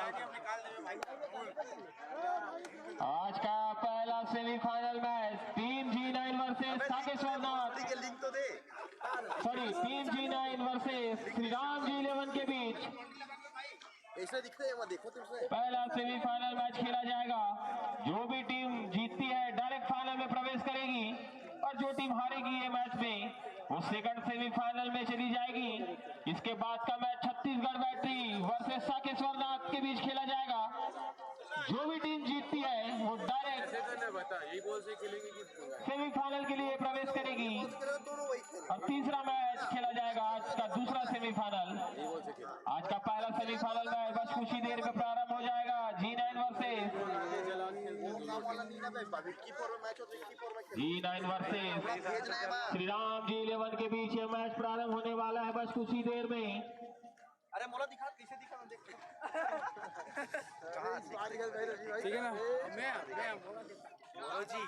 आज का पहला semifinal match team G9 versus Sakeshwarnath, link तो दे। Sorry team G9 versus Shri Ram G11 के बीच ऐसे दिखते हैं, वो देखो तुमसे। पहला सेमीफाइनल मैच खेला जाएगा। जो भी टीम जीतती है डायरेक्ट फाइनल में प्रवेश करेगी और जो टीम हारेगी ये मैच में वो सेकंड सेमीफाइनल में चली जाएगी। इसके बाद का मैच छत्तीसगढ़ बैटरी वर्सेस साकेश्वरनाथ के बीच खेला जाएगा। जो भी टीम जीतती है वो डायरेक्ट सेमीफाइनल के लिए प्रवेश करेगी और तीसरा मैच खेला जाएगा आज का दूसरा सेमीफाइनल। आज का पहला सेमीफाइनल मैच बस कुछ ही देर में प्रारंभ हो जाएगा। G9 versus Shri Ram G11 के बीच ये मैच प्रारंभ होने वाला है बस कुछ ही देर में। अरे मोला दिखा, कैसे दिखा मैं देखते ठीक है ना। बोलो जी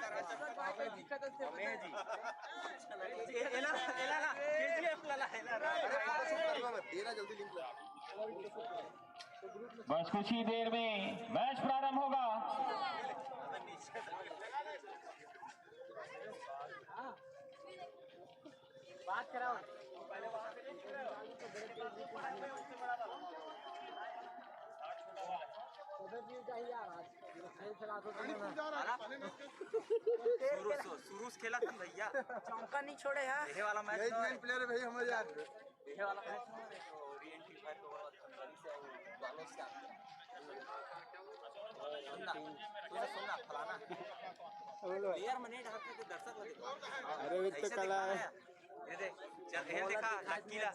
तेरा जल्दी लिंक ला। बस कुछ ही देर में मैच प्रारंभ होगा। बात कराओ। सुरूस खेला था भैया, चौका नहीं छोड़े है। देखे वाला मैच प्लेयर भाई हमारे याद देखे वाला मैच रीएंट्री फायर को बालों से सुनना फलाना प्लेयर में नहीं ढाकते तो दर्शक लगे। अरे वो तो कला है। ये देख चल ये देखा हाकीला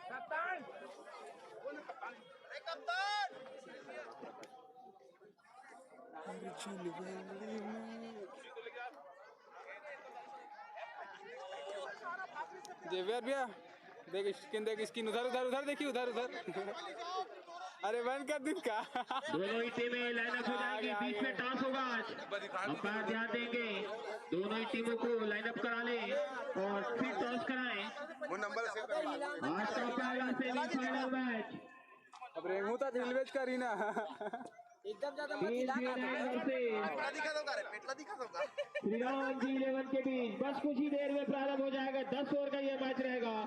कप्तान अरे कप्तान जेवियर भैया देख स्किन, देख स्किन उधर उधर उधर देखिए उधर उधर। अरे बंद कर दिन का। दोनों ही टीमें लाइनअप हो जाएंगी, बीच में टॉस होगा आज। अंपायर ध्यान देंगे दोनों ही टीमों को लाइनअप करा लें और फिर टॉस कराएं। वो नंबर से आज का पहला सेमीफाइनल मैच अब रेमू तो दिलवेज का रही ना। एकदम ज्यादा मत टीम हिला ना। G9 वर्सेस पेटला दिखा दूंगा। श्री राम G11 के बीच बस कुछ ही देर में प्रारंभ हो जाएगा। 10 ओवर का यह मैच रहेगा।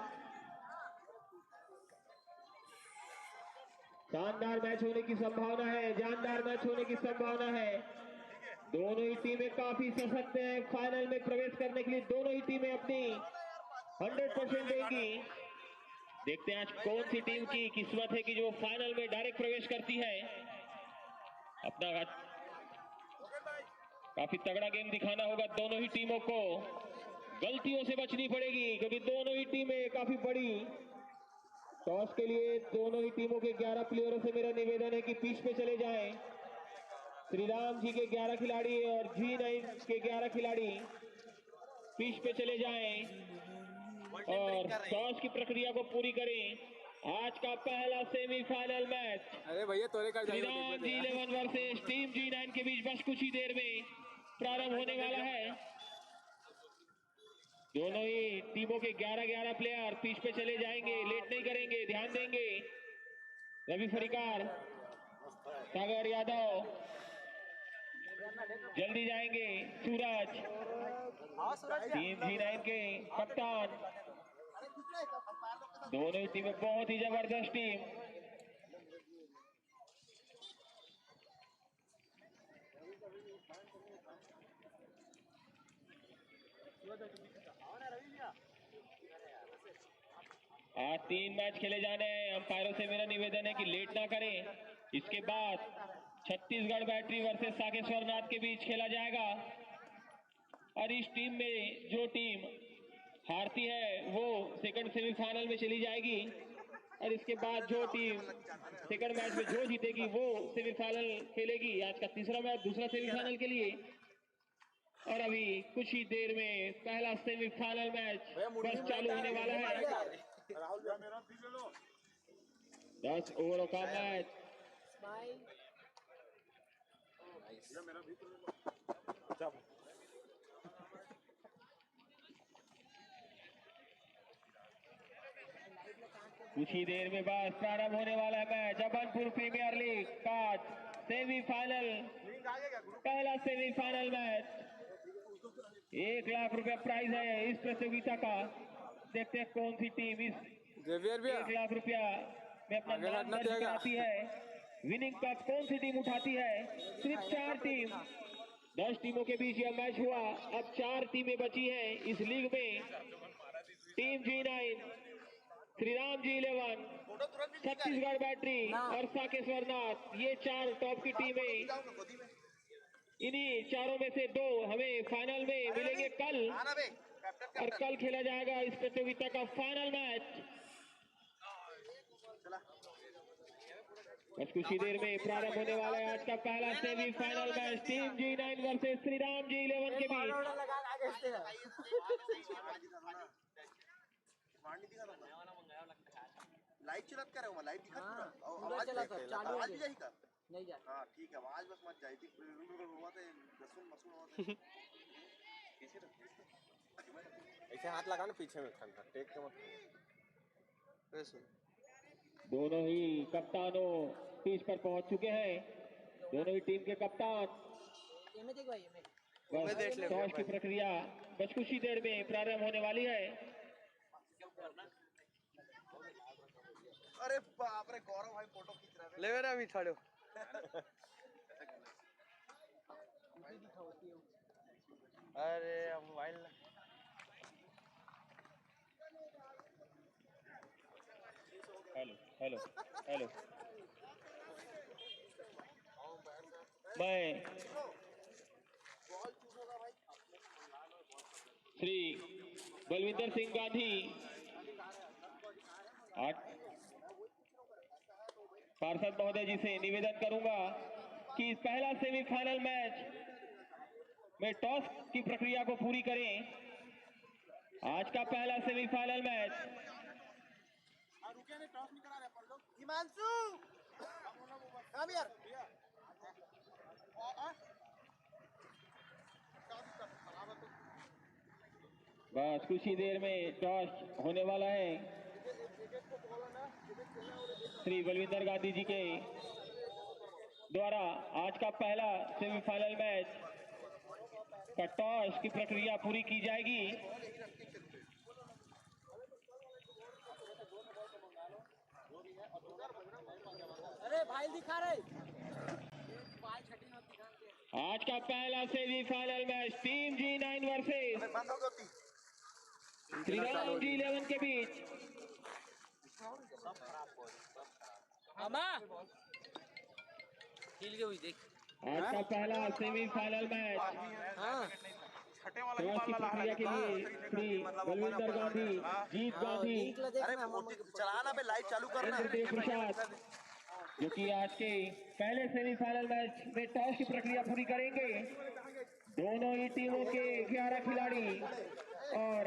शानदार मैच होने की संभावना है, जानदार मैच होने की संभावना है। दोनों ही टीमें काफी सशक्त हैं। फाइनल में प्रवेश करने के लिए दोनों ही टीमें अपनी 100% देंगी। देखते हैं आज कौन सी टीम की किस्मत है कि जो फाइनल में डायरेक्ट प्रवेश करती है। अपना काफी तगड़ा गेम दिखाना होगा दोनों ही टीमों को। गलतियों से बचनी पड़ेगी क्योंकि दोनों ही टीमें काफी बड़ी। टॉस के लिए दोनों ही टीमों के 11 प्लेयरों से मेरा निवेदन है कि पिच पे चले जाएं। श्री राम जी के 11 खिलाड़ी और G9 के 11 खिलाड़ी पिच पे चले जाएं और टॉस की प्रक्रिया को पूरी करें। आज का पहला सेमीफाइनल मैच अरे भैया तोरे का Shri Ram G11 versus team G9 के बीच बस कुछ ही देर में प्रारंभ होने वाला है। दोनों ही टीमों के 11-11 प्लेयर पिच पे चले जाएंगे, लेट नहीं करेंगे, ध्यान देंगे। रवि फरीकार, सागर यादव जल्दी जाएंगे। सूरज टीम G9 के कप्तान। दोनों ही टीमें बहुत ही जबरदस्त टीम। आज 3 मैच खेले जाने हैं। अंपायरों से मेरा निवेदन है कि लेट ना करें। इसके बाद छत्तीसगढ़ बैटरी वर्सेस साकेश्वरनाथ के बीच खेला जाएगा और इस टीम में जो टीम हारती है वो सेकंड सेमीफाइनल में चली जाएगी और इसके बाद जो टीम सेकंड मैच में जो जीतेगी वो सेमीफाइनल खेलेगी। आज का तीसरा मैच दूसरा सेमीफाइनल के लिए और अभी कुछ ही देर में पहला सेमीफाइनल मैच बस चालू होने वाला है। 10 ओवरों का मैच। कुछ ही देर में बस प्रारंभ होने वाला है मैच। जबलपुर प्रीमियर लीग का सेमीफाइनल, पहला सेमीफाइनल मैच। 1 लाख रुपया प्राइज है इस प्रतियोगिता का। देखते हैं कौन सी टीम इस जेवियर भैया 1 लाख रुपया में अपना आगे नाम हटना दर्ज चाहिए। कराती है। विनिंग कप कौन सी टीम उठाती है? सिर्फ 4 टीम, 10 टीमों के बीच यह मैच हुआ। अब 4 टीमें बची हैं इस लीग में। Team G9, Shri Ram G 11, Chhattisgarh battery और साकेश्वर नाथ, ये 4 टॉप की टीमें। इन्हीं चारों में से 2 हमें फाइनल में मिलेंगे कल, और कल खेला जाएगा इस प्रतियोगिता का फाइनल मैच। बस कुछ ही देर में प्रारंभ होने वाला है आज का पहला semifinal match. Team G9 versus Shri Ram G 11 के बीच। लगा आगे से लाइव चलत करे हो लाइव दिखत हाँ, पूरा पूरा आवाज चलत है, चालू आवाज है। भी जाई का नहीं जा हां ठीक है आवाज बस मत जाई थी हुआ थे दसुन मसुन हुआ थे कैसे रख ऐसे हाथ लगा ना पीछे में ठंडा टेक के मत ऐसे दोनों ही कप्तानों पिच पर पहुंच चुके हैं। दोनों ही टीम के कप्तान। ये में देख भाई ये में बस टॉस की प्रक्रिया बस कुछ ही देर में प्रारंभ होने वाली है। अरे बाप रे गौरव भाई फोटो खींच रहा है ले मेरा भी छाड़ो अरे मोबाइल हेलो हेलो हेलो, मैं श्री बलविंदर सिंह गांधी पार्षद महोदय जी से निवेदन करूंगा कि इस पहला सेमीफाइनल मैच में टॉस की प्रक्रिया को पूरी करें। आज का पहला सेमीफाइनल मैच। हिमांशु कम यार बस कुछ ही देर में टॉस होने वाला है। श्री बलविंदर गांधी जी के द्वारा आज का पहला सेमीफाइनल मैच का टॉस की प्रक्रिया पूरी की जाएगी। अरे भाई दिखा रहे भाई छठी नोट दिखा के आज का पहला semifinal match team G9 versus बंद हो गई श्री राम जी 11 के बीच। अम्मा हिल गई हुई देख आज का पहला सेमीफाइनल मैच हाँ टॉस की प्रक्रिया के लिए श्री बलविंदर गांधी, जीत गांधी, लिंक ला देख अरे ना चलाना बे लाइव चालू करना इंद्रदेव प्रसाद, जो कि आज के पहले सेमीफाइनल मैच में टॉस की प्रक्रिया पूरी करेंगे। दोनों ही टीमों के 11 खिलाड़ी और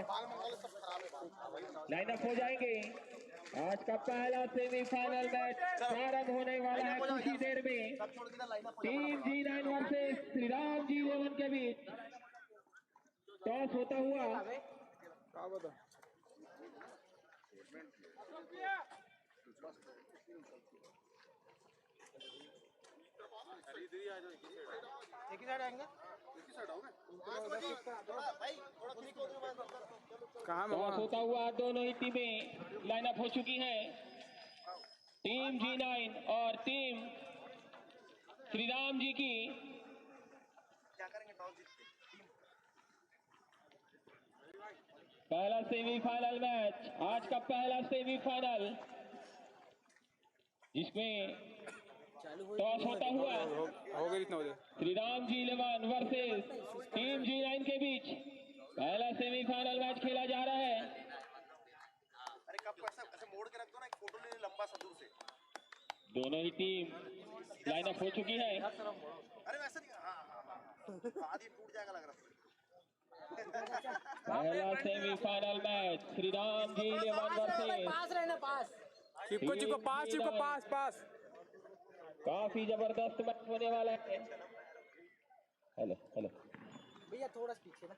लाइनअप हो जाएंगे। आज का पहला सेमीफाइनल मैच प्रारंभ होने वाला है कुछ ही देर में। सब छोड़ देना line up team G9 versus Shri Ram G 11 के बीच टॉस होता हुआ क्या बता एक ही साइड आएंगे एक ही साइड आओगे भाई थोड़ा क्लिक हो गया कहाँ टॉस मामा होता हुआ दोनों ही टीमें लाइनअप हो चुकी हैं। टीम G9 और टीम श्री राम जी की। क्या करेंगे टॉस जीत के पहला सेमीफाइनल मैच, आज का पहला सेमीफाइनल, जिसमें चालू हो टॉस होता हुआ हो गई इतना हो गया Shri Ram G 11 versus team G9 के बीच पहला सेमीफाइनल मैच खेला जा रहा है। अरे कब ऐसे ऐसे मोड़ के रख दो ना एक फोटो ले ले लंबा सा दूर से दोनों ही टीम लाइनअप हो चुकी है। अरे वैसे नहीं हाँ आधी टूट जाएगा लग रहा है पहला semifinal match Shri Ram G 11 versus पास रहना पास चिपको पास पास काफी जबरदस्त मैच होने वाला है। हेलो हेलो, भैया थोड़ा सा पीछे ना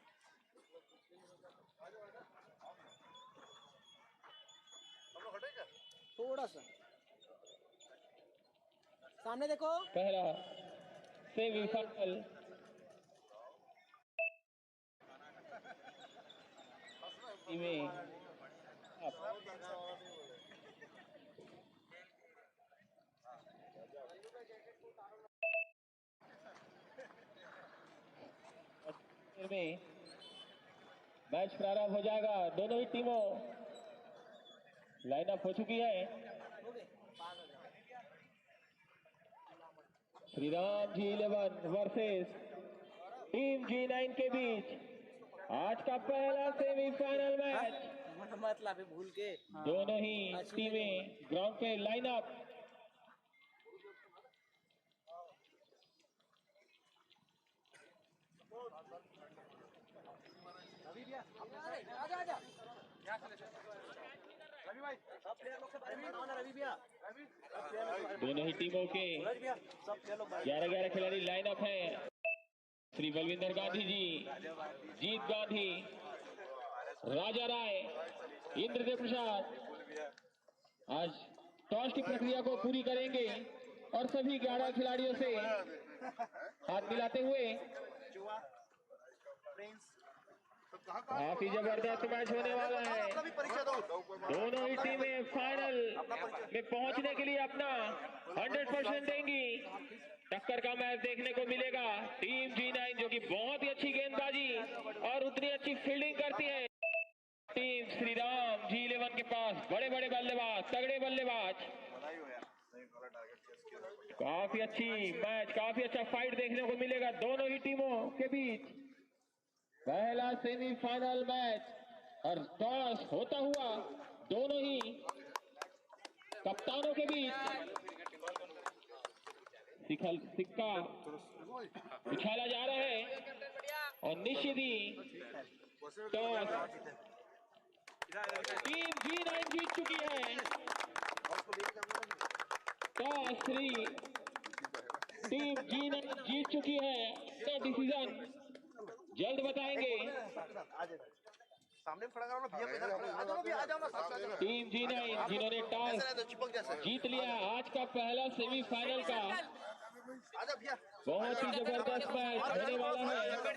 हम लोग हटेगा थोड़ा सा सामने देखो। पहला सेमीफाइनल में मैच प्रारंभ हो जाएगा। दोनों ही टीमों लाइनअप हो चुकी है। Shri Ram G 11 versus team G9 के बीच आज का पहला सेमीफाइनल मैच। मतलब भूल के दोनों ही टीमें ग्राउंड पे लाइनअप। दोनों ही टीमों के 11-11 खिलाड़ी लाइनअप हैं। श्री बलविंदर गांधी जी, जीत गांधी, राजा राय, इंद्रदेव प्रसाद आज टॉस की प्रक्रिया को पूरी करेंगे और सभी 11 खिलाड़ियों से हाथ मिलाते हुए काफी जबरदस्त मैच होने वाला है। दोनों ही टीमें फाइनल में पहुंचने के लिए अपना 100% देंगी। टक्कर का मैच देखने को मिलेगा। टीम G9 जो कि बहुत ही अच्छी गेंदबाजी और उतनी अच्छी फील्डिंग करती है। टीम श्री राम G11 के पास बड़े बड़े बल्लेबाज, तगड़े बल्लेबाज। काफी अच्छी मैच, काफी अच्छा फाइट देखने को मिलेगा दोनों ही टीमों के बीच। पहला सेमीफाइनल मैच और टॉस होता हुआ दोनों ही कप्तानों के बीच सिक्का उछाला जा रहा है और निश्चित ही टॉस टीम G9 जीत चुकी है। टॉस टीम G9 जीत चुकी है। तो डिसीजन जल्द बताएंगे। सामने खड़ा करो ना भैया, इधर खड़े आ जाओ, आ जाओ ना साथ साथ। टीम G9 जिन्होंने टॉस जीत लिया आज का पहला सेमीफाइनल का आजा भैया, बहुत ही जबरदस्त मैच होने वाला है। लंबा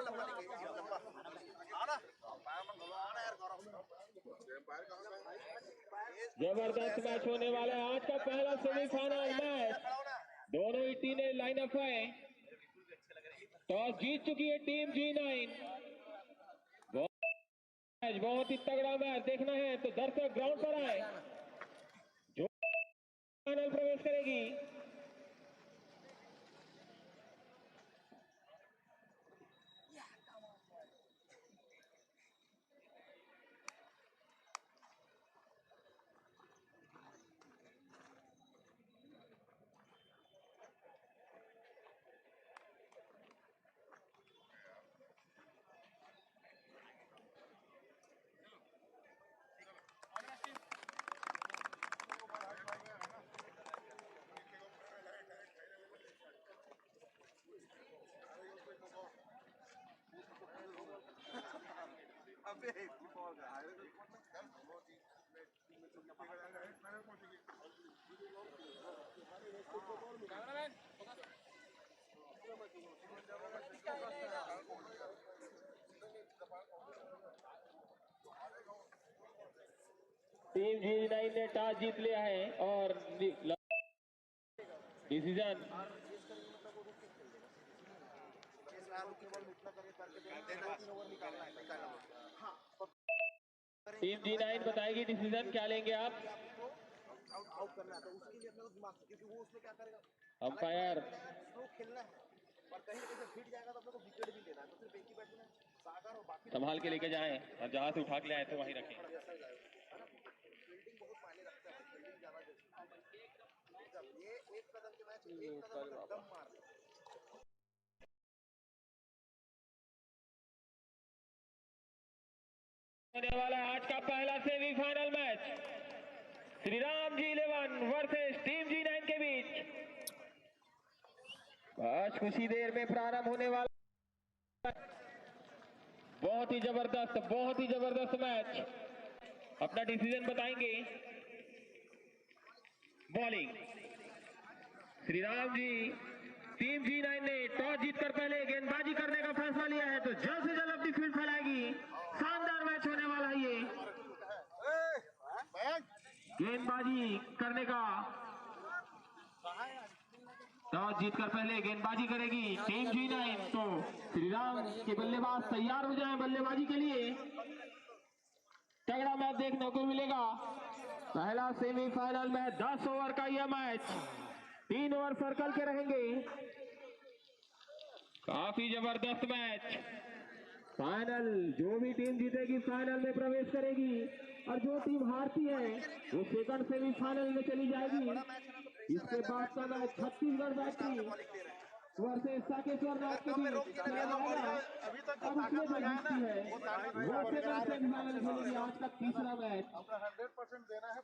लंबा लेके लंबा आना यार गौरव। जबरदस्त मैच होने वाला है आज का पहला सेमीफाइनल मैच। दोनों ही टीमें लाइनअप है। टॉस जीत चुकी है टीम G9। बहुत ही तगड़ा मैच देखना है तो दर्शक ग्राउंड पर आए। जो फाइनल प्रवेश करेगी टीम G9 ने टॉस जीत लिया है और डिसीजन टीम G9 बताएगी डिसीजन क्या लेंगे आप। आउट करना है तो उसके लिए अपने को दिमाग, क्योंकि वो उसमें क्या करेगा, अंपायर स्लो खेलना है और कहीं ना कहीं फिट जाएगा तो अपने को विकेट भी लेना है। तो सिर्फ एक ही बैट्समैन सागर और बाकी संभाल के लेके जाएं और जहां से उठा के ले आए तो वहीं रखें। फील्डिंग बहुत मायने रखता है, फील्डिंग ज्यादा जब ये एक कदम के मैच एक कदम अगर दम मार ले। होने वाला आज का पहला semifinal match Shri Ram G11 versus team G9 के बीच आज कुछ ही देर में प्रारंभ होने वाला। बहुत ही जबरदस्त मैच। अपना डिसीजन बताएंगे। Bowling Shriram ji. Team G9 ने टॉस जीतकर पहले गेंदबाजी करने का फैसला लिया है, तो जल्द से जल्द अपनी फील्ड फैलाएगी। शानदार मैच होने वाला है ये। गेंदबाजी करने का, टॉस जीतकर पहले गेंदबाजी करेगी टीम G9, तो श्रीराम के बल्लेबाज तैयार हो जाएं बल्लेबाजी के लिए। तगड़ा मैच देखने को मिलेगा। पहला सेमीफाइनल में 10 ओवर का यह मैच, 3 ओवर सर्कल के रहेंगे। काफी जबरदस्त मैच। फाइनल जो भी टीम जीतेगी फाइनल में प्रवेश करेगी, और जो टीम हारती है वो सेकंड सेमीफाइनल में चली जाएगी। इसके बाद का मैच छत्तीसगढ़ बैटरी वर्सेस साकेश्वर नाथ के बीच खेला जाएगा। अब इसमें जो जीतती है वो सेकंड सेमीफाइनल खेलेगी। आज का तीसरा मैच 100% देना है।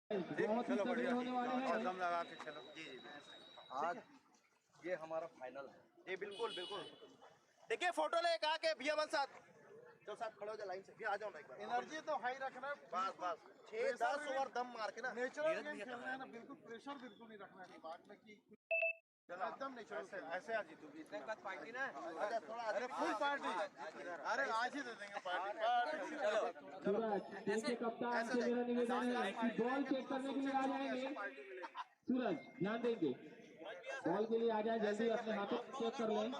बहुत ही तगड़े होने वाले हैं। दम लगा के चलो। जी आज ये हमारा फाइनल है। जी बिल्कुल बिल्कुल। देखिए फोटो ले कहा के भैया मन साथ जो साथ खड़े हो जाए लाइन से। भी आ जाओ ना एक बार। एनर्जी तो हाई रखना है। बस बस 6-10 ओवर दम मार के ना नेचुरल गेम खेलना है ना। बिल्कुल प्रेशर बिल्कुल नहीं रखना है दिमाग में कि एकदम नेचुरल। ऐसे आज जीतोगी पार्टी ना। अच्छा थोड़ा अरे फुल पार्टी। अरे आज ही दे देंगे पार्टी। सूरज टीम के कप्तान से मेरा निवेदन है कि बॉल चेक करने के लिए आ जाएंगे। सूरज ध्यान देंगे, बॉल के लिए आ जाए, जल्दी अपने हाथों चेक कर लें,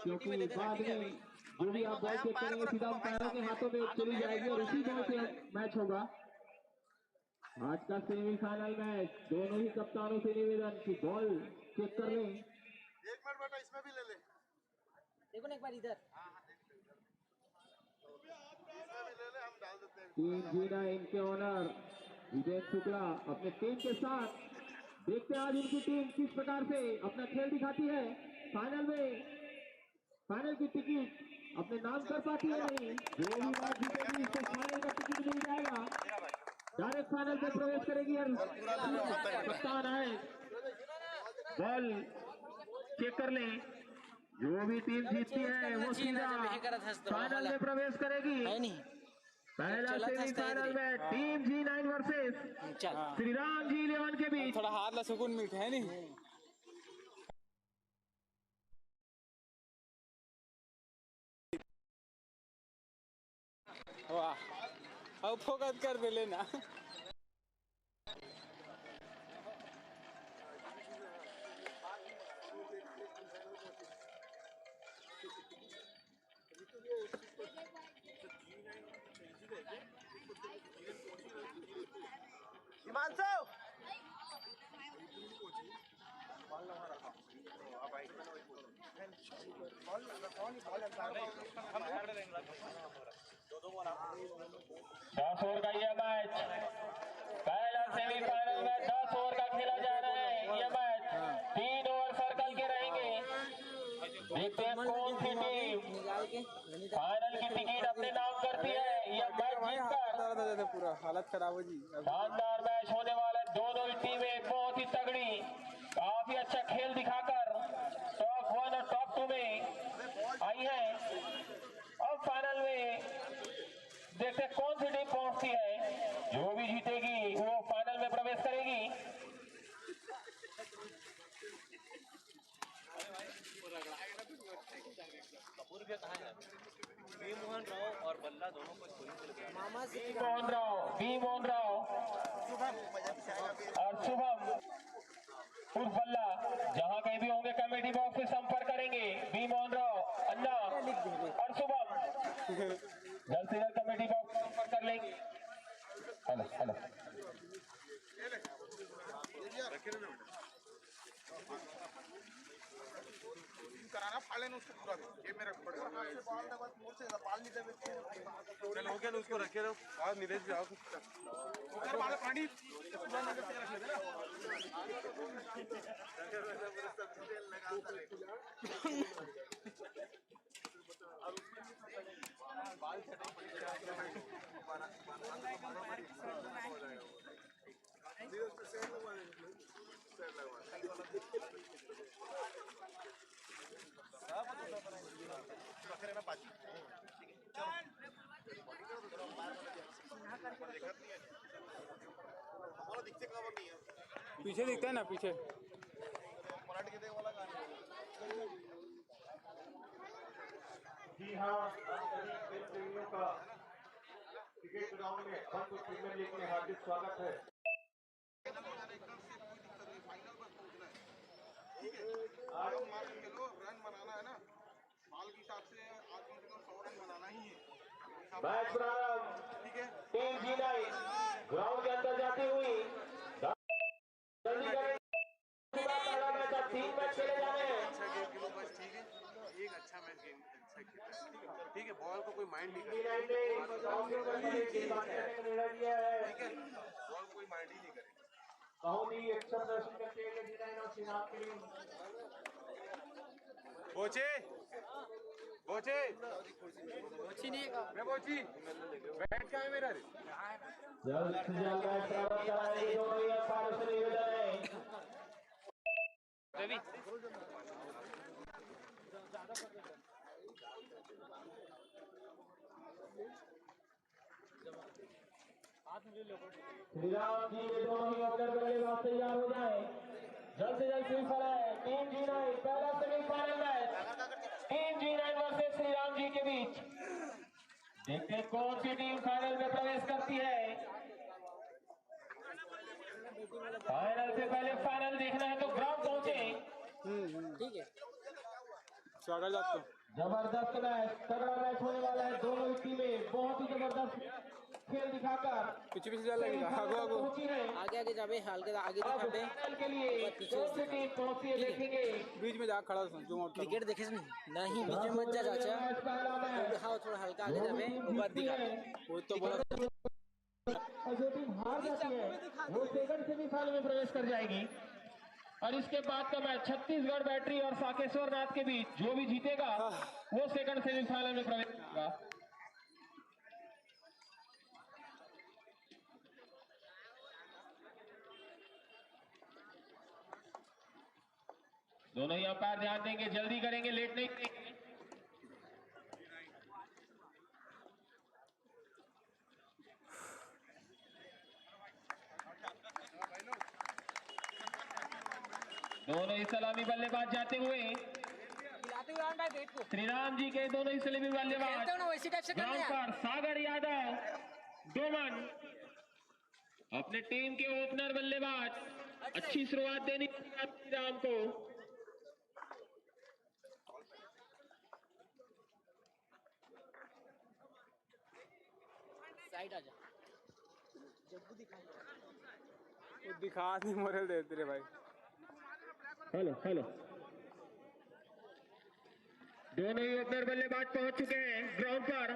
क्योंकि बाद में जो भी आप बॉल चेक करेंगे सीधा अंपायरों के हाथों में चली जाएगी और उसी बॉल से मैच होगा। आज का सेमीफाइनल मैच, दोनों ही कप्तानों से निवेदन कि बॉल चेक कर लें। 1 मिनट बेटा इसमें भी ले ले। देखो ना एक बार इधर। इसमें भी ले ले, हम डाल देते हैं। टीम G9 के ओनर विजय शुक्ला अपने टीम के साथ, देखते हैं आज उनकी टीम किस प्रकार से अपना खेल दिखाती है। फाइनल में फाइनल की टिकट अपने नाम कर पाती है नहीं, जो भी मैच जीतेगी उसको फाइनल का टिकट मिल जाएगा, डायरेक्ट फाइनल में प्रवेश करेगी। और कप्तान आए, बॉल चेक कर लें, जो भी टीम जीतती है वो सीधा फाइनल में प्रवेश करेगी। पहला सेमीफाइनल में team G9 versus Shriram G11 के बीच। थोड़ा हाथ ला सुकून मिलता है नहीं। वाह अब फोकस कर दे लेना। हिमांशु दस ओवर का यह मैच, पहला सेमीफाइनल में 10 ओवर का खेला जा रहा है। यह मैच 3 ओवर सर्कल के रहेंगे। देखते हैं कौन सी टीम फाइनल की टिकट अपने नाम करती है। यह मैच जीतकर पूरा हालत खराब हो जी। शानदार मैच होने वाला है। दोनों ही टीमें बहुत ही तगड़ी, काफी अच्छा खेल दिखाकर टॉप 1 और टॉप 2 में आई है। अब फाइनल में देखते कौन सी टीम पहुंचती है। जो भी जीतेगी वो फाइनल में प्रवेश करेगी। मोहन राव और बल्ला दोनों को मामा से बी मोहन राव और शुभम उर्फ बल्ला, जहां कहीं भी होंगे कमेटी बॉक्स में संपर्क करेंगे। बी मोहन राव, अन्ना और शुभम जल्द से जल्द कमेटी बॉक्स में संपर्क कर लेंगे। हेलो हेलो कराना फाड़े ना उसको पूरा। ये मेरा बड़ा हाथ से बॉल दबा मुंह से पाल नहीं देवे। चल हो गया, उसको रखे रहो। आज नीरज भी आओ ऊपर वाला पानी पूरा नगर से रख लेना। बाल पीछे दिखता है ना पीछे। जी हाँ, खेल प्रेमियों का क्रिकेट ग्राउंड में पंत प्रीमियर लीग में हार्दिक स्वागत है। आज रन बनाना है ना, साल के हिसाब से आज कम 100 रन बनाना ही है। मैच प्रारंभ। ठीक है, टीम G9 ग्राउंड के अंदर जाती हुई जल्दी करें। पहला मैच अब 3 मैच खेले जाने हैं। अच्छा गेम खेलो बस, ठीक है, एक अच्छा मैच गेम अच्छा खेलो, ठीक है, बॉल को कोई माइंड नहीं G9 करेगा, ने ग्राउंड के ऊपर खेलने की बात करने का निर्णय लिया है। ठीक है, बॉल को कोई माइंड ही नहीं करेगा। बहुत ही अच्छा प्रदर्शन करते हैं G9 और श्रीनाथ के लिए। बोचे बोचे मैं बोची बैठ का है मेरा रे। जल्द से जल्द मैच प्रारंभ कराएंगे दोनों ही अंपायरों से निवेदन है। रवि श्रीराम जी के दोनों ही ओपनर बल्लेबाज तैयार हो जाए। जल्द से जल्द सेमीफाइनल है। टीम G9 पहला semifinal match team G9 versus Shriram G के बीच। देखते हैं कौन सी टीम फाइनल में प्रवेश करती है। फाइनल से पहले फाइनल देखना है तो ग्राउंड पहुंचे। ठीक है, स्वागत आपको। जबरदस्त मैच, तगड़ा मैच होने वाला है। दोनों ही टीमें बहुत ही जबरदस्त खेल दिखाकर पीछे पीछे चल लगेगा, आगो आगो पहुंची है। आगे आगे जाबे, हल्के आगे अब दिखा दे। फाइनल के लिए कौन सी टीम पहुंचती है देखेंगे। बीच में जाकर खड़ा था जो क्रिकेट देखे नहीं, बीच में मत जा चाचा, पहला मैच दिखाओ थोड़ा हल्का आगे जाबे, वो बात दिखा। वो तो बोला और जो टीम हार जाती है वो सेकंड सेमीफाइनल में प्रवेश कर जाएगी। और इसके बाद का मैच छत्तीसगढ़ बैटरी और साकेश्वर नाथ के बीच, जो भी जीतेगा वो सेकंड सेमीफाइनल में प्रवेश करेगा। दोनों ही अंपायर ध्यान देंगे, जल्दी करेंगे, लेट नहीं करेंगे। दोनों ही सलामी बल्लेबाज जाते हुए श्रीराम जी के दोनों ही सलामी बल्लेबाज ग्राउंड पर सागर यादव डोमन अपने टीम के ओपनर बल्लेबाज अच्छी शुरुआत देनी श्रीराम को। साइड आ जा, वो दिखा नहीं मोरल देते रे भाई। हेलो हेलो, दोनों ही ओपनर बल्लेबाज पहुंच चुके हैं ग्राउंड पर।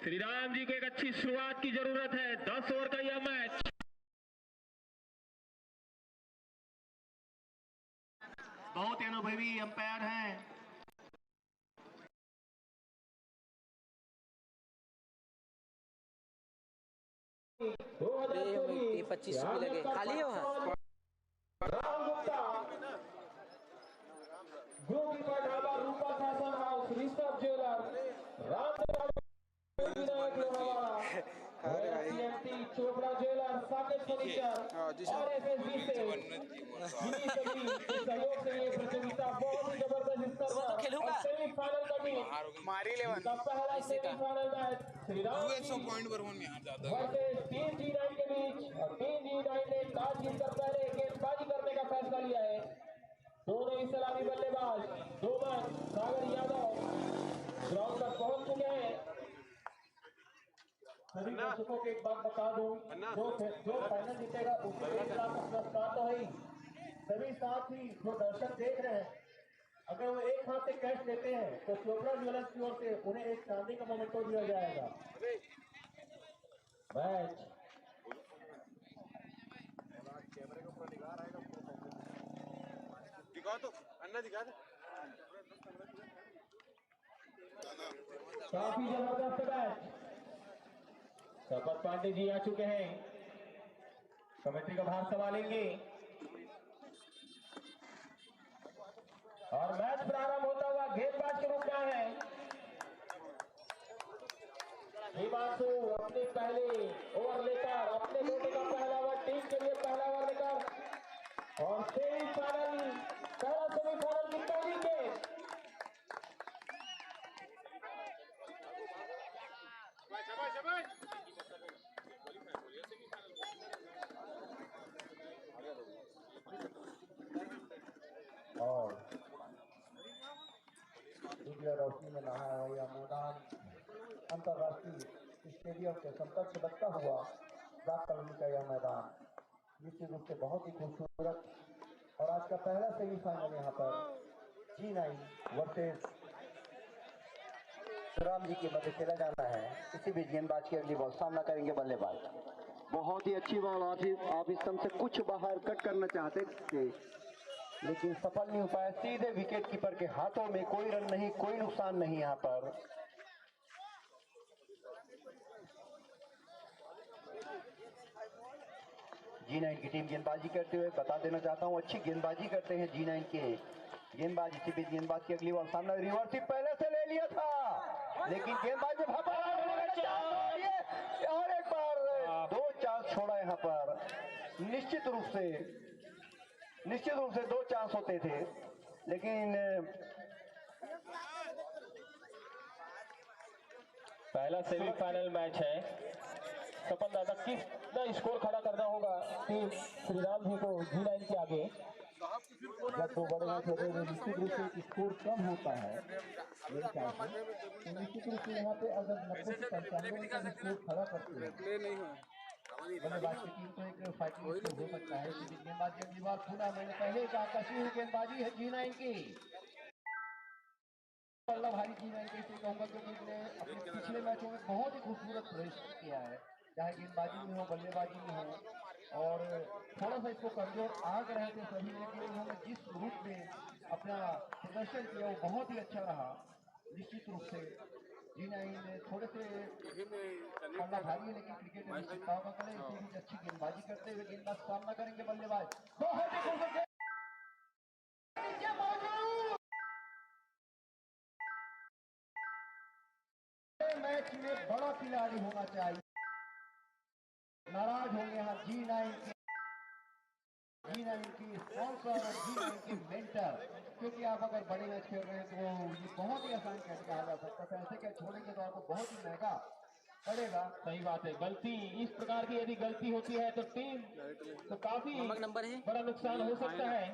श्रीराम जी को एक अच्छी शुरुआत की जरूरत है। 10 ओवर का यह मैच। बहुत अनुभवी अंपायर हैं। ये 25 भी लगे खाली है वहाँ। Ram Gupta, Goalkeeper Dhaba, Rupa Fashion House, Rishabh Jeweller, Ram Vinayak Lohawada, CMT Chopra Jeweller, Saket Furniture और FSB से इन्हीं सभी के सहयोग से ये प्रतियोगिता बहुत ही जबरदस्त स्तर पर। और सेमीफाइनल का टीम मारी लेवन का पहला semifinal match Shriram versus team G9 के बीच। और टीम G9 ने टॉस जीतकर पहले गेंदबाजी करने का फैसला लिया है। दोनों ही सलामी बल्लेबाज डोमन सागर यादव ग्राउंड पर पहुंच चुके हैं। सभी दर्शकों को एक बात बता दूं, जो फाइनल जीतेगा उसको 1 लाख का पुरस्कार तो है ही। सभी साथ ही जो दर्शक देख रहे हैं, अगर वो एक हाथ से कैश लेते हैं तो चोपड़ा ज्वेलर्स की ओर से उन्हें एक चांदी का मोमेंटो दिया जाएगा। मैच दिखाओ तो अन्ना दिखा दे। काफी जबरदस्त मैच। शपथ पांडे जी आ चुके हैं, कमेटी का भार संभालेंगे और मैच प्रारंभ होता हुआ गेंदबाज के रुक गए हैं। हिमांशु अपने पहले ओवर लेकर अपने बेटे का पहला ओवर टीम के लिए पहला ओवर लेकर और सेमीफाइनल पहला सेमीफाइनल की पहली गेम और दिव्य रोशनी में नहाया हुआ यह मैदान अंतर्राष्ट्रीय स्टेडियम के संपर्क से लगता हुआ रात कॉलोनी का यह मैदान निश्चित रूप से बहुत ही खूबसूरत और आज का पहला सेमीफाइनल यहाँ पर G9 वर्सेस राम जी के मध्य खेला जाना है। इसी बीच गेंदबाज की अगली बॉल सामना करेंगे बल्लेबाज। बहुत ही अच्छी बॉल। आप इस समय से कुछ बाहर कट करना चाहते थे लेकिन सफल नहीं हो पाया। सीधे विकेट कीपर के हाथों में, कोई रन नहीं, कोई नुकसान नहीं यहाँ पर। G9 की टीम गेंदबाजी करते हुए बता देना चाहता हूँ अच्छी गेंदबाजी करते हैं G9 के गेंदबाज। इसी बीच गेंदबाज की अगली बॉल सामने रिवर्स ही पहले से ले लिया था लेकिन गेंदबाज जब और एक बार दो चांस छोड़ा यहाँ पर। निश्चित रूप से दो चांस होते थे लेकिन पहला सेमीफाइनल मैच है। सपन दादा कितना स्कोर खड़ा करना होगा टीम श्रीराम जी को G9 के आगे। जब दो बड़े मैच होते हैं निश्चित रूप से स्कोर कम होता है मेरे ख्याल से, तो निश्चित रूप से यहाँ पे अगर 90 से 95 का स्कोर खड़ा करते हैं बल्लेबाज की टीम तो एक फाइटिंग स्कोर हो सकता है। गेंदबाज की अगली बार पुनः मैंने पहले कहा कसी हुई गेंदबाजी है G9 की। भारी G9 के इसे कहूँगा क्योंकि इसने अपने पिछले मैचों में बहुत ही खूबसूरत प्रदर्शन किया है, चाहे गेंदबाजी में हो बल्लेबाजी में हो। और थोड़ा सा इसको कमजोर आग रहे थे सभी, लेकिन उन्होंने जिस रूप में अपना प्रदर्शन किया वो बहुत ही अच्छा रहा। निश्चित रूप से G9 थोड़े से पल्ला भारी है लेकिन क्रिकेट में निश्चितताओं का करें। इसी बीच अच्छी गेंदबाजी करते हुए गेंदबाज सामना करेंगे बल्लेबाज। बहुत ही खूबसूरत मैच में बड़ा खिलाड़ी होना चाहिए। नाराज होंगे यहाँ G9 की स्पॉन्सर और G9 के मेंटर, क्योंकि आप अगर बड़े मैच खेल रहे हैं तो ये बहुत ही आसान कैच कहा जा सकता है। पैसे के छोड़ेंगे तो आपको बहुत ही महंगा पड़ेगा। सही बात है। गलती इस प्रकार की यदि गलती होती है तो टीम तो काफी बड़ा नुकसान हो सकता है।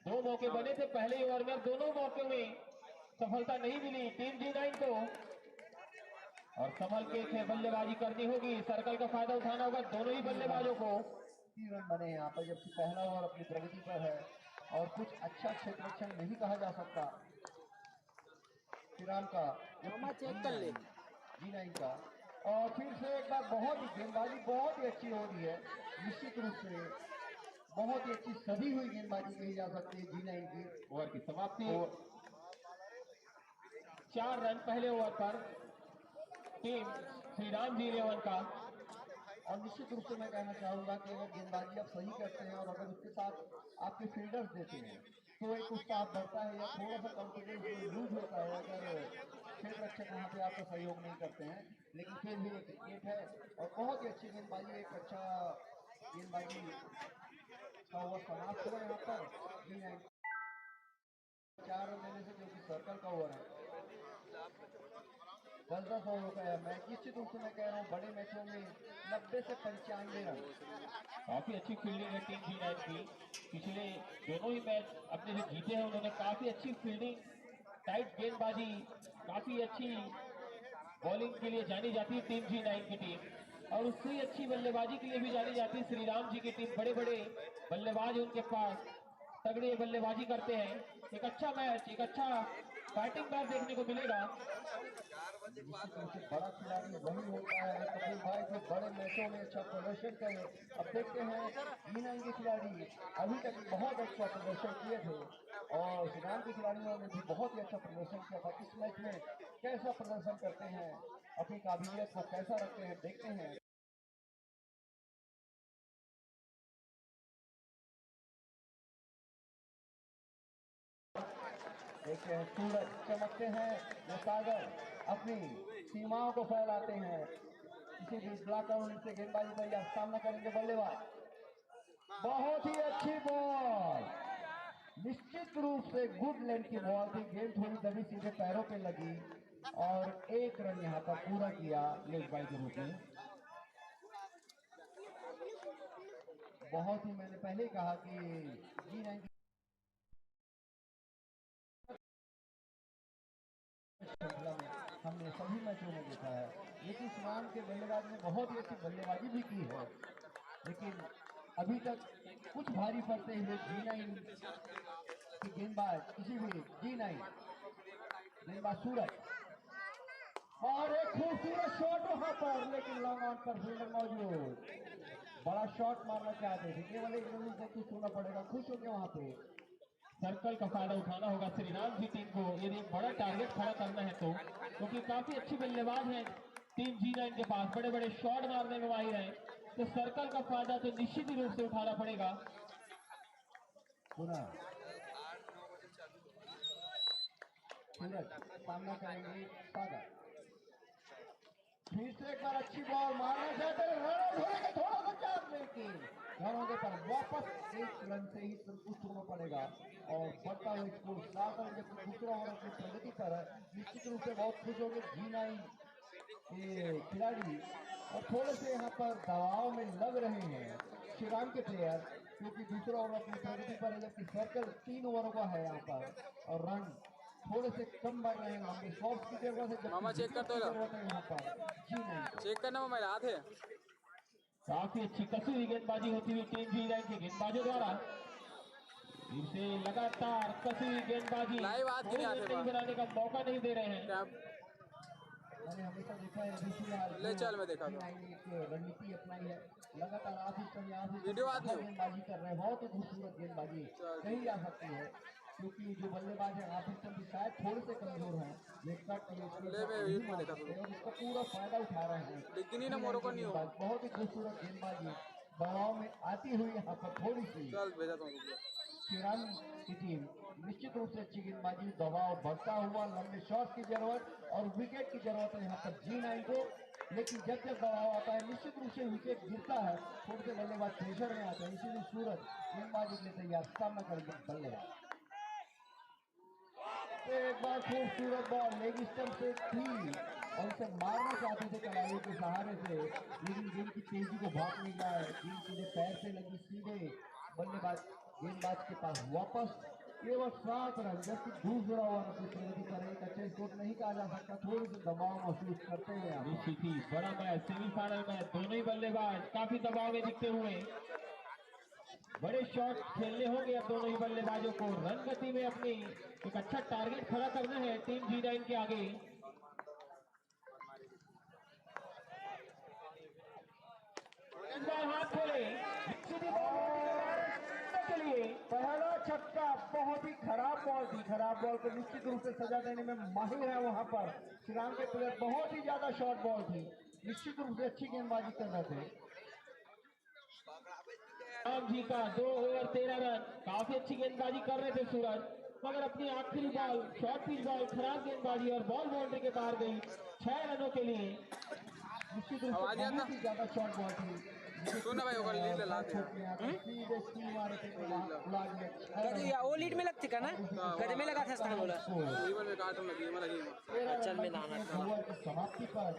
दो मौके बने थे पहले ओवर में, दोनों मौके में सफलता नहीं मिली टीम G9 को और संभल के इसे बल्लेबाजी करनी होगी। सर्कल का फायदा उठाना होगा दोनों ही बल्लेबाजों को। 3 रन बने यहाँ पर जबकि पहला ओवर अपनी प्रगति पर है और कुछ अच्छा क्षेत्ररक्षण नहीं कहा जा सकता श्रीराम का। चेक कर ले G9 का। और फिर से एक बार बहुत ही गेंदबाजी बहुत ही अच्छी हो रही है। निश्चित रूप से बहुत ही अच्छी सदी हुई गेंदबाजी कही जा सकती है G9 की। ओवर की समाप्ति 4 रन पहले ओवर पर टीम श्रीराम G11 का। और निश्चित रूप से मैं कहना चाहूंगा कि अगर गेंदबाजी आप सही करते हैं और अगर उसके साथ आपके फील्डर्स देते हैं तो एक उत्साह बढ़ता है या थोड़ा सा कॉन्फिडेंस लूज होता है अगर फील्ड रक्षक वहाँ पे आपका सहयोग नहीं करते हैं। लेकिन फिर भी एक क्रिकेट है और बहुत ही अच्छी गेंदबाजी, एक अच्छा गेंदबाजी का ओवर समाप्त हुआ यहाँ पर। G9 4 रन देने से, जो कि सर्कल का ओवर है, 10-10 ओवर का है मैच। निश्चित रूप से मैं कह रहा हूँ बड़े मैचों में 90 से 95 रन। काफी अच्छी फील्डिंग है टीम G9 की। पिछले दोनों ही मैच अपने जो जीते हैं उन्होंने काफी अच्छी फील्डिंग, टाइट गेंदबाजी, काफी अच्छी बॉलिंग के लिए जानी जाती है टीम G9 की टीम। और उससे अच्छी बल्लेबाजी के लिए भी जानी जाती है श्रीराम जी की टीम। बड़े बड़े बल्लेबाज उनके पास तगड़े बल्लेबाजी करते हैं। एक अच्छा मैच, एक अच्छा बैटिंग मैच देखने को मिलेगा। बड़ा खिलाड़ी वही होता है कपिल भाई जो बड़े मैचों में अच्छा प्रदर्शन करे। अब देखते हैं G9 के खिलाड़ी अभी तक बहुत अच्छा प्रदर्शन किए थे और श्रीराम के खिलाड़ियों ने भी बहुत ही अच्छा प्रदर्शन किया था। इस मैच में कैसा प्रदर्शन करते हैं, अपनी काबिलियत को कैसा रखते हैं, देखते हैं। देखते हैं सूरज चमकते हैं, ये सागर अपनी सीमाओं को फैलाते हैं। किसी भी ब्लॉक आउट से गेंदबाजी तैयार, सामना करेंगे बल्लेबाज। बहुत ही अच्छी बॉल, निश्चित रूप से गुड लेंथ की बॉल थी। गेंद थोड़ी दबी सीधे पैरों पे लगी और एक रन यहाँ पर पूरा किया लेग बाई के रूप में। बहुत ही, मैंने पहले ही कहा कि G9 श्रृंखला में हमने सभी मैचों में देखा है, लेकिन श्रीराम के बल्लेबाज ने बहुत ही अच्छी बल्लेबाजी भी की है, लेकिन अभी तक कुछ भारी पड़ते हुए G9 की गेंदबाज, किसी भी G9 गेंदबाज सूरज, और एक खूबसूरत शॉट वहां पर, लेकिन लॉन्ग ऑन पर फील्डर मौजूद। बड़ा शॉट मारना चाहते थे, केवल एक रन से खुश होना पड़ेगा। खुश हो गया वहां पे। सर्कल का फायदा उठाना होगा श्रीराम की टीम को यदि बड़ा टारगेट खड़ा करना है तो, क्योंकि काफी अच्छी बल्लेबाज है टीम G9 के पास, बड़े बड़े शॉट मारने में माहिर है, तो सर्कल का फायदा तो निश्चित ही रूप से उठाना पड़ेगा। पुनः सूरज सामना करेंगे सागर। फिर से एक बार अच्छी बॉल मारना चाहते हैं, रन थोड़ा सा चार, लेकिन रन होने पर वापस एक रन से ही संतुष्ट होना पड़ेगा और बढ़ता हुआ स्कोर 7 रन जबकि दूसरा ओवर अपनी प्रगति पर है। निश्चित रूप से बहुत खुश होंगे G9 के खिलाड़ी और थोड़े से यहाँ पर दबाव में लग रहे हैं श्रीराम के प्लेयर, क्योंकि दूसरा ओवर अपनी प्रगति पर है जबकि सर्कल 3 ओवरों का है यहाँ पर और रन थोड़े से कम बढ़ रहे हैं। लंबे शॉट्स की जरूरत है, मामा चेक कर दो यहाँ पर G9 चेक करना मामा, याद है काफी अच्छी कसी हुई गेंदबाजी होती हुई टीम G9 के गेंदबाजों द्वारा। फिर से लगातार कसी हुई गेंदबाजी, लाइव आज नहीं आते बनाने का मौका नहीं दे रहे हैं। मैंने हमेशा देखा है ले चल, मैं देखा था एक रणनीति अपनाई है, लगातार वीडियो आज नहीं गेंदबाजी कर रहे हैं। बहुत ही खूबसूरत गेंदबाजी कही जा सकती है, क्योंकि जो बल्लेबाज है आफिस भी शायद थोड़े से कमजोर हैं, लेकिन इसका पूरा फायदा उठा रहे हैं। लेकिन ना मोरो को नहीं हो, बहुत ही खूबसूरत गेंदबाजी दबाव में आती हुई यहाँ पर थोड़ी सी श्रीराम की टीम निश्चित रूप से अच्छी गेंदबाजी, दबाव बढ़ता हुआ, लंबे शॉट की जरूरत और विकेट की जरूरत है यहाँ पर G9 को। लेकिन जब जब दबाव आता है निश्चित रूप से विकेट गिरता है, थोड़े से बल्लेबाज प्रेशर में आते हैं, इसीलिए सूरज गेंदबाजी के लिए तैयार, सामना करेंगे बल्लेबाज। एक बार खूबसूरत बॉल लेग स्टंप से थी और उसे मारना चाहते थे कलाइयों के सहारे से, लेकिन गेंद की तेजी को भाग नहीं गया, गेंद सीधे पैर से लगी सीधे बल्लेबाज गेंदबाज के पास वापस। केवल 7 रन जबकि दूसरा ओवर अपनी प्रगति पर एक अच्छे स्कोर नहीं कहा जा सकता, थोड़ी सी दबाव महसूस करते हुए निश्चित ही बड़ा मैच, सेमीफाइनल मैच, दोनों ही बल्लेबाज काफी दबाव में दिखते हुए, बड़े शॉट खेलने होंगे अब दोनों ही बल्लेबाजों को। रन गति में अपनी एक अच्छा टारगेट खड़ा करना है टीम G9 के आगे। इस बार हाथ खोले के लिए पहला छक्का, बहुत ही खराब बॉल थी, खराब बॉल को निश्चित रूप से सजा देने में माहिर है वहां पर श्रीराम के प्लेयर। बहुत ही ज्यादा शॉर्ट बॉल थी, निश्चित रूप से अच्छी गेंदबाजी कर रहे थे। राम जी का 2 ओवर 13 रन, काफी अच्छी गेंदबाजी कर रहे थे सूरज, मगर अपनी आखिरी बॉल शॉर्ट पिच बॉल, खराब गेंदबाजी और बॉल बाउंड्री के बाहर गई 6 रनों के लिए। निश्चित रूप से बहुत ही ज्यादा शॉर्ट बॉल थी। सुनना भाई होगा लीड ला दे वो लीड में लगती का ना, गधे में लगा था स्थान बोला जीवन में काटम लगी है लगी चल में नाना समाप्ति पर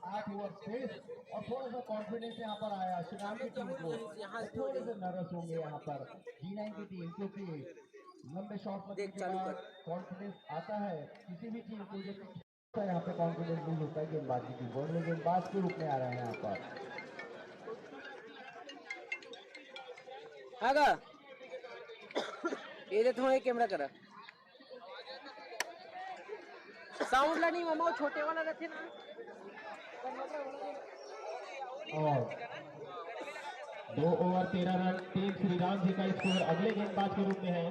8 ओवर शेष और थोड़ा सा कॉन्फिडेंस यहाँ पर आया श्रीराम की टीम को। थोड़े से नर्वस होंगे यहाँ पर G9 की टीम, क्योंकि लंबे शॉट लगने के बाद कॉन्फिडेंस आता है किसी भी टीम को, जबकि यहाँ पे कॉन्फिडेंस लूज होता है गेंदबाजी की टीम, और गेंदबाज के रूप में आ रहे हैं यहाँ पर। आगा ये दे थोड़ा कैमरा करा साउंड ला नहीं मामा, छोटे वाला रखे ना। और 2 over 13 run team Shriram ji का स्कोर अगले गेंदबाज के रूप में है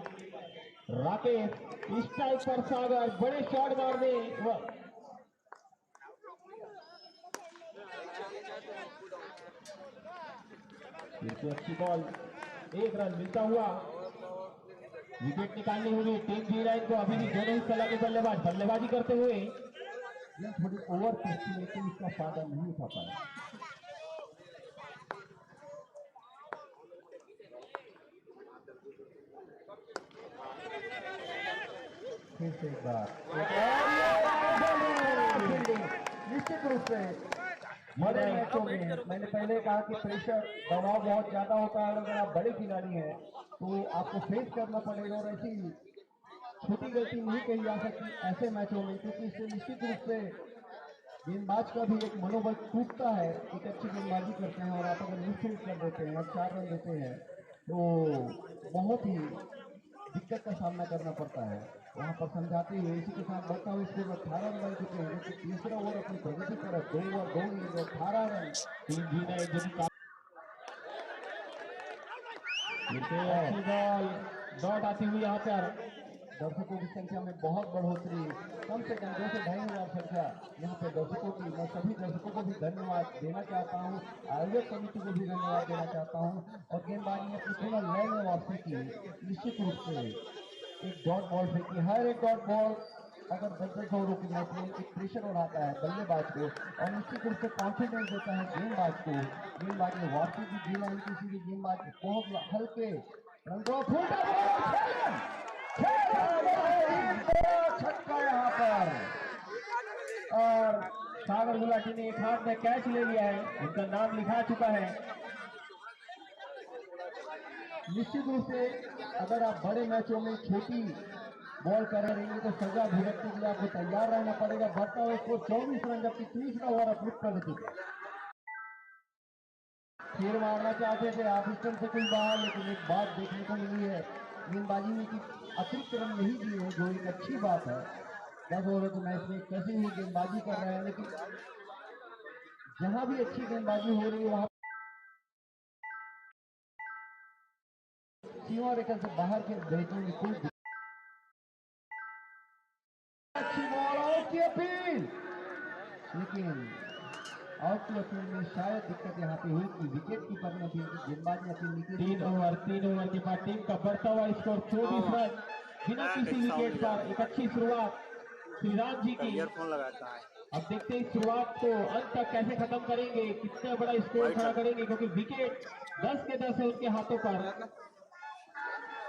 राकेश। इस टाइप पर सागर बड़े शॉट मारने अच्छी बॉल, 1 रन मिलता हुआ, विकेट निकालनी होगी टीम G9 को। अभी भी दोनों ही सलामी बल्लेबाज बल्लेबाजी करते हुए ये थोड़ी ओवर पिच थी लेकिन इसका फायदा नहीं उठा पाया। फिर से एक बार निश्चित रूप से बड़े मैचों में मैंने पहले कहा कि प्रेशर दबाव बहुत ज्यादा होता है और अगर आप बड़े खिलाड़ी हैं तो आपको फेस करना पड़ेगा और ऐसी छोटी गलती नहीं कही जा सकती ऐसे मैचों में, क्योंकि इससे निश्चित रूप से गेंदबाज का भी एक मनोबल टूटता है। एक अच्छी गेंदबाजी करते हैं और आप अगर मिसफील्ड कर देते हैं और 4 रन देते हैं तो बहुत ही दिक्कत का सामना करना पड़ता है। वहां पर समझाते हुए इसी के साथ बढ़ता हुआ स्कोर 18 रन बन चुके हैं, जो तीसरा ओवर अपनी प्रगति पर 2 ओवर 2 इनिंग 18 रन टीम जीना है, जो कि अच्छी बॉल डॉट आती हुई यहाँ पर। दर्शकों की संख्या में बहुत बढ़ोतरी, कम से कम 2 से 2,500 संख्या यहाँ पे दर्शकों की। मैं सभी दर्शकों को भी धन्यवाद देना चाहता हूँ, आयोजक कमेटी को भी धन्यवाद देना चाहता हूँ और गेंदबाजी ने अपनी पूरा लय में वापसी की। निश्चित रूप से एक डॉट बॉल फेंकी, हर एक डॉट बॉल अगर 10-10 ओवरों के मैच में एक प्रेशर उड़ाता है बल्लेबाज को और निश्चित रूप से कॉन्फिडेंस देता है गेंदबाज को। गेंदबाज ने वापसी की, जी लाइन की सीधी गेंदबाज बहुत हल्के रन को छक्का यहाँ पर और सागर गुलाटी ने एक हाथ में कैच ले लिया है, उनका नाम लिखा चुका है। निश्चित रूप से अगर आप बड़े मैचों में छोटी बॉल कर रहेंगे तो सजा भुगतने के लिए आपको तैयार रहना पड़ेगा। बढ़ता हुआ स्कोर 24 रन, जबकि तीसरा ओवर अपनी प्रगति पर फिर मारना चाहते थे आप स्टंप से कोई बाहर, लेकिन एक बात देखने को मिली है गेंदबाजी में कि अतिरिक्त रन नहीं दिए हैं, जो एक अच्छी बात है। 10 ओवर के मैच में कैसे ही गेंदबाजी कर रहे हैं, लेकिन जहां भी अच्छी गेंदबाजी हो रही है वहां सीमा रेखा से बाहर के भेजने में कोई अच्छी बॉल आउट की अपील, लेकिन आउट की अपील में शायद दिक्कत यहाँ पे हुई कि विकेट कीपर ने अपील की, गेंदबाज ने अपील नहीं की। 3 ओवर के बाद टीम का बढ़ता हुआ स्कोर 24 रन बिना किसी विकेट पर। एक अच्छी शुरुआत श्रीराम जी की। अब देखते हैं इस शुरुआत को अंत तक कैसे खत्म करेंगे, कितना बड़ा स्कोर खड़ा करेंगे, क्योंकि विकेट 10 के 10 है उनके हाथों पर।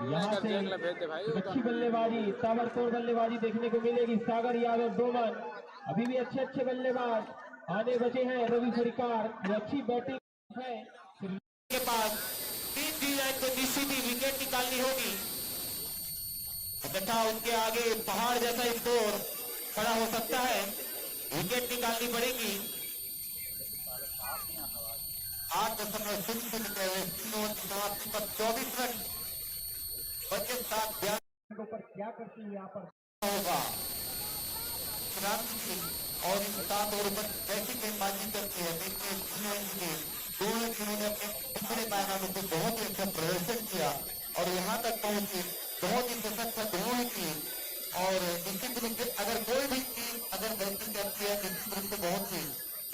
यहाँ से एक अच्छी बल्लेबाजी, ताबड़तोड़ बल्लेबाजी देखने को मिलेगी। सागर यादव डोमन अभी भी अच्छे बल्लेबाज आने बचे हैं। रवि परिकार जो अच्छी बैटिंग है के पास। टीम जी को निश्चित ही विकेट निकालनी होगी, अन्यथा उनके आगे पहाड़ जैसा स्कोर खड़ा हो सकता है। विकेट निकालनी पड़ेगी। 8.00 पर 24 रन बचे 7 ऊपर क्या करती है यहाँ पर होगा। क्रांति सिंह और इन 7 ओवर पर कैसी गेंदबाजी करते हैं देखते हैं। दोनों टीमों ने अपने पिछले मैदानों में बहुत ही अच्छा प्रदर्शन किया और यहाँ तक पहुंचे, बहुत ही सशक्त दोनों ही टीम। और निश्चित रूप से अगर कोई भी टीम अगर बैटिंग करती है निश्चित रूप से बहुत ही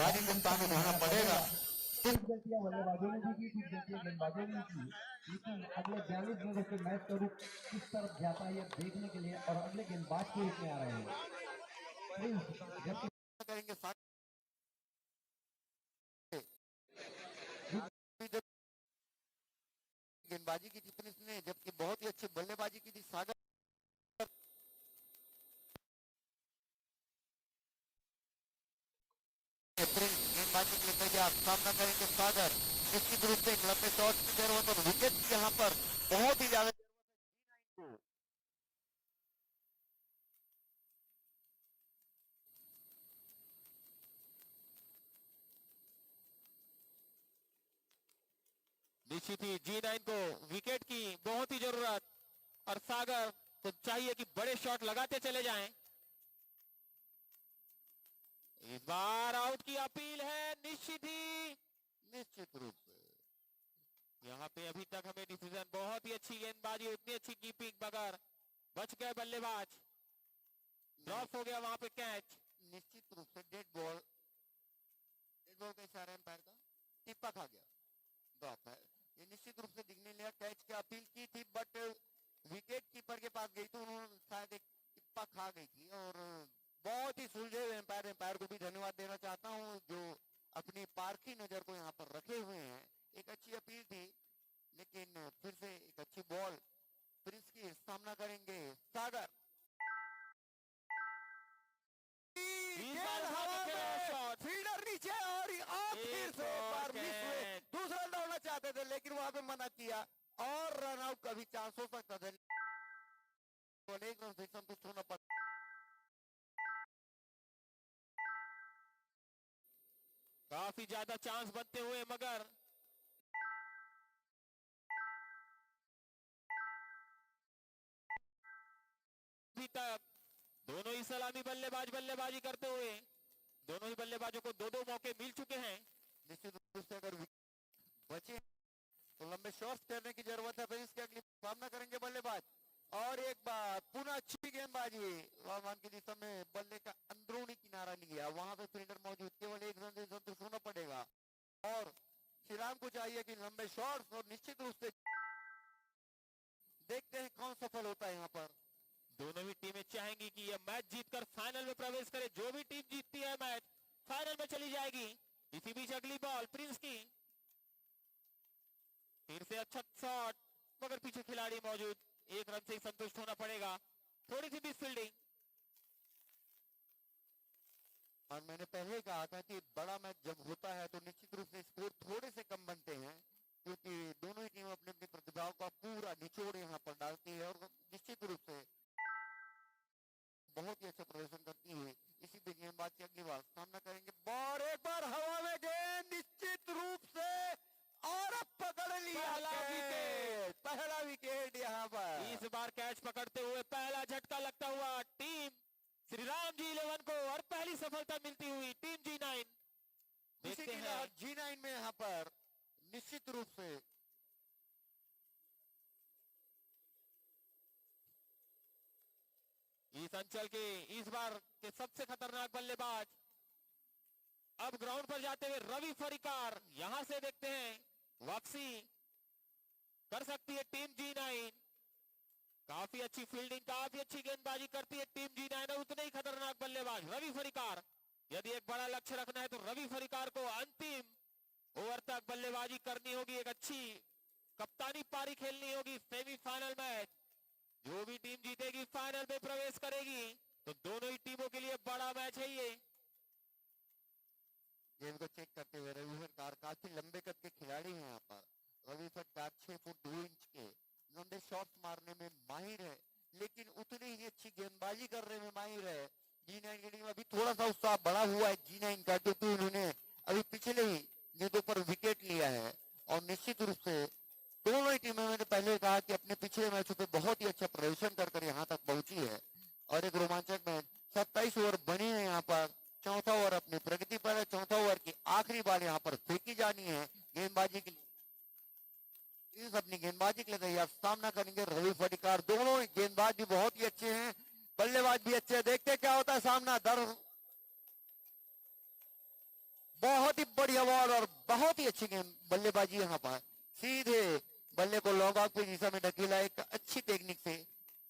भारी नुकसान उठाना पड़ेगा। कुछ गलतियां बल्लेबाजों ने भी की, कुछ गलतियां गेंदबाजों ने की, लेकिन अगले 42 मिनटों के मैच का रुख किस तरफ जाता है ये देखने के लिए और अगले गेंदबाज के रूप में आ रहे हैं। गेंदबाजी की जितनी ने, जबकि बहुत ही अच्छी बल्लेबाजी की थी सागर। गेंदबाजी के लेकर आप सामना करेंगे सागर। निश्चित रूप से एक लंबे शॉट की जरूरत और विकेट की यहाँ पर बहुत ही ज्यादा निश्चित ही G9 को विकेट की बहुत ही जरूरत और सागर को चाहिए कि बड़े शॉट लगाते चले जाएं। इस बार आउट की अपील है निश्चित रूप से। यहाँ पे अभी तक हमें डिसीजन बहुत ही अच्छी गेंदबाजी, उतनी अच्छी कीपिंग, मगर बच गए बल्लेबाज। ड्रॉप हो गया वहां पे कैच। निश्चित रूप से डेड बॉल का इशारा एम्पायर का टिप्पा खा गया, ड्रॉप है ये। निश्चित रूप से दिखने लिया, कैच की अपील की थी बट विकेट कीपर के पास गई तो उन्होंने शायद एक टिप्पा खा गई थी और बहुत ही सुलझे हुए एम्पायर को भी धन्यवाद देना चाहता हूं जो अपनी पारखी नजर को यहाँ पर रखे हुए हैं। एक अच्छी अपील थी, लेकिन फिर से एक अच्छी बॉल प्रिंस की सामना करेंगे सागर। फील्डर नीचे और फिर से एक बार मिस हुए। दूसरा दौड़ना चाहते थे लेकिन वहां पे मना किया और रन आउट का भी चांस हो सकता था। एक रन से संतुष्ट होना पड़ा। काफी ज्यादा चांस बनते हुए मगर अभी तक दोनों ही सलामी बल्लेबाजी करते हुए दोनों ही बल्लेबाजों को दो मौके मिल चुके हैं। निश्चित रूप से अगर बचे तो लंबे शॉट्स करने की जरूरत है। फिर इसके अगली सामना करेंगे बल्लेबाज और एक बार पुनः अच्छी गेंदबाजी वामान की दिशा में बल्ले का अंदरूनी किनारा लिया। वहां पे फील्डर मौजूद, केवल एक रन से संतुष्ट होना पड़ेगा और श्रीराम को चाहिए कि लंबे शॉट्स और निश्चित रूप से देखते हैं कौन सफल होता है। यहाँ पर दोनों ही टीमें चाहेंगी कि यह मैच जीतकर फाइनल में प्रवेश करे। जो भी टीम जीतती है मैच फाइनल में चली जाएगी। इसी बीच अगली बॉल प्रिंस की, फिर से अच्छा शॉट मगर पीछे खिलाड़ी मौजूद, एक रन से ही संतुष्ट होना पड़ेगा। थोड़ी सी मिस फील्डिंग। और मैंने पहले कहा था कि बड़ा मैच जब होता है तो निश्चित रूप से स्कोर थोड़े से कम बनते हैं, क्योंकि दोनों ही टीम अपनी अपनी प्रतिभाओं का पूरा निचोड़ यहाँ पर डालती है और निश्चित रूप से बहुत ही अच्छा प्रदर्शन करती है। इसी पे गेंदबाज की अगली बार सामना करेंगे। बॉल एक बार हवा में गेंद निश्चित रूप से और अब पकड़ लिया पहला विकेट यहाँ पर। इस बार कैच पकड़ते हुए पहला झटका लगता हुआ टीम श्रीराम जी 11 को और पहली सफलता मिलती हुई टीम G9। देखते हैं G9 में यहाँ पर निश्चित रूप से इस अंचल के इस बार के सबसे खतरनाक बल्लेबाज अब ग्राउंड पर जाते हुए रवि फरिकार। यहां से देखते हैं वापसी कर सकती है टीम G9। काफी अच्छी फील्डिंग, काफी अच्छी गेंदबाजी करती है टीम G9 और उतने ही खतरनाक बल्लेबाज रवि फरिकार। यदि एक बड़ा लक्ष्य रखना है तो रवि फरिकार को अंतिम ओवर तक बल्लेबाजी करनी होगी। एक अच्छी कप्तानी पारी खेलनी होगी। सेमीफाइनल मैच जो भी टीम जीतेगी फाइनल में प्रवेश करेगी। तो दोनों ही टीमों के लिए बड़ा मैच है ये। गेंद को चेक करते हुए रवि फरिकार काफी लंबे कद के खिलाड़ी हैं। यहाँ पर रवि फरिकार 6 फुट 2 इंच के लंबे शॉट्स मारने में माहिर है, लेकिन उतनी ही अच्छी गेंदबाजी करने में माहिर है। G9 की टीम अभी थोड़ा सा उत्साह बढ़ा हुआ है G9 का, क्योंकि उन्होंने अभी पिछले ही गेंदों पर विकेट लिया है और निश्चित रूप से दोनों ही टीमें, मैंने पहले कहा कि अपने पिछले मैचों पे बहुत ही अच्छा प्रदर्शन कर यहाँ तक पहुंची है और एक रोमांचक मैच। 27 ओवर बनी है यहाँ पर। चौथा ओवर अपनी प्रगति पर है। चौथा ओवर की आखिरी बार यहाँ पर फेंकी जानी है गेंदबाजी के लिए। इस अपनी गेंदबाजी के लिए तैयार सामना करेंगे रवि फरिकार। दोनों गेंदबाज भी बहुत ही अच्छे हैं, बल्लेबाज भी अच्छे हैं। देखते क्या होता है सामना। बहुत ही बढ़िया बॉल और बहुत ही अच्छी गेंद बल्लेबाजी यहाँ पर। सीधे बल्ले को लॉन्ग ऑफ की दिशा में ढकेला एक अच्छी टेक्निक से।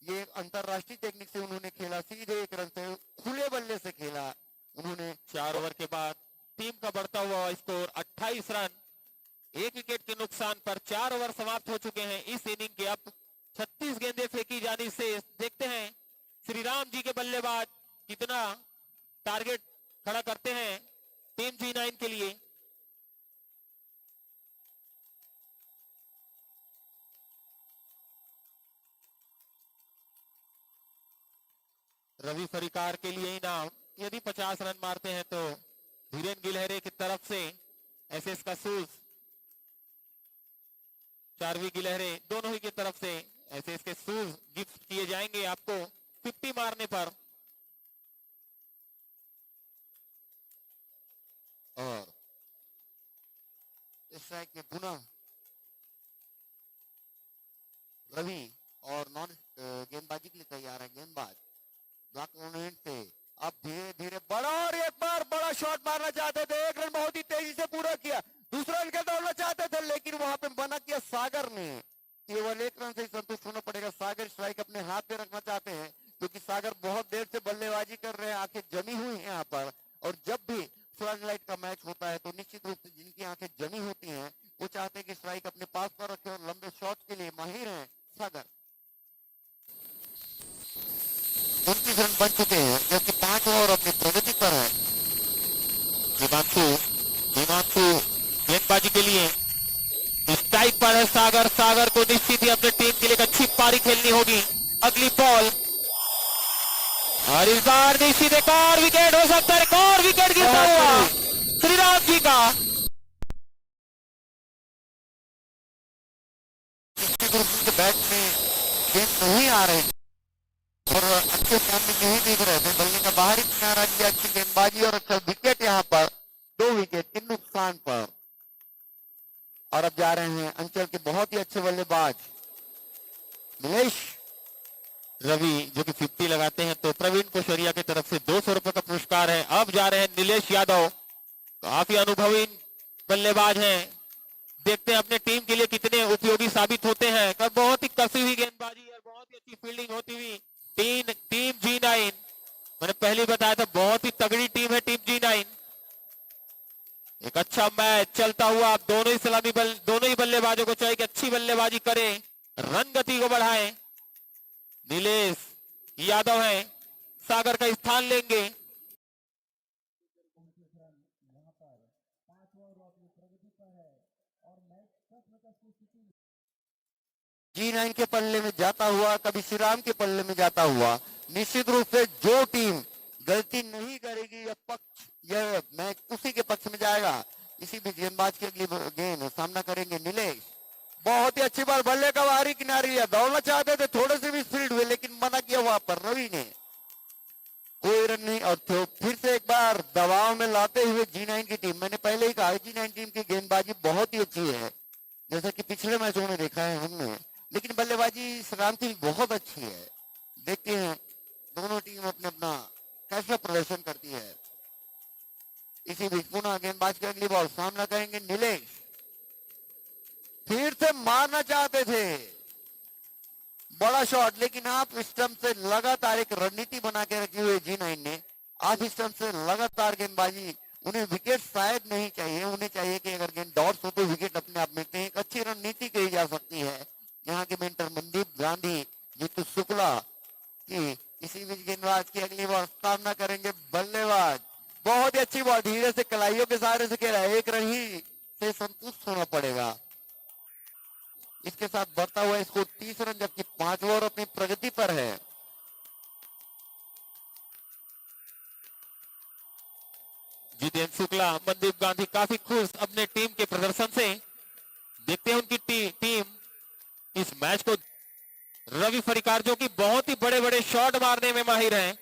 ये अंतरराष्ट्रीय टेक्निक से उन्होंने खेला। सीधे एक रन से खुले बल्ले से खेला उन्होंने। 4 ओवर के बाद टीम का बढ़ता हुआ स्कोर 28 रन। 1 विकेट के नुकसान पर 4 ओवर समाप्त हो चुके हैं इस इनिंग के। अब 36 गेंदें फेंकी जानी से देखते हैं श्रीराम जी के बल्लेबाज कितना टारगेट खड़ा करते हैं टीम G9 के लिए। रवि फरिकार के लिए इनाम, यदि 50 रन मारते हैं तो धीरेन गिलहरे की तरफ से एसएस का शूज, चारवी गिलहरे दोनों ही की तरफ से एसएस के शूज गिफ्ट किए जाएंगे आपको 50 मारने पर। और स्ट्राइक में पुनः रवि और नॉन गेंदबाजी के लिए तैयार है गेंदबाज। से अब धीरे धीरे बड़ा और एक बार बड़ा शॉट मारना चाहते थे। एक रन बहुत ही तेजी से पूरा किया। दूसरा रन के दौड़ना चाहते थे लेकिन वहां पे मना किया सागर ने। केवल 1 रन से ही संतुष्ट होना पड़ेगा। सागर स्ट्राइक अपने हाथ में रखना चाहते हैं क्योंकि सागर बहुत देर से बल्लेबाजी कर रहे हैं, आंखें जमी हुई हैं यहाँ पर। और जब भी फ्लड लाइट का मैच होता है तो निश्चित रूप से जिनकी आंखें जमी होती हैं वो चाहते हैं कि स्ट्राइक अपने पास पर रखें और लंबे शॉट के लिए माहिर हैं सागर। 29 रन बन चुके हैं जबकि 5 ओवर अपनी प्रगति पर है। हिमांशु गेंदबाजी के लिए स्ट्राइक पर है सागर। सागर को निश्चित ही अपने टीम के लिए एक अच्छी पारी खेलनी होगी। अगली बॉल और इस बार निश्चित एक और विकेट हो सकता है, एक और विकेट गिरता हुआ श्रीराम जी का। बैट में गेंद नहीं आ रहे और अच्छे फॉर्म में नहीं दिख रहे थे। बल्ले का बाहरी किनारा किया, अच्छी गेंदबाजी और अच्छा विकेट यहाँ पर, 2 विकेट के नुकसान पर। और अब जा रहे हैं अंचल के बहुत ही अच्छे बल्लेबाज नीलेश रवि जो कि 50 लगाते हैं, तो प्रवीण कोशरिया की तरफ से 200 रुपए का पुरस्कार है। अब जा रहे हैं नीलेश यादव, काफी अनुभवी बल्लेबाज हैं, देखते हैं अपने टीम के लिए कितने उपयोगी साबित होते हैं। कर बहुत ही कसी हुई गेंदबाजी और बहुत ही अच्छी फील्डिंग होती हुई टीम G9, मैंने पहले बताया था बहुत ही तगड़ी टीम है टीम G9। एक अच्छा मैच चलता हुआ, अब दोनों ही बल्लेबाजों को चाहिए कि अच्छी बल्लेबाजी करें, रन गति को बढ़ाएं। नीलेश यादव है, सागर का स्थान लेंगे। G9 के पल्ले में जाता हुआ, कभी श्रीराम के पल्ले में जाता हुआ, निश्चित रूप से जो टीम गलती नहीं करेगी यह मैच उसी के पक्ष में जाएगा। इसी भी गेंदबाज के अगली गेंद सामना करेंगे नीलेश। बहुत ही अच्छी बार बल्ले का बाहरी किनारे लिया, दौड़ना चाहते थे थोड़े से भी स्पीड हुए लेकिन मना किया वहां पर रवि ने, कोई रन नहीं। और फिर से एक बार दबाव में लाते हुए G9 की टीम, मैंने पहले ही कहा G9 टीम की गेंदबाजी बहुत ही अच्छी है जैसा कि पिछले मैचों में देखा है हमने, लेकिन बल्लेबाजी श्रीराम की बहुत अच्छी है। देखते हैं दोनों टीम अपने अपना कैसा प्रदर्शन करती है। इसी बीच पुनः गेंदबाज की अगली बॉल, सामना करेंगे नीलेश। फिर से मारना चाहते थे बड़ा शॉट, लेकिन आप स्टंप से लगातार एक रणनीति बना के रखी हुई G9 ने। आज स्टंप से लगातार गेंदबाजी, उन्हें विकेट शायद नहीं चाहिए, उन्हें चाहिए कि अगर गेंद डॉट्स हो तो विकेट अपने आप मिलते हैं। एक अच्छी रणनीति कही जा सकती है यहाँ के मेंटर मनदीप गांधी, जीतू शुक्ला की। इसी बीच गेंदबाज की अगली बॉल, सामना करेंगे बल्लेबाज। बहुत ही अच्छी बॉल, धीरे से कलाइयों के सहारे से खेला, 1 रन ही से संतुष्ट होना पड़ेगा। इसके साथ बढ़ता हुआ स्कोर 30 रन, जबकि 5 ओवर अपनी प्रगति पर है। जितेंद्र शुक्ला, मनदीप गांधी काफी खुश अपने टीम के प्रदर्शन से। देखते हैं उनकी टीम इस मैच को। रवि फरिकार जो कि बहुत ही बड़े बड़े शॉट मारने में माहिर हैं,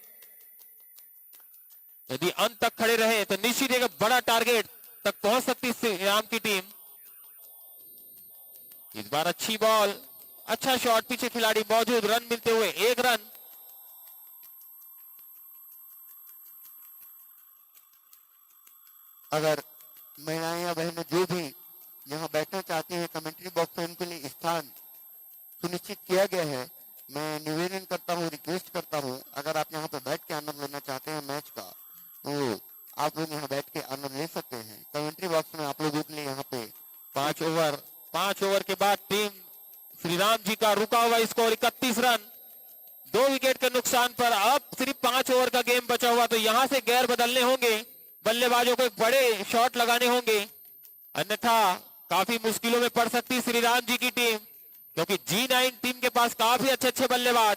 यदि अंत तक खड़े रहे तो निश्चित एक बड़ा टारगेट तक पहुंच सकती श्रीराम की टीम। इस बार अच्छी बॉल, अच्छा शॉट, पीछे खिलाड़ी मौजूद, रन मिलते हुए 1 रन। अगर महिलाएं या बहनें जो भी यहाँ बैठना चाहती हैं, कमेंट्री बॉक्स में उनके लिए स्थान सुनिश्चित किया गया है। मैं निवेदन करता हूँ, रिक्वेस्ट करता हूँ, अगर आप यहाँ पे बैठ के आनंद लेना चाहते हैं मैच का तो आप लोग यहाँ बैठ के आनंद ले सकते हैं। कमेंट्री बॉक्स में आप लोगों के लिए यहाँ पे 5 ओवर के बाद टीम श्रीराम जी का रुका हुआ स्कोर 31 रन, 2 विकेट के नुकसान पर। अब सिर्फ 5 ओवर का गेम बचा हुआ, तो यहां से गैर बदलने होंगे, बल्लेबाजों को एक बड़े शॉट लगाने होंगे, अन्यथा काफी मुश्किलों में पड़ सकती श्रीराम जी की टीम, क्योंकि G9 टीम के पास काफी अच्छे बल्लेबाज।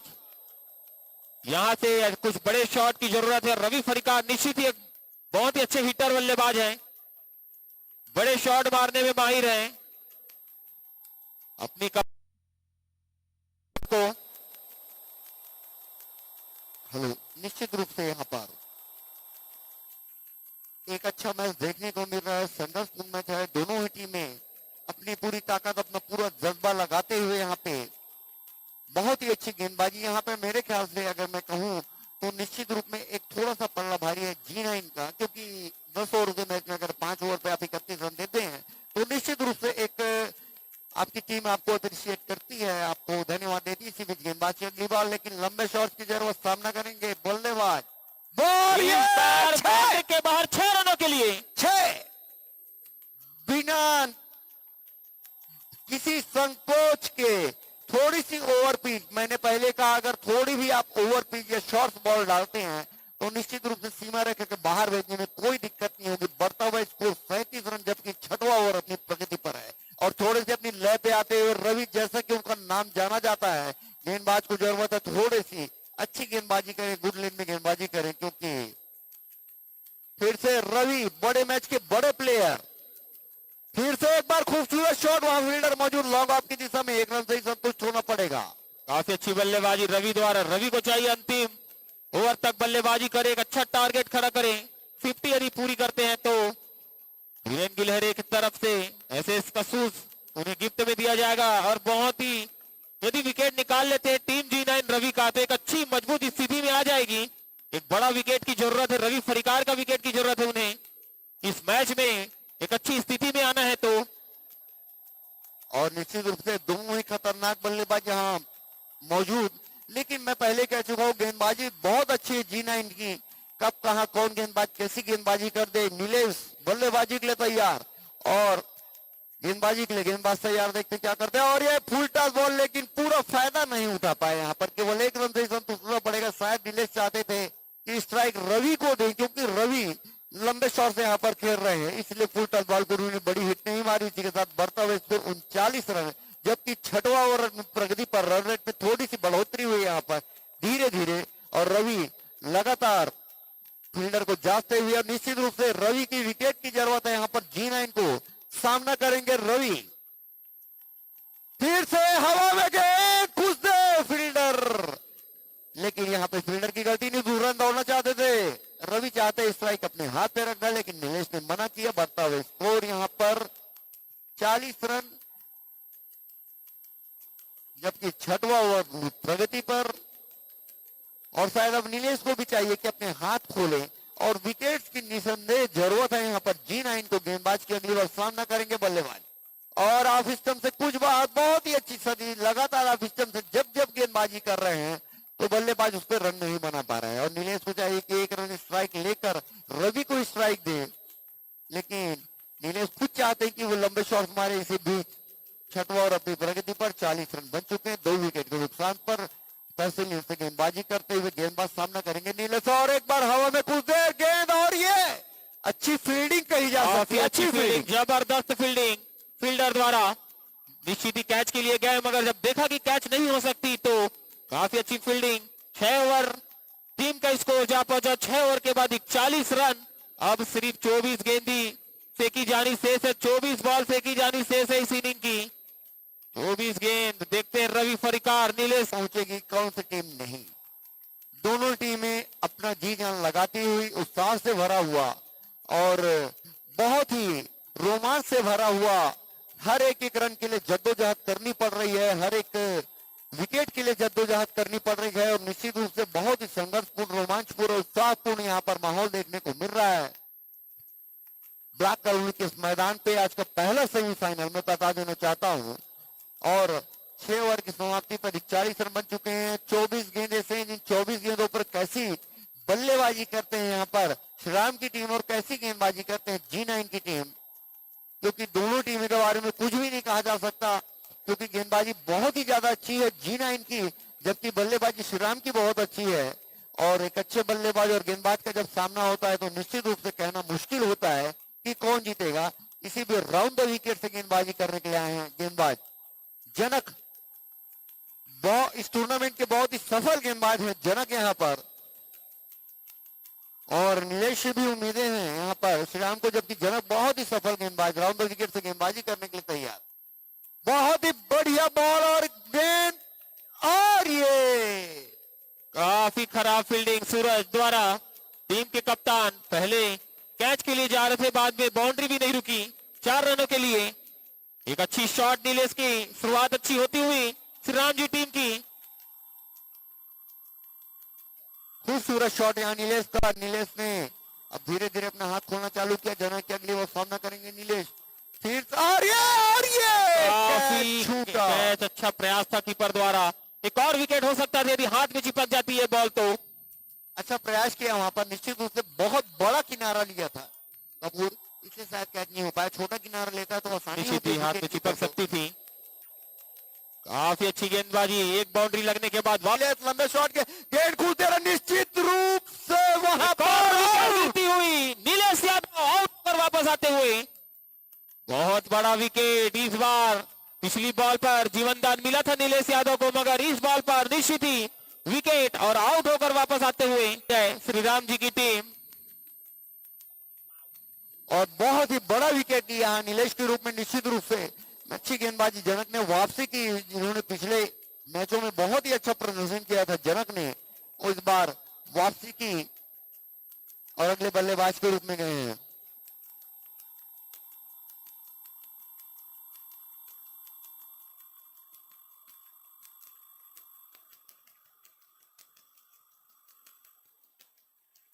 यहां से कुछ बड़े शॉट की जरूरत है। रवि फरिकार निश्चित ही एक बहुत ही अच्छे हिटर बल्लेबाज हैं, बड़े शॉट मारने में माहिर हैं। अपनी को निश्चित रूप से यहाँ पर एक अच्छा मैच देखने को मिल रहा है, संघर्षपूर्ण मैच है। दोनों ही टीमें अपनी पूरी ताकत, अपना पूरा जज्बा लगाते हुए यहाँ पे बहुत ही अच्छी गेंदबाजी। यहाँ पे मेरे ख्याल से अगर मैं कहूँ तो निश्चित रूप में एक थोड़ा सा पल्ला भारी है G9 का, क्योंकि 10 ओवर के मैच में अगर 5 ओवर पे आप 31 रन देते हैं तो निश्चित रूप से एक आपकी टीम आपको अप्रिशिएट करती है, आपको धन्यवाद देती है। इसी बीच गेंदबाज की अगली बॉल, लेकिन लंबे शॉट की जरूरत, सामना करेंगे बल्लेबाज। बॉल ये बाउंड्री के बाहर 6 रनों के लिए। 6 बिना किसी संकोच के थोड़ी सी ओवर पिच, मैंने पहले कहा अगर थोड़ी भी आप ओवर पिच या शॉर्ट बॉल डालते हैं तो निश्चित रूप से सीमा रेखा के बाहर भेजने में कोई दिक्कत नहीं होगी। बढ़ता हुआ स्कोर 37 रन, जबकि छठवां ओवर अपनी प्रगति पर है और थोड़े से अपनी लय पे आते हुए रवि, जैसा कि उनका नाम जाना जाता है, गेंदबाज को जरूरत है थोड़ी सी अच्छी गेंदबाजी करें, गुड लेन में गेंदबाजी करें, क्योंकि फिर से रवि बड़े मैच के बड़े प्लेयर। फिर से एक बार खूबसूरत शॉट, वहां फील्डर मौजूद, लॉन्ग ऑफ की दिशा में 1 रन से ही संतुष्ट होना पड़ेगा। काफी अच्छी बल्लेबाजी रवि द्वारा। रवि को चाहिए अंतिम ओवर तक बल्लेबाजी करे, एक अच्छा टारगेट खड़ा करें। 50 यदि पूरी करते हैं तो वीरेन गिलहरी की तरफ से ऐसे कसूस उन्हें गिफ्ट में दिया जाएगा। और बहुत ही यदि विकेट निकाल लेते हैं टीम G9 रवि का तो एक अच्छी मजबूत स्थिति में आ जाएगी। एक बड़ा विकेट की जरूरत है, रवि फरिकार का विकेट की जरूरत है उन्हें इस मैच में एक अच्छी स्थिति में आना है तो। और निश्चित रूप से दोनों ही खतरनाक बल्लेबाज यहाँ मौजूद, लेकिन मैं पहले कह चुका हूँ गेंदबाजी बहुत अच्छी है G9 की। कब कहा कौन गेंदबाज कैसी गेंदबाजी कर दे। नीलेश बल्लेबाजी के लिए तैयार और गेंदबाजी के लिए गेंदबाज तैयार, देखते क्या करते हैं। और ये फुल टॉस बॉल, लेकिन पूरा फायदा नहीं उठा पाए यहाँ पर, केवल 1 रन से ही संतुष्ट होना पड़ेगा। शायद नीलेश चाहते थे कि स्ट्राइक रवि को दें, क्योंकि रवि लंबे शॉट से यहाँ पर खेल रहे हैं, इसलिए फुल टॉस बॉल को उन्होंने बड़ी हिट नहीं मारी। इसी के साथ बढ़ता हुआ स्कोर 39 रन, जबकि छठवां ओवर प्रगति पर रन रेट में थोड़ी सी बढ़ोतरी हुई यहाँ पर धीरे धीरे। और रवि लगातार फील्डर को जांचते हुए, और निश्चित रूप से रवि की विकेट की जरूरत है यहाँ पर G9 को। सामना करेंगे रवि, फिर से हवा में गेंद घुस दे फील्डर, लेकिन यहाँ पे फील्डर की गलती नहीं, 2 रन दौड़ना चाहते थे। रवि चाहते स्ट्राइक अपने हाथ पे रखना, लेकिन नीलेश ने मना किया। बढ़ता हुआ स्कोर यहाँ पर 40 रन, जबकि छठवां ओवर प्रगति पर। और शायद अब नीलेश को भी चाहिए कि अपने हाथ खोले, और विकेट्स की निसंदेह जरूरत है यहाँ पर G9 को। गेंदबाज की अगली बार सामना करेंगे बल्लेबाज, और ऑफ स्टंप से कुछ बात बहुत ही अच्छी सदी, लगातार ऑफ स्टंप से जब गेंदबाजी कर रहे हैं तो बल्लेबाज उस पर रन नहीं बना पा रहे हैं। और नीलेश को चाहिए कि 1 रन स्ट्राइक लेकर रवि को स्ट्राइक दे, लेकिन नीलेश खुद चाहते हैं कि वो लंबे शॉट मारे। इसी बीच छठवां और अपनी प्रगति पर 40 रन बन चुके हैं, 2 विकेट के नुकसान पर। तहसील से गेंदबाजी करते हुए गेंदबाज सामना करेंगे नीलेश, और एक बार हवा में कुछ देर गेंद, और ये अच्छी फील्डिंग कही जा सकती है। अच्छी फील्डिंग, जबरदस्त फील्डिंग फील्डर द्वारा। निश्चित ही कैच के लिए गए, मगर जब देखा कि कैच नहीं हो सकती तो काफी अच्छी फील्डिंग। 6 ओवर टीम का स्कोर जा पहुंचा, 6 ओवर के बाद 41 रन। अब सिर्फ 24 गेंदी फेंकी जानी शेष है, 24 बॉल फेंकी जानी शेष है इस इनिंग की। 24 गेंद। देखते हैं रवि फरिकार नीलेश पहुंचेगी कौन सी टीम नहीं। दोनों टीमें अपना जी जान लगाती हुई, उत्साह से भरा हुआ और बहुत ही रोमांच से भरा हुआ, हर एक रन के लिए जद्दोजहद करनी पड़ रही है, हर एक विकेट के लिए जद्दोजहद करनी पड़ रही है। और निश्चित रूप से बहुत ही संघर्षपूर्ण, रोमांचपूर्ण, उत्साहपूर्ण यहाँ पर माहौल देखने को मिल रहा है। ब्लैक कॉलोनी के इस मैदान पे आज का पहला सेमीफाइनल मैं बता देना चाहता हूँ। और 6 ओवर की समाप्ति पर 41 रन बन चुके हैं। 24 गेंदें से, इन 24 गेंदों पर कैसी बल्लेबाजी करते हैं यहाँ पर श्रीराम की टीम, और कैसी गेंदबाजी करते हैं G9 की टीम, क्योंकि दोनों टीमों के बारे में कुछ भी नहीं कहा जा सकता, क्योंकि गेंदबाजी बहुत ही ज्यादा अच्छी है G9 की, जबकि बल्लेबाजी श्रीराम की बहुत अच्छी है। और एक अच्छे बल्लेबाज और गेंदबाज का जब सामना होता है तो निश्चित रूप से कहना मुश्किल होता है कि कौन जीतेगा। इसी भी राउंड द विकेट से गेंदबाजी करने के लिए आए हैं गेंदबाज जनक। इस टूर्नामेंट के बहुत ही सफल गेंदबाज हैं जनक यहाँ पर, और नीलेश से भी उम्मीदें हैं यहाँ पर श्रीराम को, जबकि जनक बहुत ही सफल गेंदबाज, राउंड द विकेट से गेंदबाजी करने के लिए तैयार। बहुत ही बढ़िया बॉल और गेंद, और ये काफी खराब फील्डिंग सूरज द्वारा। टीम के कप्तान पहले कैच के लिए जा रहे थे, बाद में बाउंड्री भी नहीं रुकी 4 रनों के लिए। एक अच्छी शॉट नीलेश की, शुरुआत अच्छी होती हुई श्रीराम जी टीम की। खूबसूरत शॉट यहाँ नीलेश का। नीलेश ने अब धीरे धीरे अपना हाथ खोलना चालू किया। जनक के अगली वो सामना करेंगे नीलेश, फिर और ये काफी कैच छूटा। कैच, अच्छा प्रयास था कीपर द्वारा। एक और विकेट हो सकता था यदि हाथ में चिपक जाती है बॉल तो। अच्छा प्रयास किया वहां पर, निश्चित रूप से बहुत बड़ा किनारा लिया था कपूर, इसलिए शायद कैच नहीं हो पाया। छोटा किनारा लेता तो आसानी निश्चित होती ही हाथ में चिपक सकती थी। काफी अच्छी गेंदबाजी, एक बाउंड्री लगने के बाद लंबे शॉट के गेंद खुलते रहे, निश्चित रूप से वहां पर गिरती हुई नीलेश यादव आउट पर वापस आते हुए। बहुत बड़ा विकेट इस बार। पिछली बॉल पर जीवनदान मिला था नीलेश यादव को, मगर इस बॉल पर निश्चित ही विकेट और आउट होकर वापस आते हुए श्री राम जी की टीम। और बहुत ही बड़ा विकेट लिया है नीलेश के रूप में। निश्चित रूप से अच्छी गेंदबाजी जनक ने वापसी की, जिन्होंने पिछले मैचों में बहुत ही अच्छा प्रदर्शन किया था जनक ने, और इस बार वापसी की और अगले बल्लेबाज के रूप में गए हैं।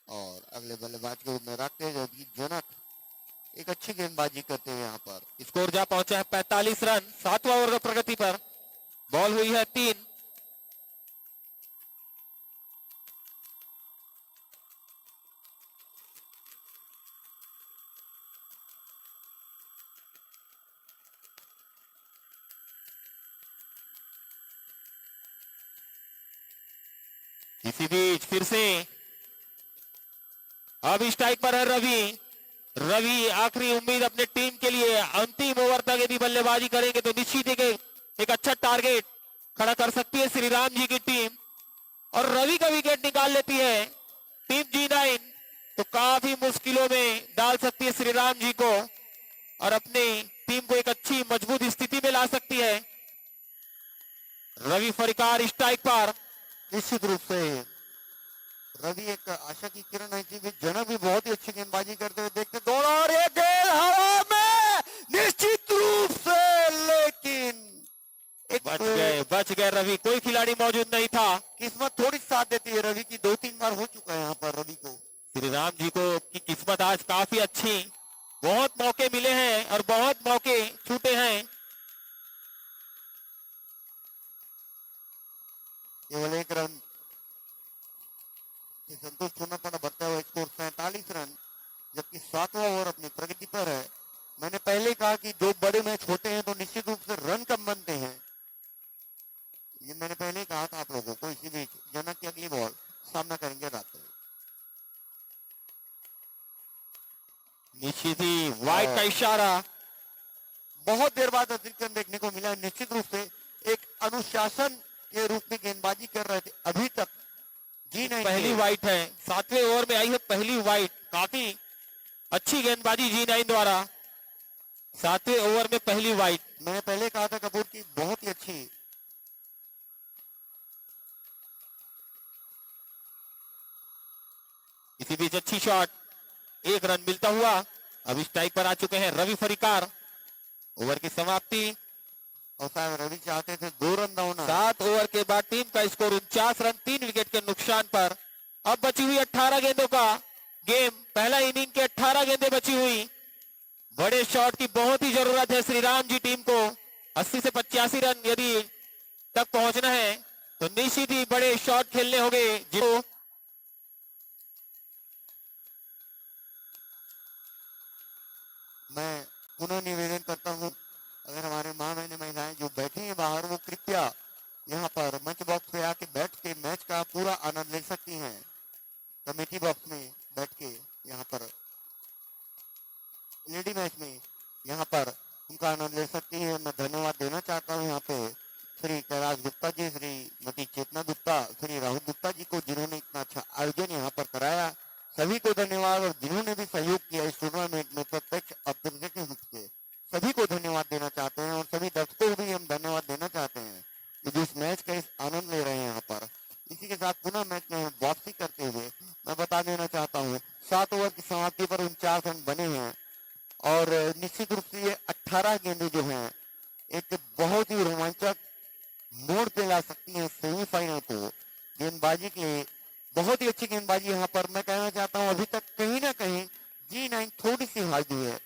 और अगले बल्लेबाज के रूप में रखते हैं जबकि जनक एक अच्छी गेंदबाजी करते हैं यहाँ पर। स्कोर जा पहुंचा है 45 रन, 7वां ओवर प्रगति पर। बॉल हुई है 3। इसी बीच फिर से अब स्ट्राइक पर है रवि। रवि आखिरी उम्मीद अपने टीम के लिए। अंतिम ओवर तक यदि बल्लेबाजी करेंगे तो निश्चित एक अच्छा टारगेट खड़ा कर सकती है श्री राम जी की टीम। और रवि का विकेट निकाल लेती है टीम G9 तो काफी मुश्किलों में डाल सकती है श्री राम जी को और अपनी टीम को एक अच्छी मजबूत स्थिति में ला सकती है। रवि फरिकार स्ट्राइक पर। निश्चित रूप से रवि एक आशा की किरण है कि जनक भी बहुत ही अच्छी गेंदबाजी करते हुए देखते दौड़ा और ये गेंद हवा में निश्चित रूप से, लेकिन बच गए रवि, कोई खिलाड़ी मौजूद नहीं था। किस्मत थोड़ी साथ देती है रवि की, 2-3 बार हो चुका है यहाँ पर रवि को। श्री राम जी को की किस्मत आज काफी अच्छी, बहुत मौके मिले हैं और बहुत मौके छूटे हैं। केवल 1 रन संतुष्ट होना पड़ा, बढ़ता हुआ स्कोर 47 रन, जबकि 7वां ओवर अपनी प्रगति पर है। मैंने पहले कहा कि 2 बड़े मैच होते हैं तो निश्चित रूप से रन कम बनते हैं, ये मैंने पहले कहा था आप लोगों को। इसी बीच जनक की अगली बॉल सामना करेंगे रात में। निश्चित ही वाइड का इशारा। बहुत देर बाद अतिरिक्त रन देखने को मिला। निश्चित रूप से एक अनुशासन के रूप में गेंदबाजी कर रहे थे अभी तक G9। पहली वाइड है, 7वें ओवर में आई है पहली वाइड। काफी अच्छी गेंदबाजी G9 द्वारा, 7वें ओवर में पहली वाइड। मैंने पहले कहा था कपूर की बहुत ही अच्छी। इसी बीच अच्छी शॉट, 1 रन मिलता हुआ। अब इस टाइप पर आ चुके हैं रवि फरिकार। ओवर की समाप्ति और शायद रवि चाहते थे 2 रन होना। 7 ओवर के बाद टीम का स्कोर 49 रन, 3 विकेट के नुकसान पर। अब बची हुई 18 गेंदों का गेम, पहला इनिंग के 18 गेंदें बची हुई। बड़े शॉट की बहुत ही जरूरत है श्री राम जी टीम को। 80 से 85 रन यदि तक पहुंचना है तो निश्चित ही बड़े शॉट खेलने होंगे। जो मैं पुनः निवेदन करता हूं, अगर हमारे मां बहने महिलाएं जो बैठी हैं बाहर, वो कृपया यहाँ पर मंच बॉक्स पे आके बैठ के मैच का पूरा आनंद ले सकती हैं। कमेटी बॉक्स में बैठ के यहाँ पर लेडी मैच में यहाँ पर उनका आनंद ले सकती है। मैं धन्यवाद देना चाहता हूँ यहाँ पे श्री कैलाश गुप्ता जी, श्रीमती चेतना गुप्ता, श्री राहुल गुप्ता जी को, जिन्होंने इतना अच्छा आयोजन यहाँ पर कराया। सभी को धन्यवाद, और जिन्होंने भी सहयोग किया इस टूर्नामेंट में प्रत्यक्ष अप्रत्यक्ष रूप से, सभी को धन्यवाद देना चाहते हैं। और सभी दर्शकों को भी हम धन्यवाद देना चाहते हैं कि जिस मैच का इस आनंद ले रहे हैं यहाँ पर। इसी के साथ पुनः मैच में वापसी करते हुए मैं बता देना चाहता हूँ 7 ओवर की समाप्ति पर 49 रन बने हैं और निश्चित रूप से ये 18 गेंदें जो हैं एक बहुत ही रोमांचक मोड़ पे ला सकती हैं सेमीफाइनल को। गेंदबाजी के लिए बहुत ही अच्छी गेंदबाजी यहाँ पर मैं कहना चाहता हूँ। अभी तक कहीं ना कहीं G9 थोड़ी सी हावी है,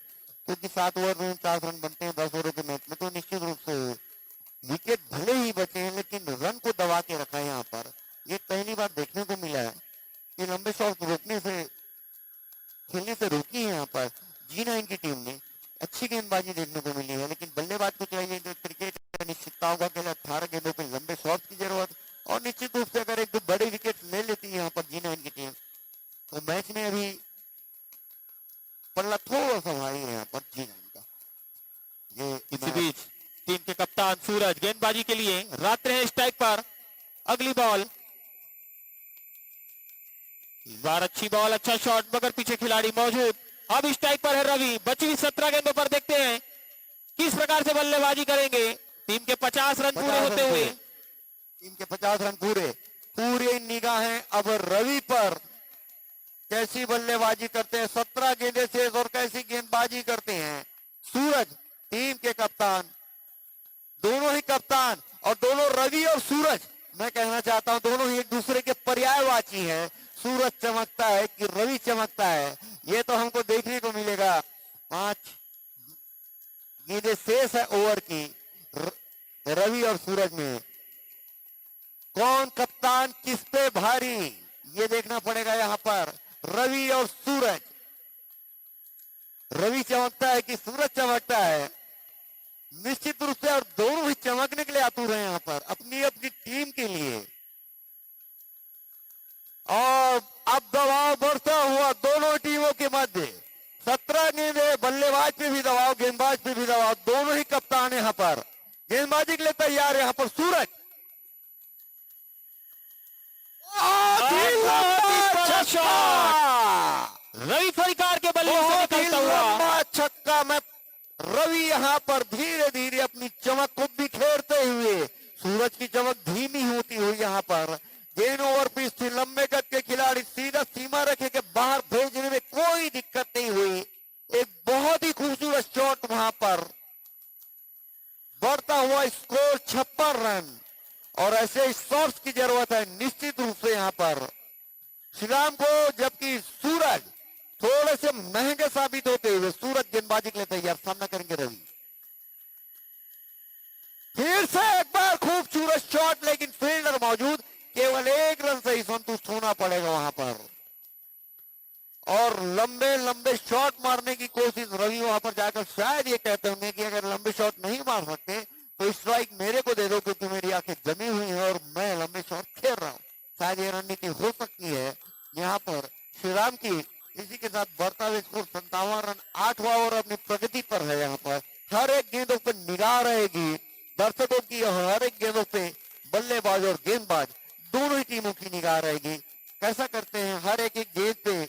क्योंकि 7 ओवर में 49 रन बनते हैं 10 ओवर के मैच में, तो निश्चित रूप से विकेट भले ही बचे हैं लेकिन रन को दबा के रखा है यहाँ पर। ये पहली बार देखने को मिला है कि लंबे शॉट रोकने से, खेलने से रोकी है यहाँ पर G9 की टीम ने। अच्छी गेंदबाजी देखने को मिली है, लेकिन बल्लेबाज को चाहिए जो क्रिकेट निश्चितताओं का खेल 18 गेंदों पे लंबे शॉट की जरूरत, और निश्चित रूप से अगर एक दो बड़े विकेट ले लेती है यहाँ पर G9 की टीम तो मैच में अभी पल्ला थोड़ा सा भारी है यहाँ पर G9 का। ये इसी बीच टीम के कप्तान सूरज गेंदबाजी के लिए रात्रे हैं स्ट्राइक पर। अगली बॉल, इस बार अच्छी बॉल, अच्छा शॉट, मगर पीछे खिलाड़ी मौजूद। अब स्ट्राइक पर है रवि। बची हुई 17 गेंदों पर देखते हैं किस प्रकार से बल्लेबाजी करेंगे। टीम के 50 रन पूरे होते हुए, टीम के 50 रन पूरे निगाहें अब रवि पर। कैसी बल्लेबाजी करते हैं 17 गेंदे से, और कैसी गेंदबाजी करते हैं सूरज, टीम के कप्तान। दोनों ही कप्तान और दोनों रवि और सूरज, मैं कहना चाहता हूं दोनों ही एक दूसरे के पर्यायवाची हैं। सूरज चमकता है कि रवि चमकता है, ये तो हमको देखने को मिलेगा। 5 गेंदें शेष है ओवर की रवि और सूरज में। कौन कप्तान किस पे भारी, ये देखना पड़ेगा यहाँ पर। रवि और सूरज, रवि चमकता है कि सूरज चमकता है, निश्चित रूप से, और दोनों ही चमकने के लिए आतुर हैं यहाँ पर अपनी अपनी टीम के लिए। और अब दबाव बढ़ता हुआ दोनों टीमों के मध्य। 17 गेंदे, बल्लेबाज पे भी दबाव, गेंदबाज पे भी दबाव, दोनों ही कप्तान यहाँ पर गेंदबाजी के लिए तैयार है। यहाँ पर सूरज, रवि फरिकार के बल्ले से निकलता हुआ छक्का। मैं रवि यहाँ पर धीरे धीरे अपनी चमक को बिखेरते हुए, सूरज की चमक धीमी होती हुई यहाँ पर। गेंद ओवर पिच थी, लंबे कद के खिलाड़ी सीधा सीमा रेखा के बाहर भेजने में कोई दिक्कत नहीं हुई। एक बहुत ही खूबसूरत शॉट वहां पर। बढ़ता हुआ स्कोर 56 रन, और ऐसे शॉट्स की जरूरत है निश्चित रूप से यहाँ पर श्रीराम को। जबकि सूरज थोड़े से महंगे साबित होते हुए, सूरज गेंदबाजी के लिए तैयार, सामना करेंगे रवि। फिर से एक बार खूबसूरत शॉट, लेकिन फील्डर मौजूद, केवल 1 रन से ही संतुष्ट होना पड़ेगा वहां पर। और लंबे लंबे शॉट मारने की कोशिश रवि वहां पर जाकर शायद ये कहते होंगे कि अगर लंबे शॉट नहीं मार सकते तो स्ट्राइक मेरे को दे दो, क्योंकि मेरी आंखें जमी हुई हैं और मैं लंबे शॉट खेल रहा हूं। शायद ये रणनीति हो सकती है यहाँ पर श्रीराम की। इसी के साथ बढ़ता हुआ स्कोर 57 रन, 8वां ओवर अपनी प्रगति पर है। यहाँ पर हर एक गेंदों पर निगाह रहेगी दर्शकों की, हर एक गेंदों पे बल्लेबाज और गेंदबाज दोनों ही टीमों की निगाह रहेगी। कैसा करते हैं, हर एक गेंद पे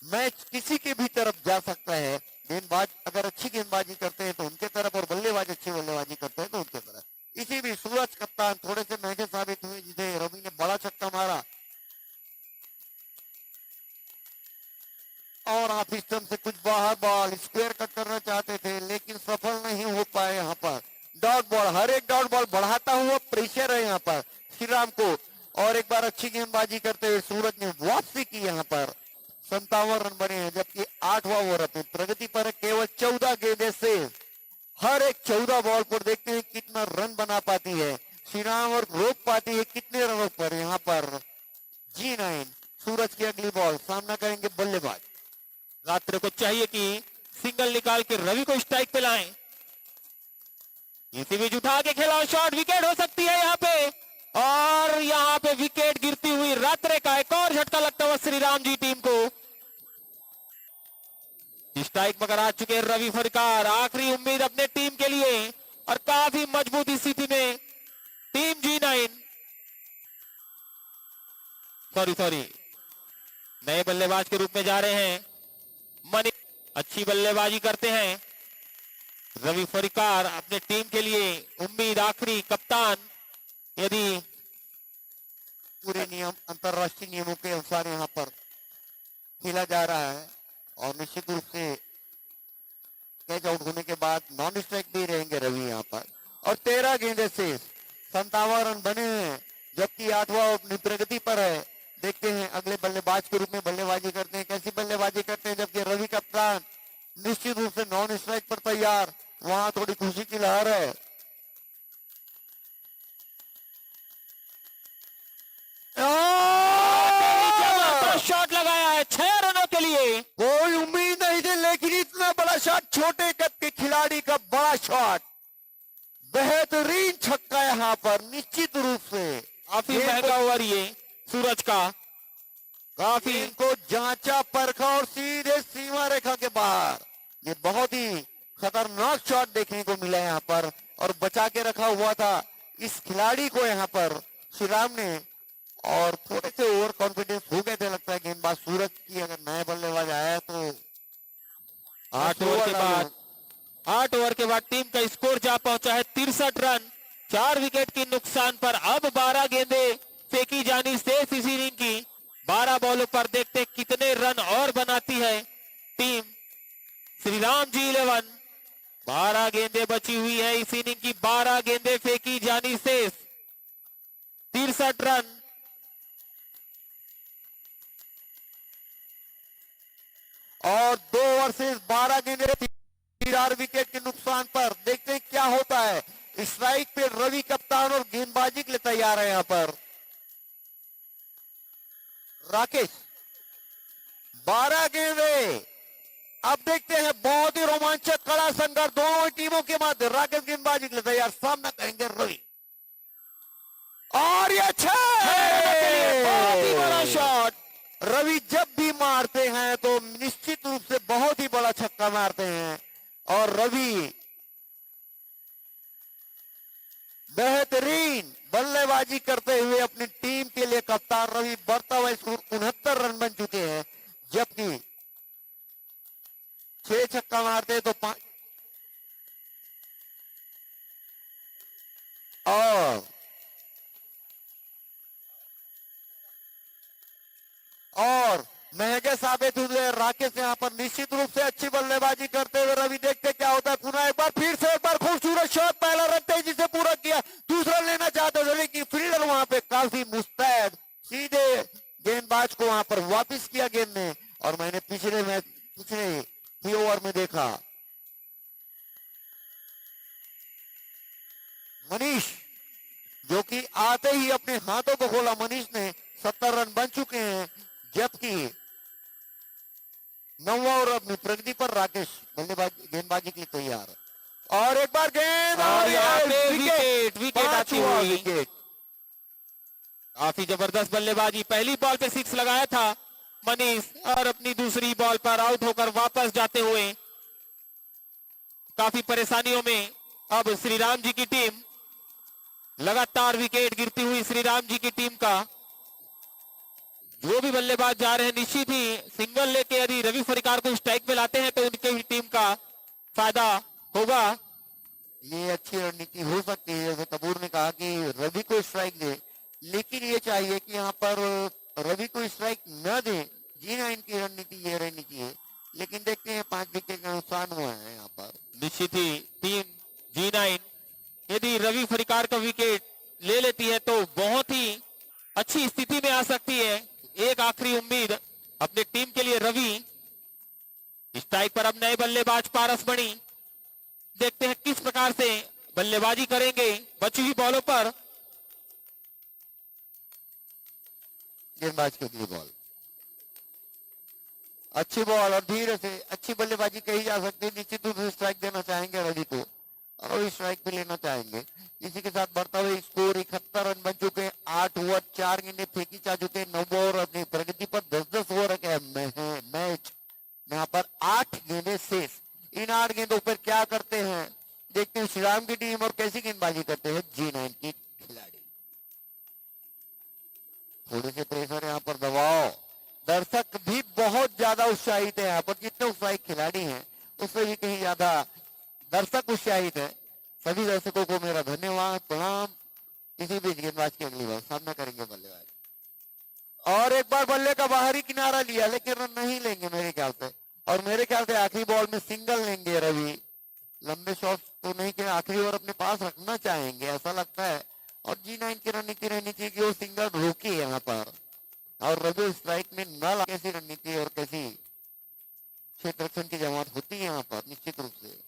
मैच किसी के भी तरफ जा सकता है। गेंदबाज अगर अच्छी गेंदबाजी करते हैं तो उनके तरफ, और बल्लेबाज अच्छी बल्लेबाजी करते हैं तो उनके तरफ। इसी भी सूरज कप्तान थोड़े से महंगे साबित हुए, जिसे रवि ने बड़ा छक्का मारा और ऑफ स्टंप से कुछ बाहर बॉल स्क्वायर कट करना चाहते थे, लेकिन सफल नहीं हो पाए। यहाँ पर डॉट बॉल, हर एक डॉट बॉल बढ़ाता हुआ प्रेशर है यहाँ पर श्रीराम को। और एक बार अच्छी गेंदबाजी करते हुए सूरज ने वापसी की। यहाँ पर 57 रन बने हैं, जबकि 8वां ओवर अपनी प्रगति पर है। केवल 14 गेंदें से हर एक 14 बॉल पर देखते हैं कितना रन बना पाती है श्रीराम, और रोक पाती है कितने रनों पर। यहाँ पर G9 सूरज की अगली बॉल, सामना करेंगे बल्लेबाज। रात्रे को चाहिए कि सिंगल निकाल के रवि को स्ट्राइक पे लाएं। इसी बीच उठा के खेला, शॉट, विकेट हो सकती है यहाँ पे, और यहाँ पे विकेट गिरती हुई रात्रे का एक और झटका लगता हुआ श्रीराम जी टीम को। स्ट्राइक मगर आ चुके हैं रवि फरिकार। आखिरी उम्मीद अपने टीम के लिए, और काफी मजबूत स्थिति में टीम G9, सॉरी नए बल्लेबाज के रूप में जा रहे हैं मनी। अच्छी बल्लेबाजी करते हैं रवि फरिकार, अपने टीम के लिए उम्मीद, आखिरी कप्तान। यदि पूरे नियम, अंतरराष्ट्रीय नियमों के अनुसार यहाँ पर खेला जा रहा है, और निश्चित रूप से कैच आउट होने के बाद नॉन स्ट्राइक भी रहेंगे रवि यहाँ पर। और 13 गेंदे से 57 रन बने हैं, जबकि 8वां अपनी प्रगति पर है। देखते हैं अगले बल्लेबाज के रूप में बल्लेबाजी करते हैं, कैसी बल्लेबाजी करते हैं। जबकि रवि कप्तान निश्चित रूप से नॉन स्ट्राइक पर तैयार, वहां थोड़ी खुशी की लहर है। शॉट लगाया है 6 रनों के लिए। कोई उम्मीद नहीं थी, लेकिन इतना बड़ा शॉट, छोटे कद के खिलाड़ी का बड़ा शॉट, बेहतरीन छक्का यहाँ पर निश्चित रूप से। काफी महंगा ओवर ये सूरज का, काफी इनको जांचा परखा और सीधे सीमा रेखा के बाहर। ये बहुत ही खतरनाक शॉट देखने को मिला यहाँ पर, और बचा के रखा हुआ था इस खिलाड़ी को यहाँ पर श्री राम ने, और थोड़े से ओवर कॉन्फिडेंस हो गए थे लगता है गेंदबाज सूरज की। अगर नए बल्लेबाज आया तो 8 ओवर के बाद टीम का स्कोर जा पहुंचा है 63 रन, 4 विकेट की नुकसान पर। अब 12 गेंदें फेंकी जानी शेष इस इनिंग की। 12 बॉलों पर देखते हैं कितने रन और बनाती है टीम श्री राम जी 11। 12 गेंदें बची हुई है इस इनिंग की, 12 गेंदें फेंकी जानी शेष, 63 रन। और 2 ओवर से 12 गेंदें 4 विकेट के नुकसान पर। देखते हैं क्या होता है। स्ट्राइक पे रवि कप्तान और गेंदबाजी के लिए तैयार है यहाँ पर राकेश। 12 गेंदें। अब देखते हैं, बहुत ही रोमांचक कड़ा संघर्ष दोनों टीमों के मध्य। राकेश गेंदबाजी के लिए तैयार, सामना करेंगे रवि, और ये बहुत ही बड़ा शॉट। रवि जब भी मारते हैं तो निश्चित रूप से बहुत ही बड़ा छक्का मारते हैं, और रवि बेहतरीन बल्लेबाजी करते हुए अपनी टीम के लिए कप्तान रवि बढ़ता हुआ स्कोर 69 रन बन चुके हैं, जबकि 6 छक्का मारते तो 5 और महंगे साबित हुए राकेश यहाँ पर निश्चित रूप से अच्छी बल्लेबाजी करते हुए। रवि देखते क्या होता है, पुनः एक बार फिर से एक बार खूबसूरत शॉट, पहला रन तेजी से पूरा किया, दूसरा लेना चाहते थे लेकिन फील्डर वहां पे काफी मुस्तैद, सीधे गेंदबाज को वहां पर वापस किया गेंद ने। और मैंने पिछले ही ओवर में देखा मनीष जो कि आते ही अपने हाथों को खोला। मनीष ने 70 रन बन चुके हैं, जबकि 9वां ओवर अपनी प्रगति पर राकेश गेंदबाजी के लिए तैयार। और एक बार गेंद और यहाँ पे विकेट आती हुई। विकेट। काफी जबरदस्त बल्लेबाजी। पहली बॉल पे 6 लगाया था मनीष, और अपनी दूसरी बॉल पर आउट होकर वापस जाते हुए काफी परेशानियों में अब श्री राम जी की टीम। लगातार विकेट गिरती हुई श्री राम जी की टीम का जो भी बल्लेबाज जा रहे हैं, निश्चित ही सिंगल लेके यदि रवि फरिकार को स्ट्राइक पे लाते हैं तो उनके ही टीम का फायदा होगा। ये अच्छी रणनीति हो सकती है, जैसे कपूर ने कहा कि रवि को स्ट्राइक दे, लेकिन ये चाहिए कि यहाँ पर रवि को स्ट्राइक न दे। G9 की रणनीति ये रणनीति है, लेकिन देखते हैं 5 विकेट का नुकसान हुआ है यहाँ पर। निश्चित ही टीम G9 यदि रवि फरिकार का विकेट ले लेती है तो बहुत ही अच्छी स्थिति में आ सकती है। एक आखिरी उम्मीद अपनी टीम के लिए रवि। स्ट्राइक पर अब नए बल्लेबाज पारस मणि, देखते हैं किस प्रकार से बल्लेबाजी करेंगे बची हुई बॉलों पर। गेंदबाज के लिए बॉल, अच्छी बॉल और धीरे से अच्छी बल्लेबाजी कही जा सकती है। निश्चित रूप से स्ट्राइक देना चाहेंगे रवि को, और रवि स्ट्राइक पे लेना चाहेंगे। इसी के साथ बढ़ता हुआ स्कोर 71 रन बन चुके हैं। 8 ओवर 4 गेंदें फेंकी जा चुके हैं। 9 ओवर अपनी प्रगति पर 10-10 ओवर का मैच, यहाँ पर 8 गेंदें शेष। इन 8 गेंदों पर क्या करते हैं देखते हैं श्री राम की टीम, और कैसी गेंदबाजी करते हैं G9 की खिलाड़ी। थोड़े से प्रेशर यहाँ पर, दबाव। दर्शक भी बहुत ज्यादा उत्साहित है यहाँ पर, जितने उत्साहित खिलाड़ी हैं उससे भी कहीं ज्यादा दर्शक उत्साहित है। सभी दर्शकों को मेरा धन्यवाद, प्रणाम। इसी बीच गेंदबाज की अगली बार सामना करेंगे बल्लेबाज, और एक बार बल्ले का बाहरी किनारा लिया लेकिन रन नहीं लेंगे मेरे ख्याल से। और मेरे ख्याल से आखिरी बॉल में सिंगल लेंगे रवि। लंबे शॉट तो नहीं कि आखिरी ओवर अपने पास रखना चाहेंगे ऐसा लगता है। और G9 की रणनीति रहनी चाहिए कि वो सिंगल रोके यहाँ पर, और रवि स्ट्राइक में न ला। कैसी रणनीति और कैसी क्षेत्र रक्षण की जमात होती है यहाँ पर निश्चित रूप से।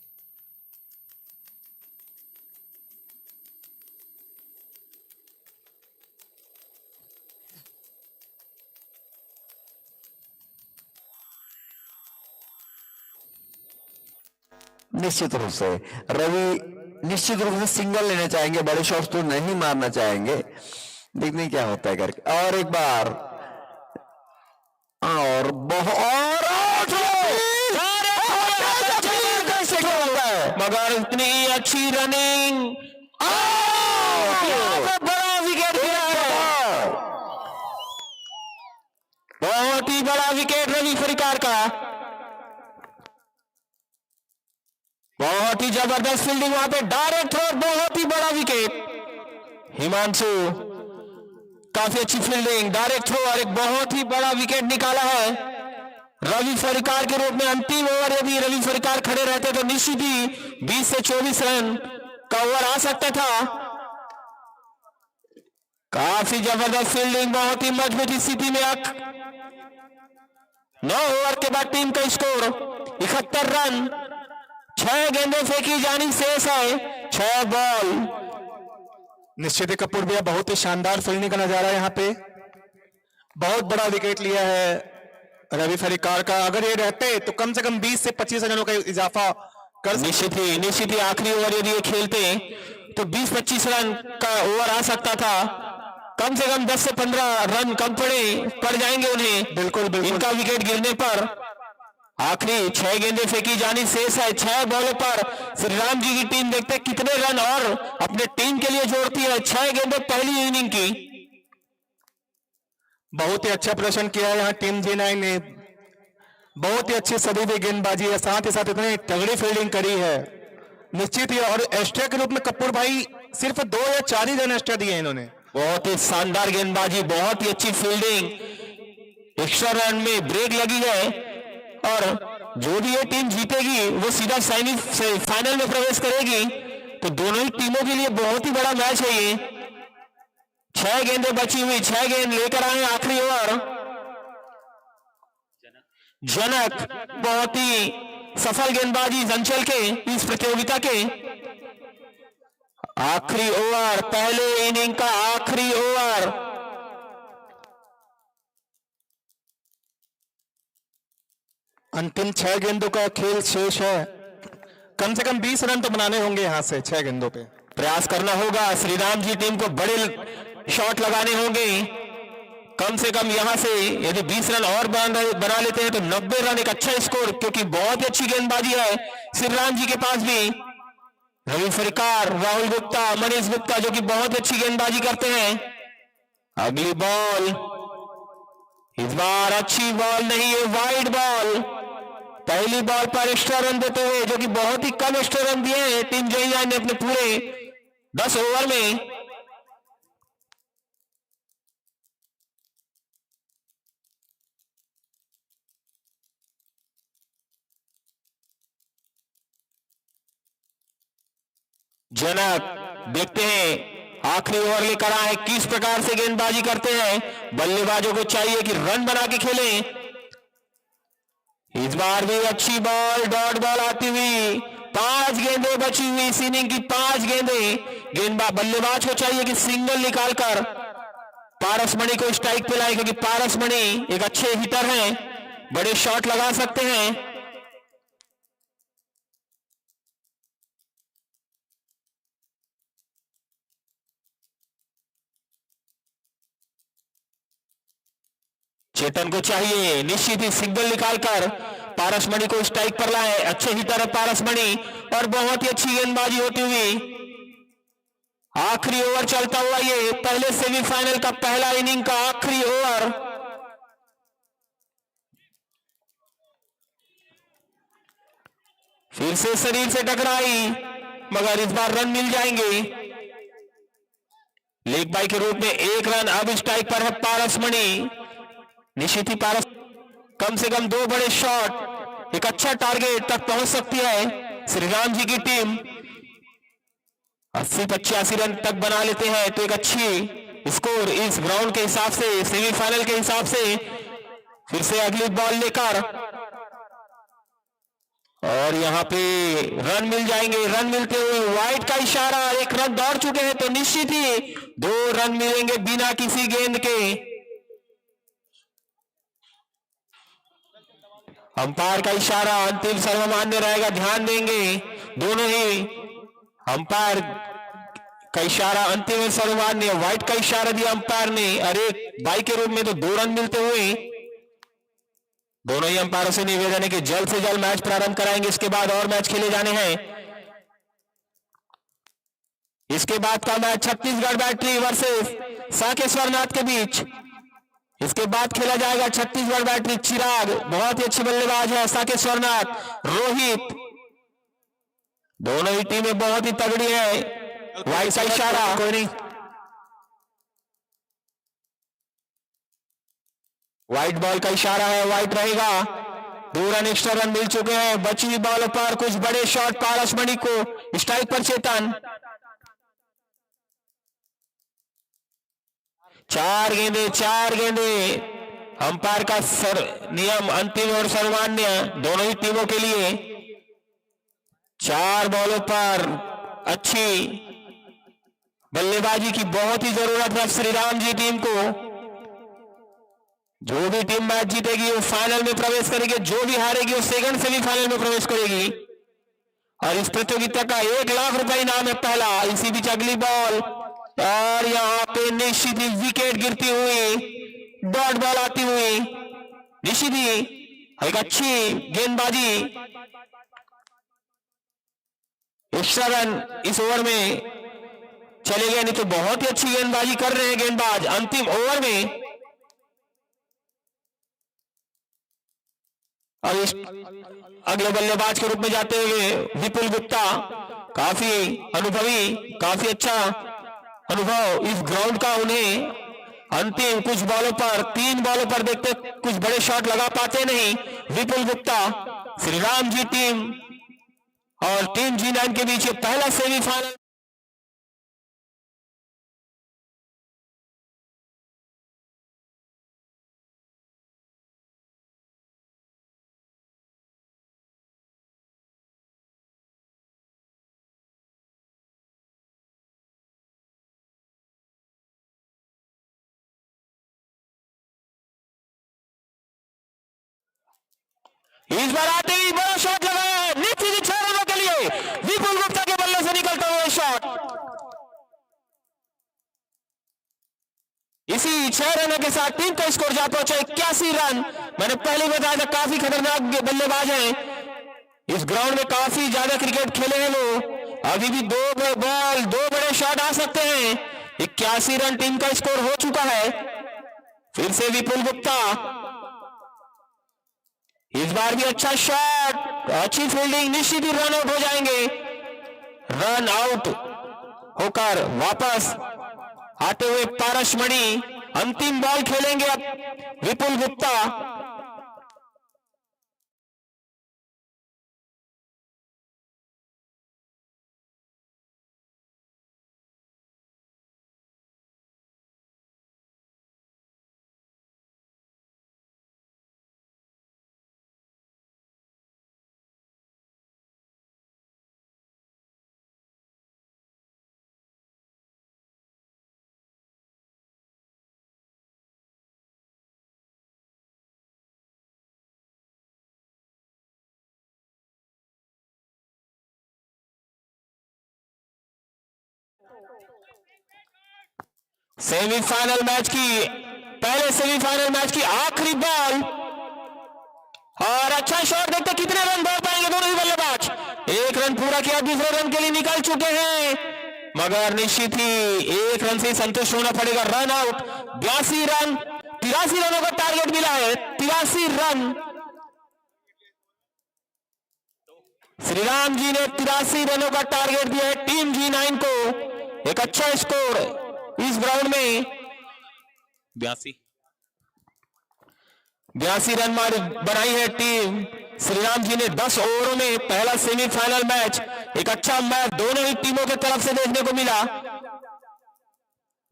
निश्चित रूप से रवि निश्चित रूप से सिंगल लेना चाहेंगे, बड़े शॉट्स तो नहीं मारना चाहेंगे, देखने क्या होता है करके। और एक बार और मगर इतनी अच्छी रनिंग, बड़ा विकेट गिरा है, बहुत ही बड़ा विकेट रवि फरिकार का, बहुत ही जबरदस्त फील्डिंग वहां पे, डायरेक्ट थ्रो, बहुत ही बड़ा विकेट। हिमांशु काफी अच्छी फील्डिंग, डायरेक्ट थ्रो और एक बहुत ही बड़ा विकेट निकाला है रवि फरिकार के रूप में। अंतिम ओवर यदि रवि फरिकार खड़े रहते तो निश्चित ही 20 से 24 रन का ओवर आ सकता था। काफी जबरदस्त फील्डिंग, बहुत ही मजबूत स्थिति में 9 ओवर के बाद टीम का स्कोर 71 रन, 6 गेंदें फेंकी जानी शेष है, 6 बॉल। निश्चित ही कपूर भैया बहुत ही शानदार फील्डिंग का नजारा यहाँ पे, बहुत बड़ा विकेट लिया है रवि फरिकार का। अगर ये रहते तो कम से कम 20 से 25 रनों का इजाफा कर निश्चित ही आखिरी ओवर यदि ये खेलते तो 20-25 रन का ओवर आ सकता था, कम से कम 10 से 15 रन कम पड़ जाएंगे उन्हें। बिल्कुल इनका विकेट गिरने पर आखिरी 6 गेंदें फेंकी जानी शेष है, 6 बॉलों पर श्री राम जी की टीम देखते कितने रन और अपने टीम के लिए जोड़ती है। 6 गेंदें पहली इनिंग की, बहुत ही अच्छा प्रदर्शन किया है यहाँ टीम G9 ने, बहुत ही अच्छी सदी हुई गेंदबाजी है, साथ ही साथ इतनी तगड़ी फील्डिंग करी है निश्चित ही। और एक्स्ट्रा के रूप में कपूर भाई सिर्फ 2 या 4 ही रन एक्स्ट्रा दिए इन्होंने। बहुत ही शानदार गेंदबाजी, बहुत ही अच्छी फील्डिंग, एक्स्ट्रा रन में ब्रेक लगी है और जो भी ये टीम जीतेगी वो सीधा फाइनल में प्रवेश करेगी। तो दोनों ही टीमों के लिए बहुत ही बड़ा मैच है ये। 6 गेंदें बची हुई, 6 गेंद लेकर आए आखिरी ओवर। जनक बहुत ही सफल गेंदबाजी अंचल के इस प्रतियोगिता के। आखिरी ओवर, पहले इनिंग का आखिरी ओवर। अंतिम 6 गेंदों का खेल शेष है, कम से कम 20 रन तो बनाने होंगे यहाँ से 6 गेंदों पे। प्रयास करना होगा श्री राम जी टीम को, बड़े शॉट लगाने होंगे, कम से कम यहां से यदि 20 रन और बना लेते हैं तो 90 रन एक अच्छा स्कोर, क्योंकि बहुत ही अच्छी गेंदबाजी है श्री राम जी के पास भी। रवि फरिकार, राहुल गुप्ता, मनीष गुप्ता जो कि बहुत अच्छी गेंदबाजी करते हैं। अगली बॉल, इस बार अच्छी बॉल नहीं है, वाइड बॉल। पहली बॉल पर एक्स्ट्रा रन देते हुए, जो कि बहुत ही कम एक्स्ट्रा रन दिए हैं टीम G9 ने अपने पूरे 10 ओवर में। जनक देखते हैं आखिरी ओवर लेकर आए, किस प्रकार से गेंदबाजी करते हैं। बल्लेबाजों को चाहिए कि रन बना के खेलें। इस बार भी अच्छी बॉल, डॉट बॉल आती हुई, 5 गेंदें बची हुई इस इनिंग की, 5 गेंदें। बल्लेबाज को चाहिए कि सिंगल निकालकर पारसमणि को स्ट्राइक पे लाए, क्योंकि पारसमणि एक अच्छे हिटर हैं, बड़े शॉट लगा सकते हैं। चेतन को चाहिए निश्चित ही सिंगल निकालकर पारसमणि को स्ट्राइक पर लाए, अच्छे हिटर है पारसमणि और बहुत ही अच्छी गेंदबाजी होती हुई। आखिरी ओवर चलता हुआ ये पहले सेमीफाइनल का पहला इनिंग का आखिरी ओवर। फिर से शरीर से टकराई, मगर इस बार रन मिल जाएंगे। लेग बाई के रूप में 1 रन अब स्ट्राइक पर है पारसमणि। निश्चित ही पारस कम से कम 2 बड़े शॉट, एक अच्छा टारगेट तक पहुंच सकती है श्री राम जी की टीम। 80-85 रन तक बना लेते हैं तो एक अच्छी स्कोर इस ग्राउंड के हिसाब से, सेमीफाइनल के हिसाब से। फिर से अगली बॉल लेकर और यहां पे रन मिल जाएंगे। रन मिलते हुए वाइड का इशारा, 1 रन दौड़ चुके हैं तो निश्चित ही 2 रन मिलेंगे बिना किसी गेंद के। अंपायर का इशारा अंतिम सर्वमान्य रहेगा, ध्यान देंगे दोनों ही। अंपायर का इशारा अंतिम और सर्वमान्य, व्हाइट का इशारा दिया अंपायर ने, अरे बाई के रूप में तो 2 रन मिलते हुए। दोनों ही अंपायरों से निवेदन है कि जल्द से जल्द मैच प्रारंभ कराएंगे, इसके बाद और मैच खेले जाने हैं। इसके बाद का मैच छत्तीसगढ़ बैटरी वर्सेस साकेश्वरनाथ के बीच, इसके बाद खेला जाएगा। छत्तीसगढ़ बैटरी चिराग बहुत ही अच्छी बल्लेबाज है, साकेश्वरनाथ रोहित, दोनों ही टीमें बहुत ही तगड़ी है। वाइट का इशारा, कोई नहीं, व्हाइट बॉल का इशारा है, व्हाइट रहेगा। 2 रन एक्स्ट्रा रन मिल चुके हैं। बची हुई बॉल पर कुछ बड़े शॉट, पारसमणि को स्ट्राइक पर चेतन। 4 गेंदे। अंपायर का नियम अंतिम और सर्वमान्य दोनों ही टीमों के लिए। 4 बॉलों पर अच्छी बल्लेबाजी की बहुत ही जरूरत है श्रीराम जी टीम को। जो भी टीम मैच जीतेगी वो फाइनल में प्रवेश करेगी, जो भी हारेगी वो सेकंड सेमीफाइनल में प्रवेश करेगी। और इस प्रतियोगिता का 1 लाख रुपए इनाम है पहला। इसी बीच अगली बॉल और यहाँ पे निश्चित ही विकेट गिरती हुई, डॉट बॉल आती हुई। निश्चित ही एक अच्छी गेंदबाजी, एक्स्ट्रा रन इस ओवर में चले गए, नहीं तो बहुत ही अच्छी गेंदबाजी कर रहे हैं गेंदबाज अंतिम ओवर में। और इस अगले बल्लेबाज के रूप में जाते हुए विपुल गुप्ता, काफी अनुभवी, काफी अच्छा अनुभव इस ग्राउंड का उन्हें। अंतिम कुछ बॉलों पर, 3 बॉलों पर देखते कुछ बड़े शॉट लगा पाते नहीं विपुल गुप्ता। श्रीराम जी टीम और टीम G9 के बीच पहला सेमीफाइनल। इस बार आते ही बड़ा शॉट लगाया नीचे से 6 रनों के लिए, विपुल गुप्ता के बल्ले से निकलता हुआ शॉट। इसी 6 रनों के साथ टीम का स्कोर जा पहुंचा 81 रन। मैंने पहले बताया था काफी खतरनाक बल्लेबाज हैं इस ग्राउंड में, काफी ज्यादा क्रिकेट खेले हैं वो। अभी भी 2 बॉल 2 बड़े शॉट आ सकते हैं। 81 रन टीम का स्कोर हो चुका है। फिर से विपुल गुप्ता, इस बार भी अच्छा शॉट, अच्छी फील्डिंग, निश्चित ही रन आउट हो जाएंगे। रन आउट होकर वापस आते हुए पारसमणि, अंतिम बॉल खेलेंगे अब विपुल गुप्ता। सेमीफाइनल मैच की, पहले सेमीफाइनल मैच की आखिरी बॉल और अच्छा शॉट, देखते कितने रन दौड़ पाएंगे दोनों ही बल्लेबाज। 1 रन पूरा किया, दूसरे रन के लिए निकल चुके हैं, मगर निश्चित ही 1 रन से संतुष्ट होना पड़ेगा। रन आउट, 82 रन, 83 रनों का टारगेट मिला है। 83 रन श्रीराम जी ने 83 रनों का टारगेट दिया है टीम G9 को। एक अच्छा स्कोर इस ग्राउंड में, 82 रन बनाई है टीम श्रीराम जी ने 10 ओवरों में। पहला सेमीफाइनल मैच, एक अच्छा मैच दोनों ही टीमों की तरफ से देखने को मिला।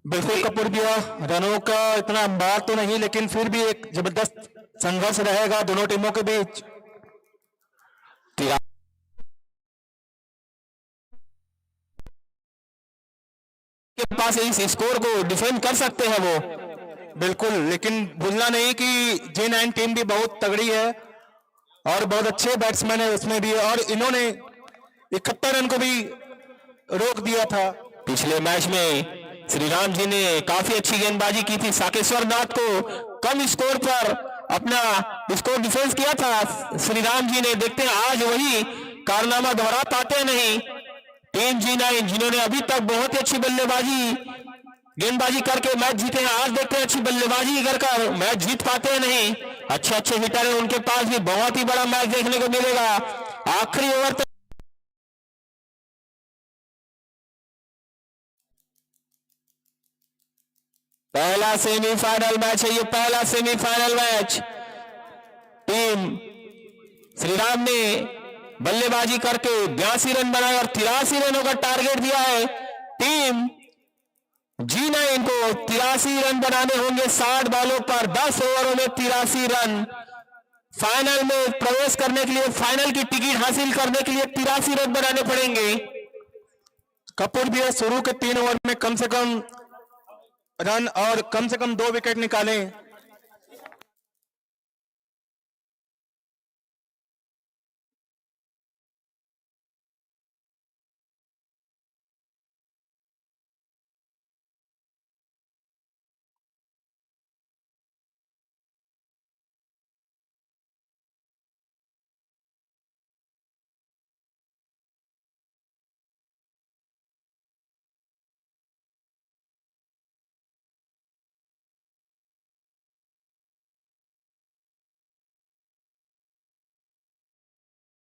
बिल्कुल कपूर भैया, रनों का इतना अंबार तो नहीं, लेकिन फिर भी एक जबरदस्त संघर्ष रहेगा दोनों टीमों के बीच। के पास इस स्कोर को डिफेंड कर सकते हैं वो, बिल्कुल, लेकिन भूलना नहीं कि G9 टीम भी बहुत तगड़ी है और बहुत अच्छे बैट्समैन है उसमें भी, और इन्होंने 71 रन को भी रोक दिया था। पिछले मैच में श्री राम जी ने काफी अच्छी गेंदबाजी की थी, साकेश्वर नाथ को कम स्कोर पर अपना स्कोर डिफेंस किया था श्री राम जी ने। देखते हैं आज वही कारनामा दोहरा पाते नहीं टीम G9, जिन्होंने अभी तक बहुत ही अच्छी गेंदबाजी करके मैच जीते हैं। आज देखते हैं अच्छी बल्लेबाजी कर मैच जीत पाते हैं नहीं। अच्छे अच्छे हिटर हैं उनके पास भी, बहुत ही बड़ा मैच देखने को मिलेगा। आखिरी ओवर तक पहला सेमीफाइनल मैच है ये, पहला semifinal match. Team Shri Ram ने बल्लेबाजी करके 82 रन बनाए और 83 रनों का टारगेट दिया है। टीम G9 को 83 रन बनाने होंगे 60 बॉलों पर, 10 ओवरों में 83 रन। फाइनल में प्रवेश करने के लिए, फाइनल की टिकट हासिल करने के लिए 83 रन बनाने पड़ेंगे। कपूर भी शुरू के 3 ओवर में कम से कम रन और कम से कम 2 विकेट निकाले।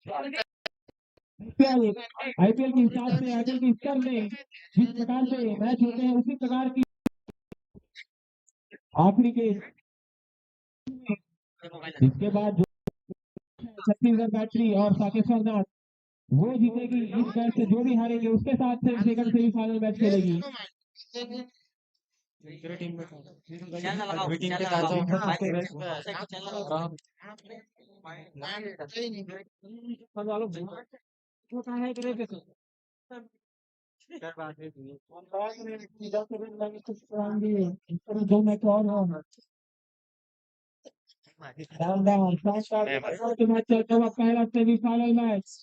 आईपीएल के हिसाब से, आईपीएल के स्तर में जिस प्रकार से मैच होते हैं उसी प्रकार की आखिरी के इसके बाद जो छत्तीसगढ़ बैटरी और साकेश्वर नाथ वो जीतेगी। इस मैच से जो भी हारेगी उसके साथ सेकंड सेमीफाइनल मैच खेलेगी। पहला सेमीफाइनल मैच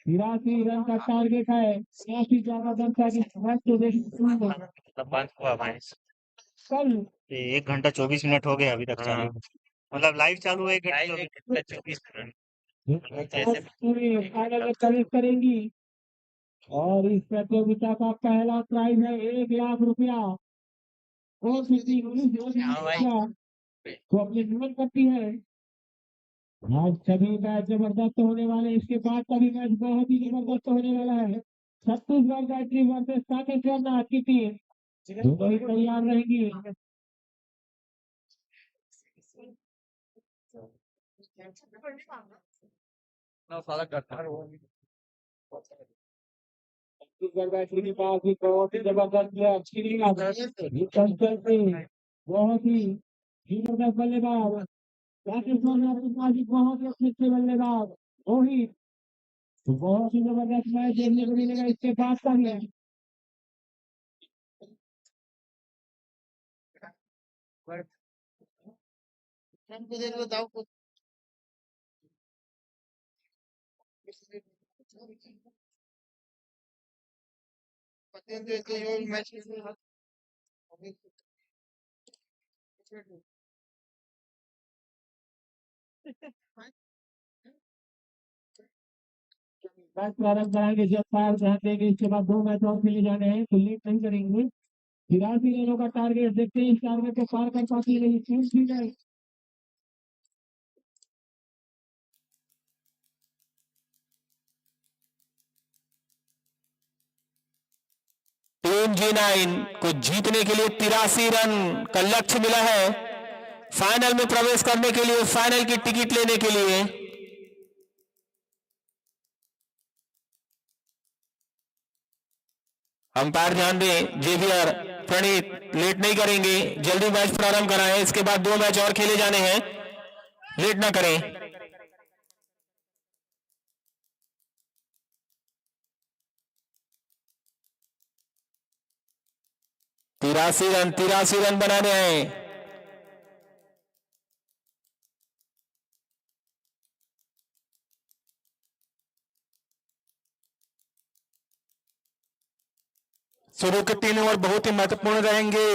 83 रन का टारगेट है। 80 ज्यादा रन का कल 1 घंटा 24 मिनट हो गए अभी तक चालू, मतलब लाइव चालू है 1 घंटा 24 मिनट। फाइनल में प्रवेश करेंगी और इस प्रतियोगिता का पहला प्राइज है 1 लाख रुपया। और तो अपने जीवन करती है। आज सभी मैच जबरदस्त होने वाले, इसके बाद का भी मैच बहुत ही जबरदस्त होने वाला है। छत्तीसगढ़ बैटरी वर्सेस साकेश्वर नाथ की टीम दोनों ही तैयार रहेंगी। छत्तीसगढ़ बैटरी के पास भी बहुत ही जबरदस्त बहुत ही जबरदस्त बल्लेबाज साकेश्वर नाथ के पास भी बहुत ही अच्छे बल्लेबाज रोहित। तो बहुत ही जबरदस्त मैच देखने को मिलेगा इसके बाद का भी। मैच प्रारंभ कराएंगे जब फायर ध्यान देंगे। इसके बाद 2 मैच और खेले जाने हैं तो लेट नहीं करेंगे। 83 रनों का टारगेट, देखते हैं इस टारगेट को पार कर पाती नहीं टीम G9। टीम G9 को जीतने के लिए 83 रन का लक्ष्य मिला है फाइनल में प्रवेश करने के लिए, फाइनल की टिकट लेने के लिए। अंपायर ध्यान दें, जेवियर प्रणीत लेट नहीं करेंगे, जल्दी मैच प्रारंभ कराएं। इसके बाद 2 मैच और खेले जाने हैं, लेट ना करें। 83 रन बनाने हैं। शुरू के 3 ओवर बहुत ही महत्वपूर्ण रहेंगे।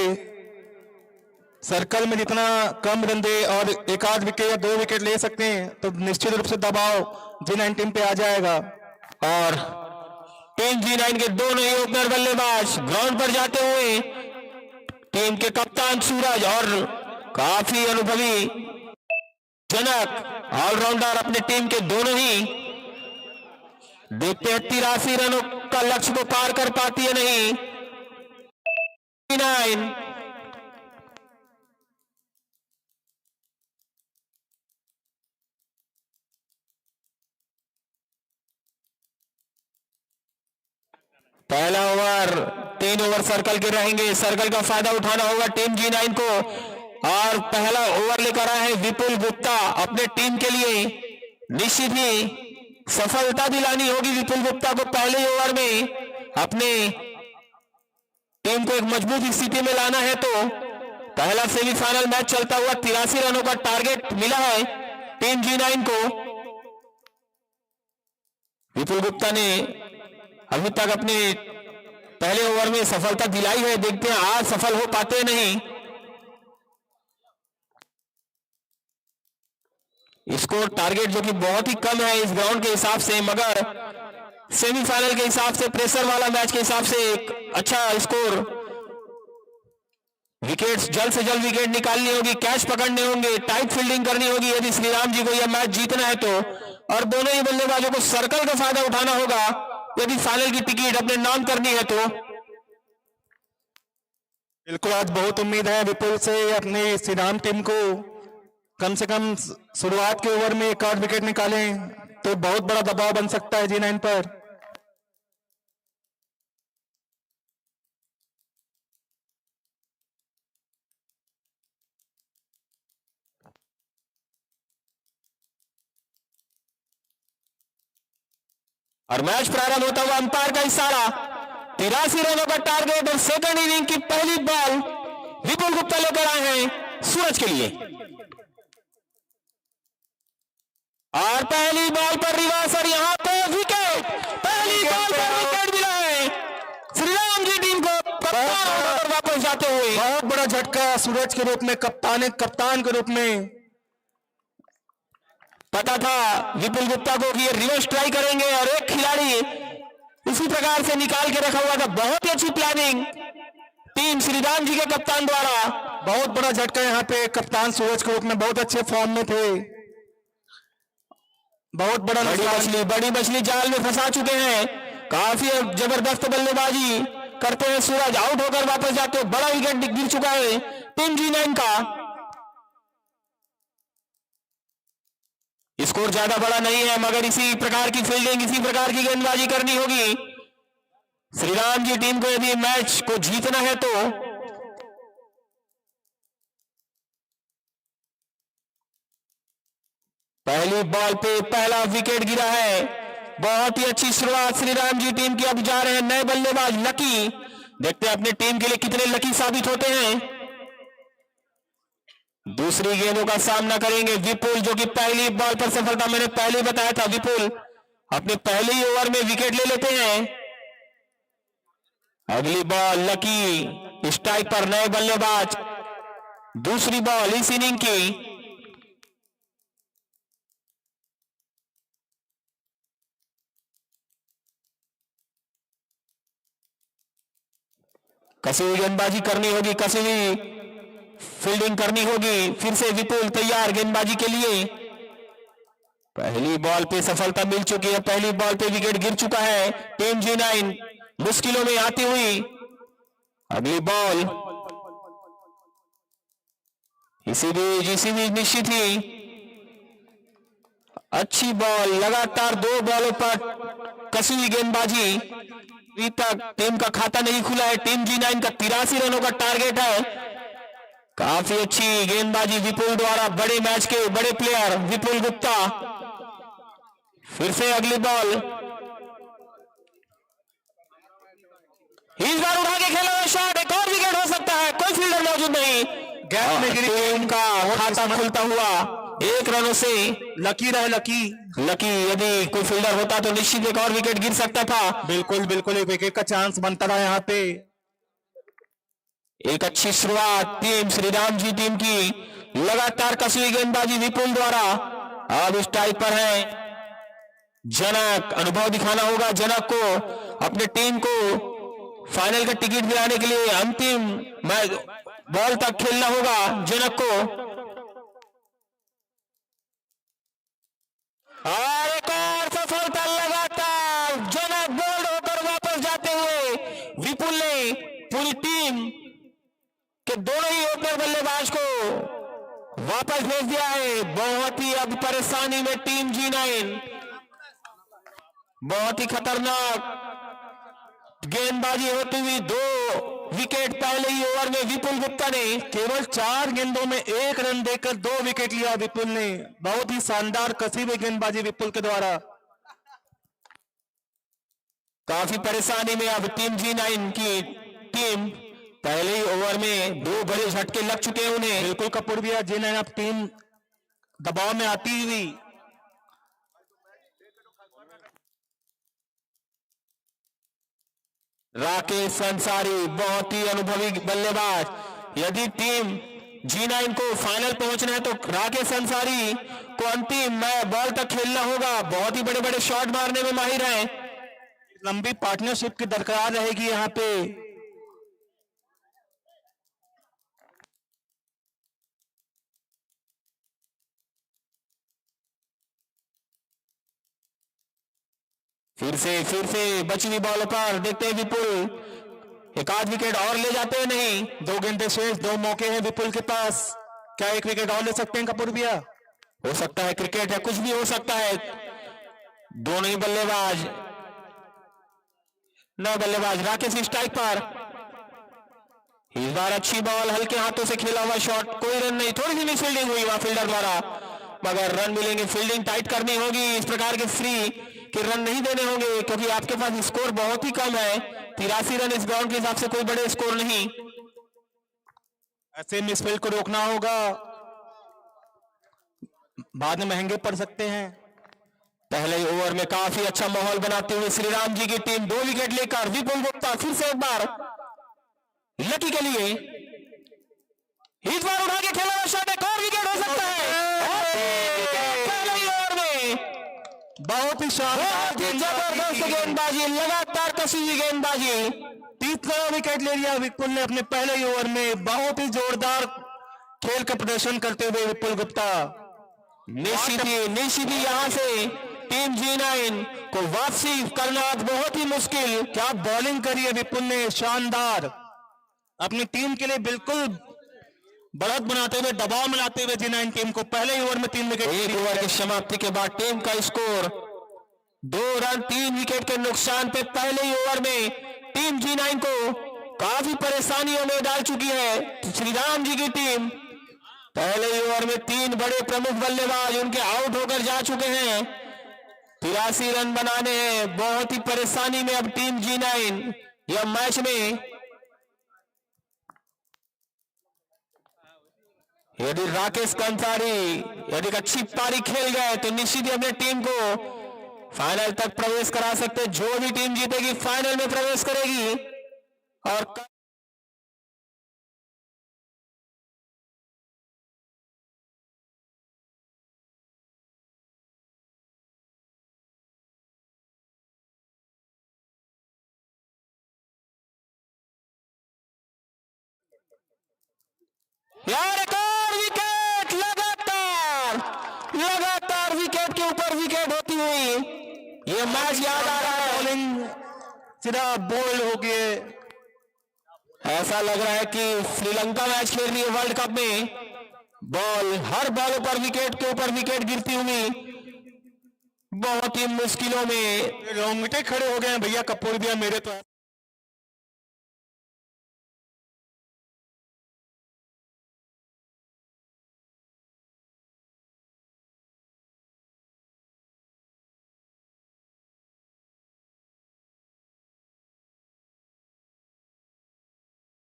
सर्कल में जितना कम रन दे और एक आध विकेट या 2 विकेट ले सकते हैं तो निश्चित रूप से दबाव G9 टीम पे आ जाएगा। और टीम G9 के दोनों ही ओपनर बल्लेबाज ग्राउंड पर जाते हुए टीम के कप्तान सूरज और काफी अनुभवी जनक ऑलराउंडर अपने टीम के दोनों ही, देखते हैं 83 रनों का लक्ष्य को पार कर पाती है नहीं G9। पहला ओवर 3 ओवर सर्कल के रहेंगे। सर्कल का फायदा उठाना होगा टीम G9 को और पहला ओवर लेकर आए हैं विपुल गुप्ता अपने टीम के लिए। निश्चित ही सफलता दिलानी होगी विपुल गुप्ता को पहले ओवर में अपने टीम को एक मजबूत स्थिति में लाना है। तो पहला सेमीफाइनल मैच चलता हुआ 83 रनों का टारगेट मिला है टीम G9 को। विपुल गुप्ता ने अभी तक अपने पहले ओवर में सफलता दिलाई है, देखते हैं आज सफल हो पाते हैं नहीं। स्कोर टारगेट जो कि बहुत ही कम है इस ग्राउंड के हिसाब से, मगर सेमीफाइनल के हिसाब से, प्रेशर वाला मैच के हिसाब से एक अच्छा स्कोर। विकेट्स जल्द से जल्द विकेट निकालनी होगी, कैच पकड़ने होंगे, टाइट फील्डिंग करनी होगी यदि श्रीराम जी को यह मैच जीतना है तो, और दोनों ही बल्लेबाजों को सर्कल का फायदा उठाना होगा यदि फाइनल की टिकट अपने नाम करनी है तो। बिल्कुल आज बहुत उम्मीद है विपुल से अपने श्रीराम टीम को कम से कम शुरुआत के ओवर में 1 आध विकेट निकालें तो बहुत बड़ा दबाव बन सकता है G9 पर। और मैच प्रारंभ होता हुआ अंपायर का इशारा, 83 रनों का टारगेट और सेकंड इनिंग की पहली बॉल विपुल गुप्ता लेकर आए हैं सूरज के लिए। और पहली बॉल पर रिवर्स और यहां पे विकेट, पहली बॉल पर विकेट मिला है श्रीराम जी टीम को कप्तान पर वापस जाते हुए। बहुत बड़ा झटका सूरज के रूप में, कप्तान के रूप में। पता था विपुल गुप्ता को कि ये रिवर्स ट्राई करेंगे और एक खिलाड़ी इसी प्रकार से निकाल के रखा हुआ था। बहुत ही अच्छी प्लानिंग टीम श्रीराम जी के कप्तान द्वारा। बहुत बड़ा झटका यहाँ पे, कप्तान सूरज के रूप में बहुत अच्छे फॉर्म में थे। बहुत बड़ा बड़ी मछली जाल में फंसा चुके हैं, काफी जबरदस्त बल्लेबाजी करते हैं सूरज, आउट होकर वापस जाते हैं। बड़ा विकेट गिर चुका है टीम G9 का। स्कोर ज्यादा बड़ा नहीं है मगर इसी प्रकार की फील्डिंग, इसी प्रकार की गेंदबाजी करनी होगी श्रीराम जी टीम को यदि मैच को जीतना है तो। पहली बॉल पे पहला विकेट गिरा है। बहुत ही अच्छी शुरुआत श्रीराम जी टीम की। अब जा रहे हैं नए बल्लेबाज लकी, देखते हैं अपने टीम के लिए कितने लकी साबित होते हैं। दूसरी गेंदों का सामना करेंगे विपुल, जो कि पहली बॉल पर सफलता, मैंने पहले बताया था विपुल अपने पहले ही ओवर में विकेट ले लेते हैं। अगली बॉल लकी, स्ट्राइक पर नए बल्लेबाज। दूसरी बॉल इस इनिंग की। कसी हुई गेंदबाजी करनी होगी, कसी हुई फील्डिंग करनी होगी। फिर से विपुल तैयार गेंदबाजी के लिए। पहली बॉल पे सफलता मिल चुकी है, पहली बॉल पे विकेट गिर चुका है टीम G9 मुश्किलों में आती हुई। अगली बॉल इसी भी निश्चित ही अच्छी बॉल, लगातार 2 बॉलों पर कसी हुई गेंदबाजी। अभी तक टीम का खाता नहीं खुला है टीम G9 का। 83 रनों का टारगेट है। काफी अच्छी गेंदबाजी विपुल द्वारा, बड़े मैच के बड़े प्लेयर विपुल गुप्ता। फिर से अगली बॉल, इस बार उठा के खेला हुआ शॉट, एक और विकेट हो सकता है, कोई फील्डर मौजूद नहीं। गैप में गिरी टीम का खाता खुलता हुआ 1 रनों से। लकी रहे लकी, यदि कोई फील्डर होता तो निश्चित एक और विकेट गिर सकता था। बिल्कुल एक विकेट का चांस बनता रहा यहाँ पे। एक अच्छी शुरुआत टीम श्रीराम जी टीम की, लगातार कसी हुई गेंदबाजी विपुल द्वारा। अब इस टाइप पर है जनक, अनुभव दिखाना होगा जनक को, अपने टीम को फाइनल का टिकट दिलाने के लिए अंतिम बॉल तक खेलना होगा जनक को। और एक और सफलता लगातार, जनक बोल्ड होकर वापस जाते हुए विपुल ने पूरी टीम के दोनों ही ओपनर बल्लेबाज को वापस भेज दिया है। बहुत ही अब परेशानी में टीम G9, बहुत ही खतरनाक गेंदबाजी होती हुई 2 विकेट पहले ही ओवर में विपुल गुप्ता ने केवल 4 गेंदों में 1 रन देकर 2 विकेट लिया विपुल ने। बहुत ही शानदार कसी हुई गेंदबाजी विपुल के द्वारा। काफी परेशानी में अब टीम G9 की टीम, पहले ही ओवर में 2 बड़े झटके लग चुके हैं उन्हें। बिल्कुल कपूरबिया G9 अब टीम दबाव में आती हुई। राकेश अंसारी बहुत ही अनुभवी बल्लेबाज। यदि टीम G9 को फाइनल पहुंचना है तो राकेश अंसारी को अंतिम बॉल तक खेलना होगा। बहुत ही बड़े बड़े शॉट मारने में माहिर है। लंबी पार्टनरशिप की दरकार रहेगी यहां पे। फिर से बची हुई बॉल पर देखते हैं विपुल एक आध विकेट और ले जाते हैं। नहीं, 2 गेंदें शेष, 2 मौके हैं विपुल के पास। क्या 1 विकेट और ले सकते हैं कपूर भैया? हो सकता है, क्रिकेट है, कुछ भी हो सकता है। दोनों ही बल्लेबाज, नौ बल्लेबाज। राकेश स्ट्राइक पर, इस बार अच्छी बॉल, हल्के हाथों से खेला हुआ शॉट, कोई रन नहीं। थोड़ी सी मिसफील्डिंग हुई वहां फील्डर द्वारा, मगर रन मिलेंगे। फील्डिंग टाइट करनी होगी, इस प्रकार के फ्री के रन नहीं देने होंगे क्योंकि आपके पास स्कोर बहुत ही कम है। 83 रन इस ग्राउंड के हिसाब से कोई बड़े स्कोर नहीं। ऐसे मिसफील्ड को रोकना होगा, बाद में महंगे पड़ सकते हैं। पहले ही ओवर में काफी अच्छा माहौल बनाते हुए श्रीराम जी की टीम 2 विकेट लेकर विपुल गुप्ता फिर से एक बार लकी के लिए, इस बार उठा के खेला हुआ शॉट, एक और विकेट हो सकता है। पहले ही ओवर में बहुत ही शानदार जबरदस्त गेंदबाजी, लगातार कसी हुई गेंदबाजी, 3 विकेट ले लिया विपुल ने अपने पहले ही ओवर में। बहुत ही जोरदार खेल का प्रदर्शन करते हुए विपुल गुप्ता। निश्चित ही यहां से टीम G9 को वापसी करना बहुत ही मुश्किल। क्या बॉलिंग करी है विपुल ने, शानदार। अपनी टीम के लिए बिल्कुल बढ़त बनाते हुए, दबाव में लाते हुए G9 टीम को पहले ही ओवर में 3 विकेट। एक ओवर की समाप्ति के बाद टीम का स्कोर 2 रन 3 विकेट के नुकसान पे पहले ही ओवर में टीम G9 को काफी परेशानियों में डाल चुकी है श्रीराम जी की टीम। पहले ही ओवर में 3 बड़े प्रमुख बल्लेबाज उनके आउट होकर जा चुके हैं। 83 रन बनाने हैं, बहुत ही परेशानी में अब टीम G9 यह मैच में। यदि राकेश अंसारी यदि अच्छी पारी खेल गए तो निश्चित ही अपने टीम को फाइनल तक प्रवेश करा सकते। जो भी टीम जीतेगी फाइनल में प्रवेश करेगी। और यार एक और विकेट, लगातार विकेट के ऊपर विकेट होती हुई ये मैच याद आ रहा है। बॉलिंग सीधा बोल्ड हो गए, ऐसा लग रहा है कि श्रीलंका मैच खेल रही है वर्ल्ड कप में। बॉल, हर बॉल पर विकेट के ऊपर विकेट गिरती हुई, बहुत ही मुश्किलों में रोंगटे खड़े हो गए हैं भैया कपूर भैया मेरे तो।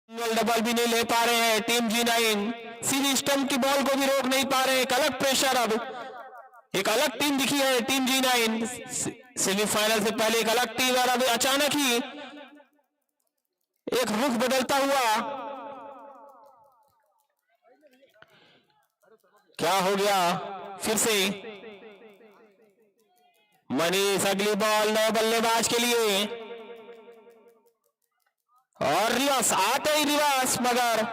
डबल भी नहीं ले पा रहे हैं टीम G9, सीधी स्टंप की बॉल को भी रोक नहीं पा रहे हैं। एक अलग प्रेशर, अब एक अलग टीम दिखी है टीम G9। सेमीफाइनल से पहले एक अलग टीम और अब अचानक ही एक रुख बदलता हुआ क्या हो गया फिर से मनीष, अगली बॉल नौ बल्लेबाज के लिए और रिवर्स आते ही रिवर्स, मगर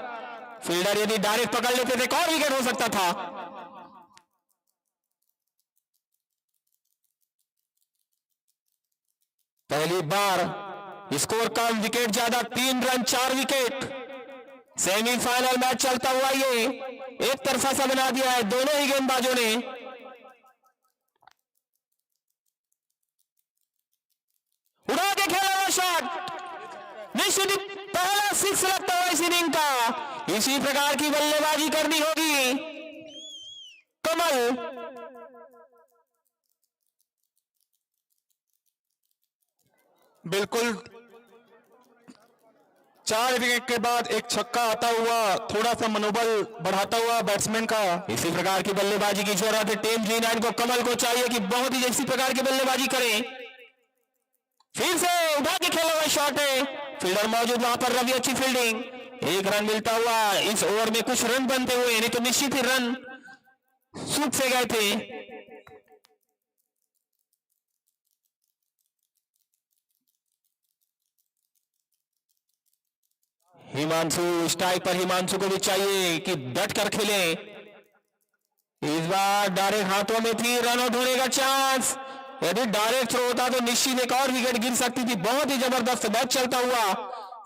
फील्डर यदि डायरेक्ट पकड़ लेते थे और विकेट हो सकता था। पहली बार स्कोर कम विकेट ज्यादा, 3 रन 4 विकेट। सेमीफाइनल मैच चलता हुआ ये एक तरफा सा बना दिया है दोनों ही गेंदबाजों ने। उड़ा के खेला हुआ शॉट, निश्चित पहला 6 लगता हुआ इस इनिंग का। इसी प्रकार की बल्लेबाजी करनी होगी कमल। बिल्कुल 4 विकेट के बाद एक छक्का आता हुआ थोड़ा सा मनोबल बढ़ाता हुआ बैट्समैन का। इसी प्रकार की बल्लेबाजी की जरूरत है टीम G9 को। कमल को चाहिए कि बहुत ही इसी प्रकार की बल्लेबाजी करें। फिर से उठा के खेला हुआ शॉट है, फील्डर मौजूद वहां पर, रवि अच्छी फील्डिंग। 1 रन मिलता हुआ इस ओवर में, कुछ रन बनते हुए, नहीं तो निश्चित ही रन सूख से गए थे। हिमांशु स्ट्राइक पर, हिमांशु को भी चाहिए कि डट कर खेले। इस बार डायरेक्ट हाथों में थी, रन आउट होने का चांस। यदि डायरेक्ट थ्रो होता तो निश्चित एक और विकेट गिर सकती थी। बहुत ही जबरदस्त मैच चलता हुआ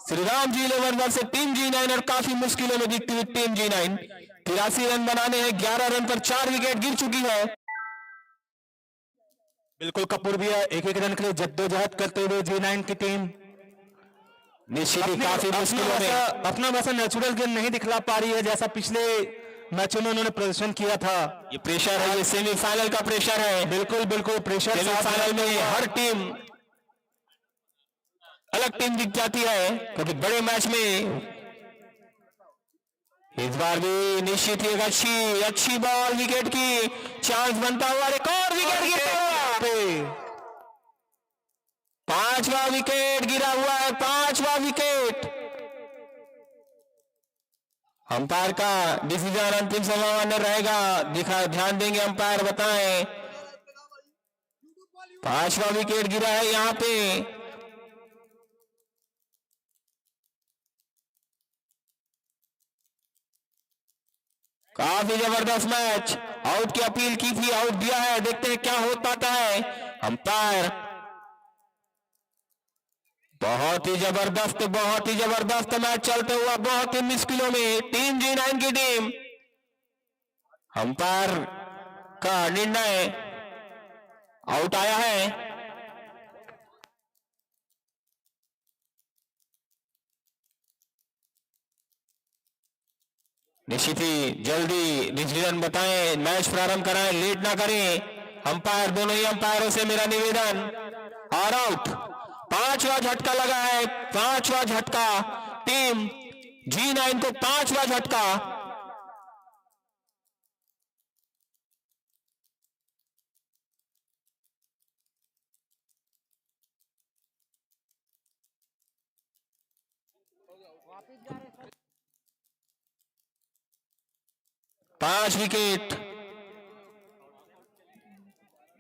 Shriram ji 11 versus team G9 और काफी मुश्किलों में दिखती हुई टीम G9। 83 रन बनाने हैं, 11 रन पर 4 विकेट गिर चुकी है। बिल्कुल कपूर भी है, एक रन के लिए जद्दोजहद करते हुए G9 की टीम निश्चित ही काफी मुश्किलों में अपना वैसा नेचुरल गेम नहीं दिखला पा रही है जैसा पिछले मैचों में उन्होंने प्रदर्शन किया था। ये प्रेशर है, ये सेमीफाइनल का प्रेशर है। बिल्कुल बिल्कुल प्रेशर। सेमीफाइनल में हर टीम अलग टीम दिख जाती है, क्योंकि बड़े मैच में इस बार भी निश्चित ही एक अच्छी बॉल, विकेट की चांस बनता हुआ, एक और विकेट गिरता हुआ। 5वां विकेट गिरा हुआ है, 5वां विकेट। अंपायर का डिसीजन अंतिम समय में रहेगा, ध्यान देंगे अंपायर, बताएं। 5वां विकेट गिरा है यहां पे। काफी जबरदस्त मैच। आउट की अपील की थी, आउट दिया है, देखते हैं क्या हो पाता है। अंपायर बहुत ही जबरदस्त मैच चलते हुआ, बहुत ही मुश्किलों में टीम G9 की टीम। अंपायर का निर्णय आउट आया है। निश्चित ही जल्दी डिसीजन बताएं, मैच प्रारंभ कराएं, लेट ना करें। अंपायर, दोनों ही अंपायरों से मेरा निवेदन। और आउट, 5वां झटका लगा है, 5वां झटका टीम G9 को, 5वां झटका। पांच विकेट,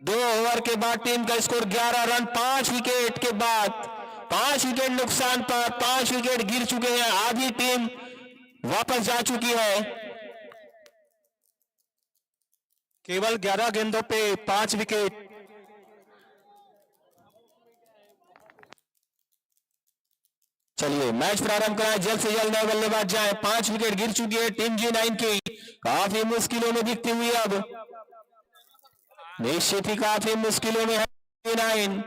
2 ओवर के बाद टीम का स्कोर 11 रन। 5 विकेट के बाद 5 विकेट नुकसान पर 5 विकेट गिर चुके हैं। आधी टीम वापस जा चुकी है। केवल 11 गेंदों पे 5 विकेट। चलिए मैच प्रारंभ कराएं, जल्द से जल्द नए बल्लेबाज जाए। 5 विकेट गिर चुकी है टीम G9 की, काफी मुश्किलों में दिखती हुई अब, निश्चित ही काफी मुश्किलों में है G9।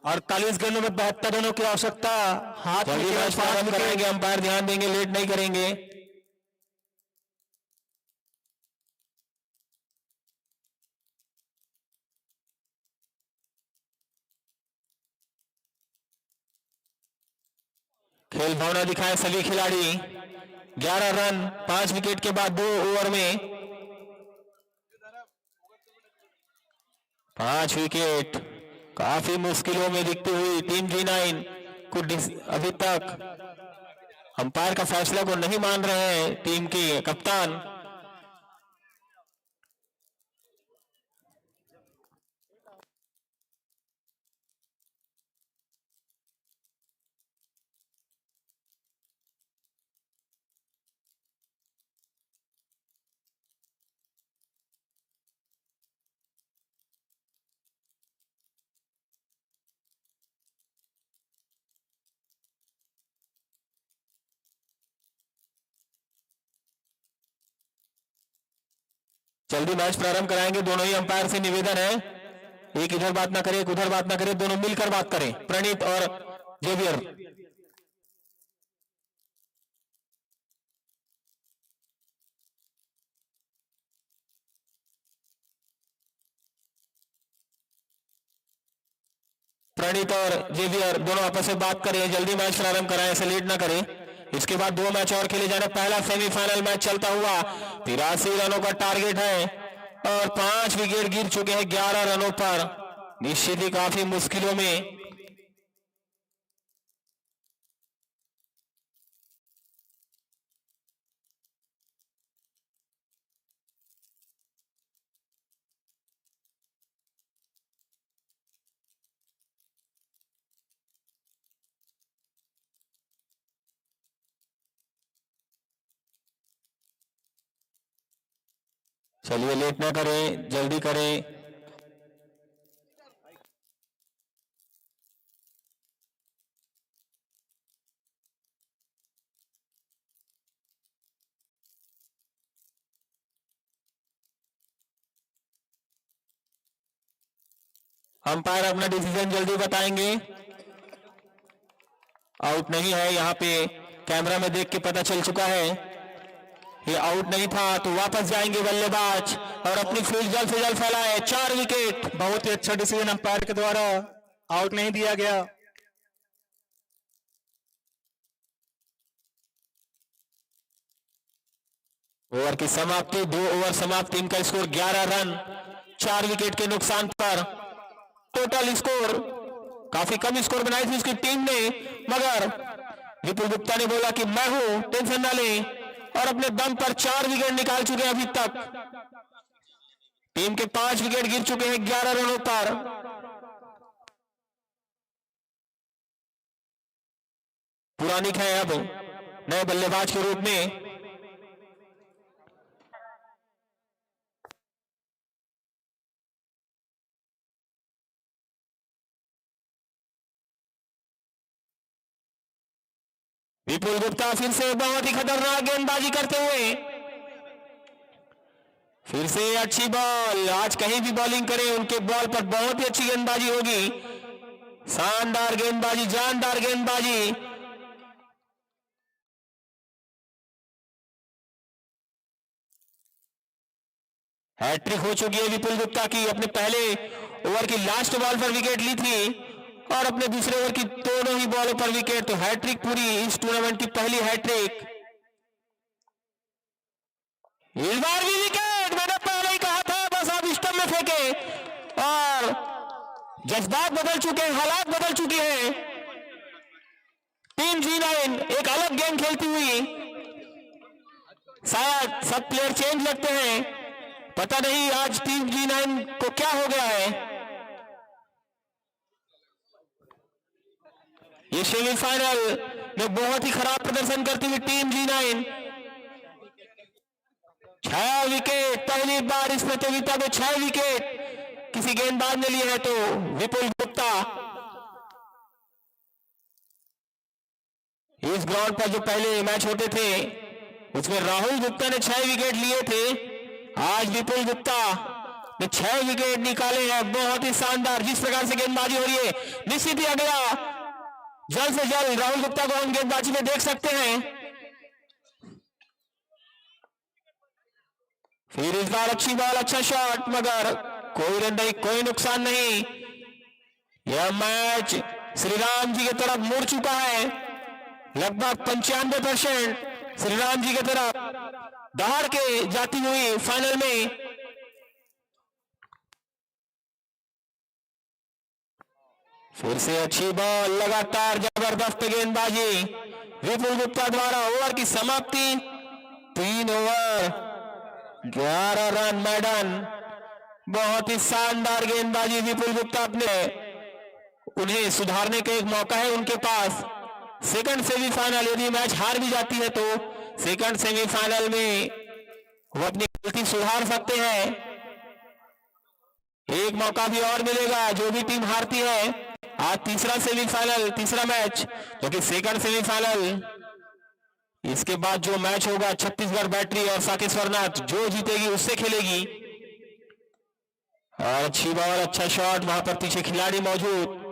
48 गेंदों में 72 रनों की आवश्यकता। हाथ में मैच प्रारंभ कराएंगे, अंपायर ध्यान देंगे, लेट नहीं करेंगे। खेल भावना दिखाए सभी खिलाड़ी। 11 रन 5 विकेट के बाद 2 ओवर में 5 विकेट, काफी मुश्किलों में दिखती हुई टीम G9 को अभी तक अंपायर का फैसला को नहीं मान रहे हैं टीम के कप्तान। जल्दी मैच प्रारंभ कराएंगे। दोनों ही अंपायर से निवेदन है, एक इधर बात ना करे, एक उधर बात ना करे, दोनों मिलकर बात करें। प्रणीत और जेवियर। प्रणीत और जेवियर दोनों आपस में बात करें, जल्दी मैच प्रारंभ कराएं, ऐसे लेट ना करें। इसके बाद 2 मैच और खेले जाने। पहला सेमीफाइनल मैच चलता हुआ 83 रनों का टारगेट है और 5 विकेट गिर चुके हैं 11 रनों पर। निश्चित ही काफी मुश्किलों में चलिए लेट ना करें, जल्दी करें। अंपायर अपना डिसीजन जल्दी बताएंगे। आउट नहीं है, यहाँ पे कैमरा में देख के पता चल चुका है ये आउट नहीं था, तो वापस जाएंगे बल्लेबाज और अपनी फील्ड जल्द से जल्द फैलाए। 4 विकेट। बहुत ही अच्छा डिसीजन अंपायर के द्वारा, आउट नहीं दिया गया। ओवर की समाप्ति, 2 ओवर समाप्त। टीम का स्कोर 11 रन 4 विकेट के नुकसान पर। टोटल स्कोर काफी कम स्कोर बनाई थी उसकी टीम ने, मगर विपुल गुप्ता ने बोला कि मैं हूं, टेंशन ना लें, और अपने दम पर 4 विकेट निकाल चुके हैं अभी तक। टीम के 5 विकेट गिर चुके हैं 11 रनों पर। पुरानिक है अब नए बल्लेबाज के रूप में। विपुल गुप्ता फिर से बहुत ही खतरनाक गेंदबाजी करते हुए, फिर से अच्छी बॉल। आज कहीं भी बॉलिंग करें उनके बॉल पर बहुत ही अच्छी गेंदबाजी होगी। शानदार गेंदबाजी, जानदार गेंदबाजी। हैट्रिक हो चुकी है विपुल गुप्ता की। अपने पहले ओवर की लास्ट बॉल पर विकेट ली थी और अपने दूसरे ओवर की दोनों ही बॉलों पर विकेट, तो हैट्रिक पूरी इस टूर्नामेंट की पहली हैट्रिक। इस बार भी विकेट, मैंने पहले ही कहा था, बस आप स्टंप में फेंके और जज्बात बदल चुके हैं, हालात बदल चुकी हैं। टीम G9 एक अलग गेम खेलती हुई, शायद सब प्लेयर चेंज लगते हैं, पता नहीं आज टीम G9 को क्या हो गया है। ये सेमीफाइनल में बहुत ही खराब प्रदर्शन करती हुई टीम G9। 6 विकेट, पहली बार इस प्रतियोगिता में 6 विकेट किसी गेंदबाज ने लिए हैं, तो विपुल गुप्ता। इस ग्राउंड पर जो पहले मैच होते थे उसमें राहुल गुप्ता ने 6 विकेट लिए थे, आज विपुल गुप्ता ने 6 विकेट निकाले हैं। बहुत ही शानदार जिस प्रकार से गेंदबाजी हो रही है, निश्चित ही अगला जल्द से जल्द राहुल गुप्ता को हम गेंदबाजी में देख सकते हैं। फिर इस बार अच्छी बॉल, अच्छा शॉट, मगर कोई रन नहीं, कोई नुकसान नहीं। यह मैच श्रीराम जी की तरफ मुड़ चुका है। लगभग 95% श्रीराम जी की तरफ दहाड़ के जाती हुई फाइनल में। फिर से अच्छी बॉल, लगातार जबरदस्त गेंदबाजी विपुल गुप्ता द्वारा ओवर की समाप्ति। 3 ओवर 11 रन मैडन। बहुत ही शानदार गेंदबाजी विपुल गुप्ता अपने, उन्हें सुधारने का एक मौका है उनके पास। सेकंड सेमीफाइनल, यदि मैच हार भी जाती है तो सेकंड सेमीफाइनल में वो अपनी गलती सुधार सकते हैं। एक मौका भी और मिलेगा जो भी टीम हारती है। आज तीसरा सेमीफाइनल, तीसरा मैच, क्योंकि सेकंड सेमीफाइनल इसके बाद जो मैच होगा छत्तीसगढ़ बैटरी और साकेश्वरनाथ, जो जीतेगी उससे खेलेगी। और अच्छी बॉल, अच्छा शॉट, वहां पर पीछे खिलाड़ी मौजूद।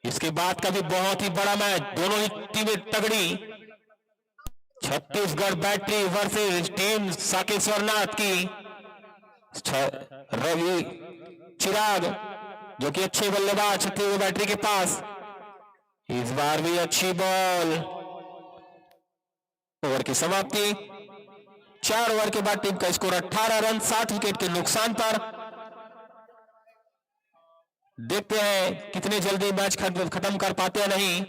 इसके बाद का भी बहुत ही बड़ा मैच, दोनों ही टीमें तगड़ी। छत्तीसगढ़ बैटरी वर्सेस टीम साकेश्वरनाथ की रवि चिराग, जो कि अच्छे बल्लेबाज छत्तीसगढ़ बैटरी के पास। इस बार भी अच्छी बॉल। ओवर की समाप्ति। 4 ओवर के बाद टीम का स्कोर 18 रन 7 विकेट के नुकसान पर। देखते हैं कितने जल्दी मैच खत्म कर पाते हैं नहीं।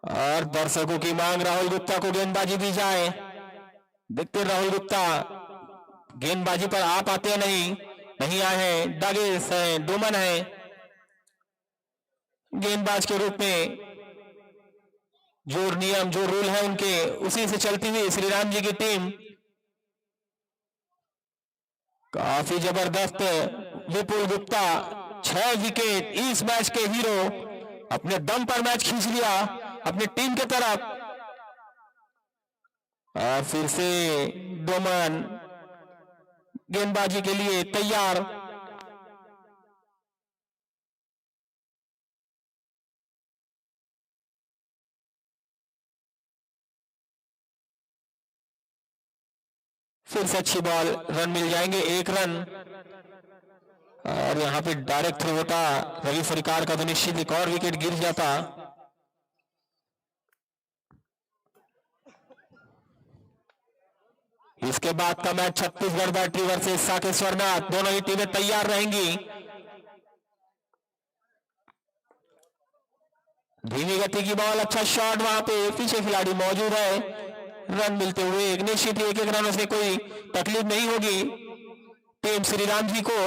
और दर्शकों की मांग राहुल गुप्ता को गेंदबाजी दी जाए। देखते हैं राहुल गुप्ता गेंदबाजी पर आ पाते हैं नहीं आए हैं। दागेश है, डोमन है गेंदबाज के रूप में। जो नियम, जो रूल है उनके, उसी से चलती हुई श्री राम जी की टीम काफी जबरदस्त। विपुल गुप्ता 6 विकेट, इस मैच के हीरो, अपने दम पर मैच खींच लिया अपनी टीम की तरफ। और फिर से डोमन गेंदबाजी के लिए तैयार। फिर से अच्छी बॉल, रन मिल जाएंगे, 1 रन। और यहां पे डायरेक्ट थ्रो होता रवि फरिकार का तो निश्चित एक और विकेट गिर जाता। इसके बाद का मैच छत्तीसगढ़ बैटरी वर्सेस साकेश्वरनाथ, दोनों ही टीमें तैयार रहेंगी। धीमी गति की बॉल, अच्छा शॉट, वहां पे पीछे खिलाड़ी मौजूद है। रन मिलते हुए निश्चित ही 1-1 रनों से कोई तकलीफ नहीं होगी टीम श्री राम जी को।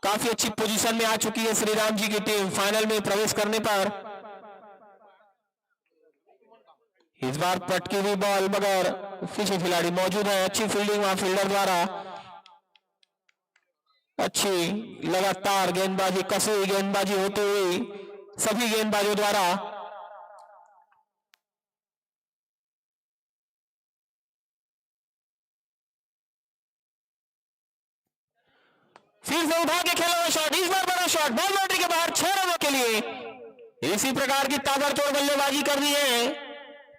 काफी अच्छी पोजीशन में आ चुकी है श्री राम जी की टीम फाइनल में प्रवेश करने पर। इस बार पटकी हुई बॉल, मगर पीछे खिलाड़ी मौजूद है। अच्छी फील्डिंग वहां फील्डर द्वारा, अच्छी लगातार गेंदबाजी, कसी हुई गेंदबाजी होती हुई सभी गेंदबाजों द्वारा। फिर से उठा के खेला हुआ शॉट, इस बार बड़ा शॉट, बॉल बाउंड्री के बाहर, 6 रनों के लिए। इसी प्रकार की ताबड़तोड़ बल्लेबाजी करनी है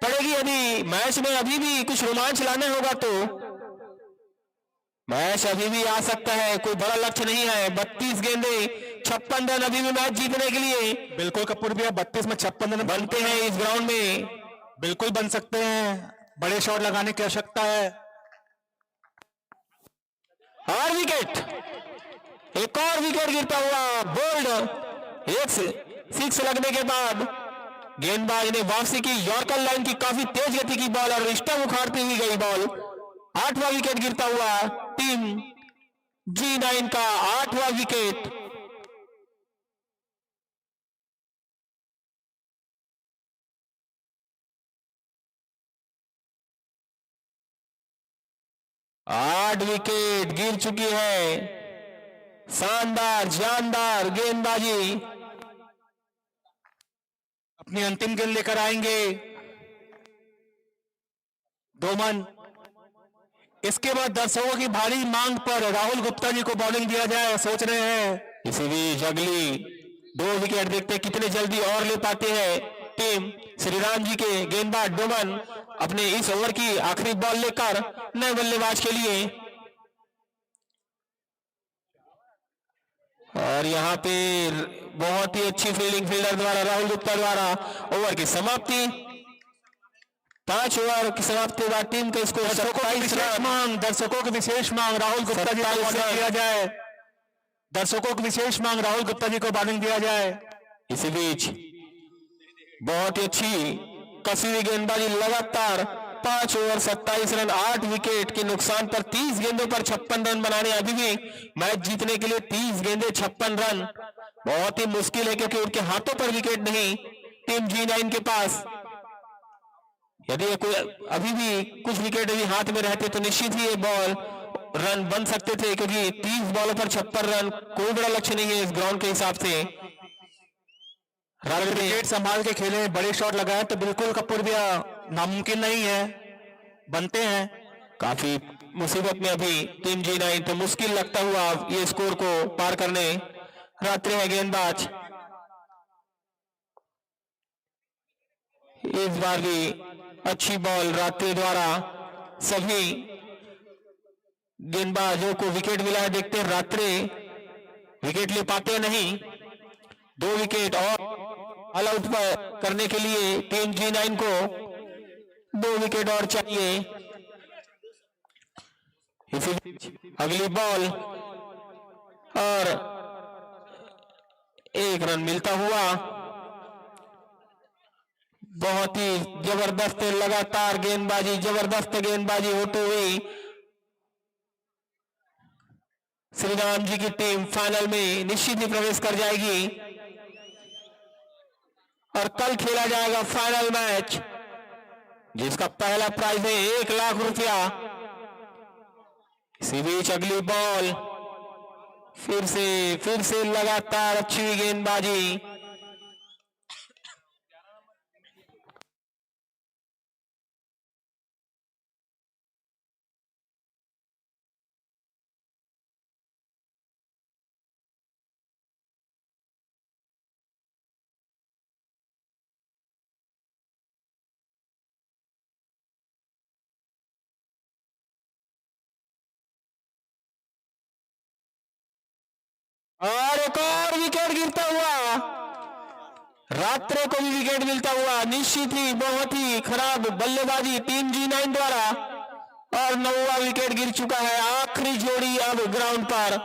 पड़ेगी यदि मैच में अभी भी कुछ रोमांच लाने होगा तो। मैच अभी भी आ सकता है, कोई बड़ा लक्ष्य नहीं है। 32 गेंदे 56 रन अभी भी मैच जीतने के लिए। बिल्कुल कपूर भैया, 32 में 56 रन बनते हैं इस ग्राउंड में, बिल्कुल बन सकते हैं। बड़े शॉट लगाने की आवश्यकता है। और विकेट, एक और विकेट गिरता हुआ बोल्ड। 6 लगने के बाद गेंदबाज ने वापसी की, यॉर्कर लाइन की काफी तेज गति की बॉल और रिश्ता उखाड़ती हुई गई बॉल। 8वां विकेट गिरता हुआ टीम G9 का 8वां विकेट। आठ विकेट गिर चुकी है। शानदार जानदार गेंदबाजी। अपनी अंतिम गेंद लेकर आएंगे डोमन। इसके बाद दर्शकों की भारी मांग पर राहुल गुप्ता जी को बॉलिंग दिया जाए, सोच रहे हैं। इसी बीच अगली 2 विकेट, देखते हैं कितने जल्दी और ले पाते हैं टीम श्री राम जी के गेंदबाज डोमन। अपने इस ओवर की आखिरी बॉल लेकर नए बल्लेबाज के लिए। और यहाँ पे बहुत ही अच्छी फील्डिंग फील्डर द्वारा, राहुल गुप्ता द्वारा। ओवर की समाप्ति, 5 ओवर की समाप्ति के बाद टीम का स्कोर 27 रन। दर्शकों की विशेष मांग राहुल गुप्ता जी को बॉलिंग दिया जाए। दर्शकों की विशेष मांग राहुल गुप्ता जी को बॉलिंग दिया जाए। इसी बीच बहुत ही अच्छी कसी हुई गेंदबाजी, लगातार 5 ओवर 27 रन, 8 विकेट के नुकसान पर 30 गेंदों पर 56 रन बनाने। अभी भी मैच जीतने के लिए 30 गेंदे 56 रन बहुत ही मुश्किल है, क्योंकि उनके हाथों पर विकेट नहीं टीम G9 के पास। यदि कोई अभी भी कुछ विकेट यदि हाथ में रहते तो निश्चित ही ये बॉल रन बन सकते थे, क्योंकि 30 बॉलों पर 56 रन कोई बड़ा लक्ष्य नहीं है इस ग्राउंड के हिसाब से। विकेट संभाल के खेले, बड़े शॉट लगाए तो बिल्कुल कपूर भैया नामुमकिन नहीं है, बनते हैं। काफी मुसीबत में अभी टीम G9, तो मुश्किल लगता हुआ ये स्कोर को पार करने रात्रि है गेंदबाज। इस बार भी अच्छी बॉल रात्रि द्वारा सभी गेंदबाजों को विकेट मिला है। देखते हैं रात्रि विकेट ले पाते नहीं। 2 विकेट और ऑल आउट पर करने के लिए टीम G9 को 2 विकेट और चाहिए। इसी अगली बॉल और 1 रन मिलता हुआ। बहुत ही जबरदस्त लगातार गेंदबाजी, जबरदस्त गेंदबाजी होती हुई श्री राम जी की टीम फाइनल में निश्चित ही प्रवेश कर जाएगी और कल खेला जाएगा फाइनल मैच, जिसका पहला प्राइज है 1 लाख रुपया। इसी बीच अगली बॉल फिर से लगातार अच्छी गेंदबाजी। और एक और विकेट गिरता हुआ, रात्रे को भी विकेट मिलता हुआ। निश्चित ही बहुत ही खराब बल्लेबाजी टीम G9 द्वारा और 9वां विकेट गिर चुका है। आखिरी जोड़ी अब ग्राउंड पर,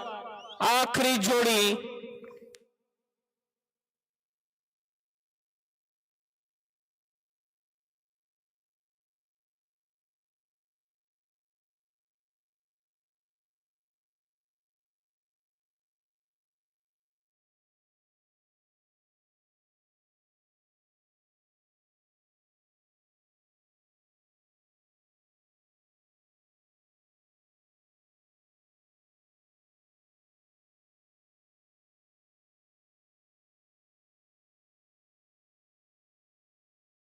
आखिरी जोड़ी।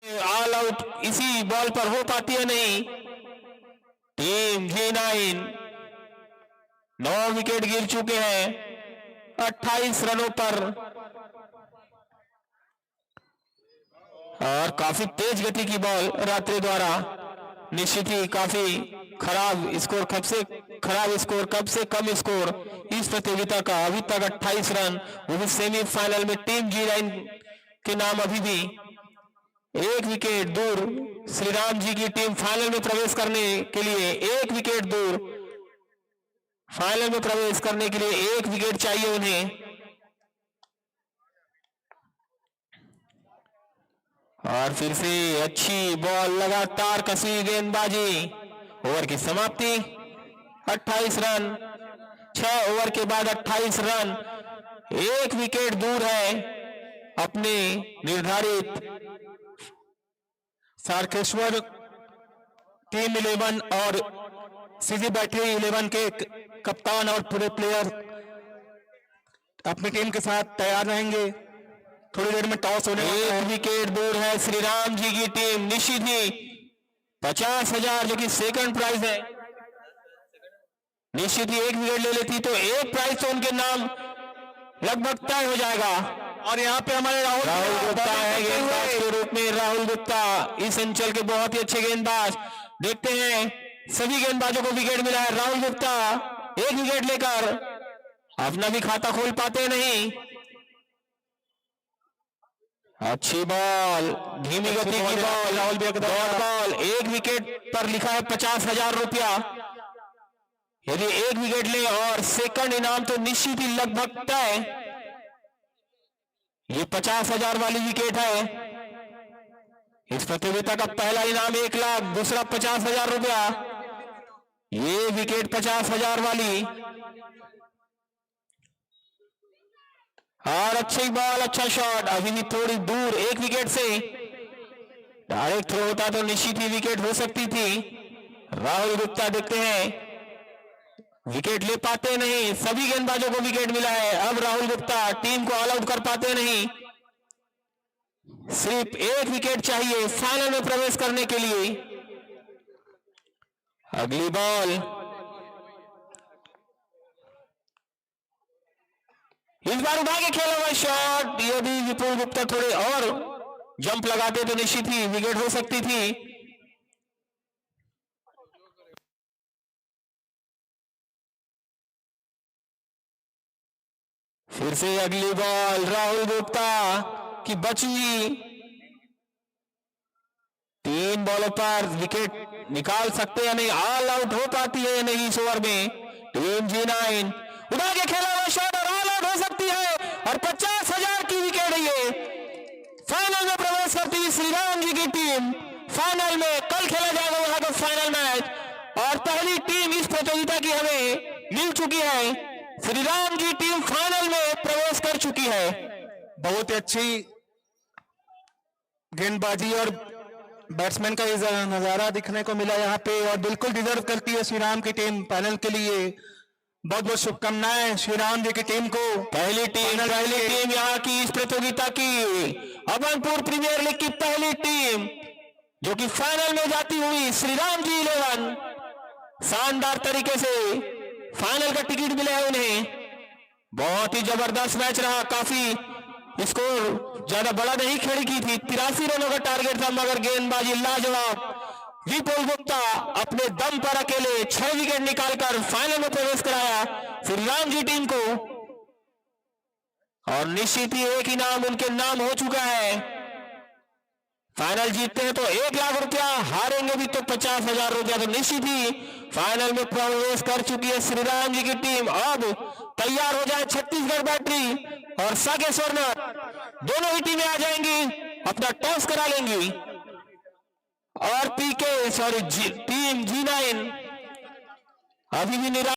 ऑल आउट इसी बॉल पर हो पाती है नहीं टीम G9। 9 विकेट गिर चुके हैं 28 रनों पर और काफी तेज गति की बॉल रात्रि द्वारा। निश्चित ही काफी खराब स्कोर, कब से खराब स्कोर, कब से कम स्कोर इस प्रतियोगिता का। अभी तक 28 रन, वो भी सेमीफाइनल में टीम G9 के नाम अभी भी 1 विकेट दूर। श्री राम जी की टीम फाइनल में प्रवेश करने के लिए 1 विकेट दूर, फाइनल में प्रवेश करने के लिए 1 विकेट चाहिए उन्हें। और फिर से अच्छी बॉल, लगातार कसी गेंदबाजी। ओवर की समाप्ति 28 रन, 6 ओवर के बाद 28 रन, 1 विकेट दूर है अपने निर्धारित सारकेश्वर टीम 11 और सीजी बैटरी 11 के कप्तान और पूरे प्लेयर अपनी टीम के साथ तैयार रहेंगे। थोड़ी देर में टॉस होने वाला है। 1 विकेट दूर है श्री राम जी की टीम। निश्चित ही 50,000 जो कि सेकंड प्राइज है, निश्चित ही 1 विकेट ले लेती तो 1 प्राइज तो उनके नाम लगभग तय हो जाएगा। और यहाँ पे हमारे राहुल गुप्ता है गेंदबाज के रूप में। राहुल गुप्ता इस अंचल के बहुत ही अच्छे गेंदबाज। देखते हैं सभी गेंदबाजों को विकेट मिला है। राहुल गुप्ता 1 विकेट लेकर अपना भी खाता खोल पाते नहीं। अच्छी बॉल, धीमी गति की बॉल, राहुल बॉल। 1 विकेट पर लिखा है 50,000 रुपया। यदि 1 विकेट ले और सेकंड इनाम तो निश्चित ही लगभग तय। ये 50,000 वाली विकेट है। इस प्रतियोगिता का पहला इनाम 1 लाख, दूसरा 50,000 रुपया। ये विकेट 50,000 वाली। और अच्छी बॉल, अच्छा शॉट, अभी भी थोड़ी दूर 1 विकेट से। डायरेक्ट थ्रो होता तो निश्चित ही विकेट हो सकती थी। राहुल गुप्ता देखते हैं विकेट ले पाते नहीं, सभी गेंदबाजों को विकेट मिला है। अब राहुल गुप्ता टीम को ऑल आउट कर पाते नहीं, सिर्फ 1 विकेट चाहिए फाइनल में प्रवेश करने के लिए। अगली बॉल, इस बार उठा के खेला हुआ शॉट। यदि विपुल गुप्ता थोड़े और जंप लगाते तो निश्चित ही विकेट हो सकती थी। फिर से अगली बॉल, राहुल गुप्ता की बची। 3 बॉलों पर विकेट निकाल सकते हैं नहीं, ऑल आउट हो पाती है नहीं इस ओवर में टीम G9। उठा के खेला हुआ शॉट और ऑल आउट हो सकती है और 50,000 की विकेट है ये। फाइनल में प्रवेश करती है श्री राम जी की टीम। फाइनल में कल खेला जाएगा वहां का फाइनल मैच और पहली टीम इस प्रतियोगिता की हमें मिल चुकी है। श्री राम जी टीम फाइनल में प्रवेश कर चुकी है। बहुत ही अच्छी गेंदबाजी और बैट्समैन का नजारा दिखने को मिला यहाँ पे और बिल्कुल डिजर्व करती है श्री राम की टीम फाइनल के लिए। बहुत बहुत शुभकामनाएं श्री राम जी की टीम को। पहली टीम यहाँ की इस प्रतियोगिता की अमनपुर प्रीमियर लीग की पहली टीम जो कि फाइनल में जाती हुई श्री राम जी 11 शानदार तरीके से फाइनल का टिकट मिला है उन्हें। बहुत ही जबरदस्त मैच रहा, काफी स्कोर ज्यादा बड़ा नहीं खेली की थी, 83 रनों का टारगेट था, मगर गेंदबाजी लाजवाब। विपुल गुप्ता अपने दम पर अकेले 6 विकेट निकालकर फाइनल में प्रवेश कराया श्री राम जी टीम को और निश्चित ही 1 इनाम उनके नाम हो चुका है। फाइनल जीतते हैं तो 1 लाख रुपया, हारेंगे भी तो 50,000 रुपया। तो निश्चित ही फाइनल में प्रवेश कर चुकी है श्री राम जी की टीम। अब तैयार हो जाए छत्तीसगढ़ बैटरी और सागेश्वरनाथ, दोनों ही टीमें आ जाएंगी, अपना टॉस करा लेंगी और टीम G9 अभी भी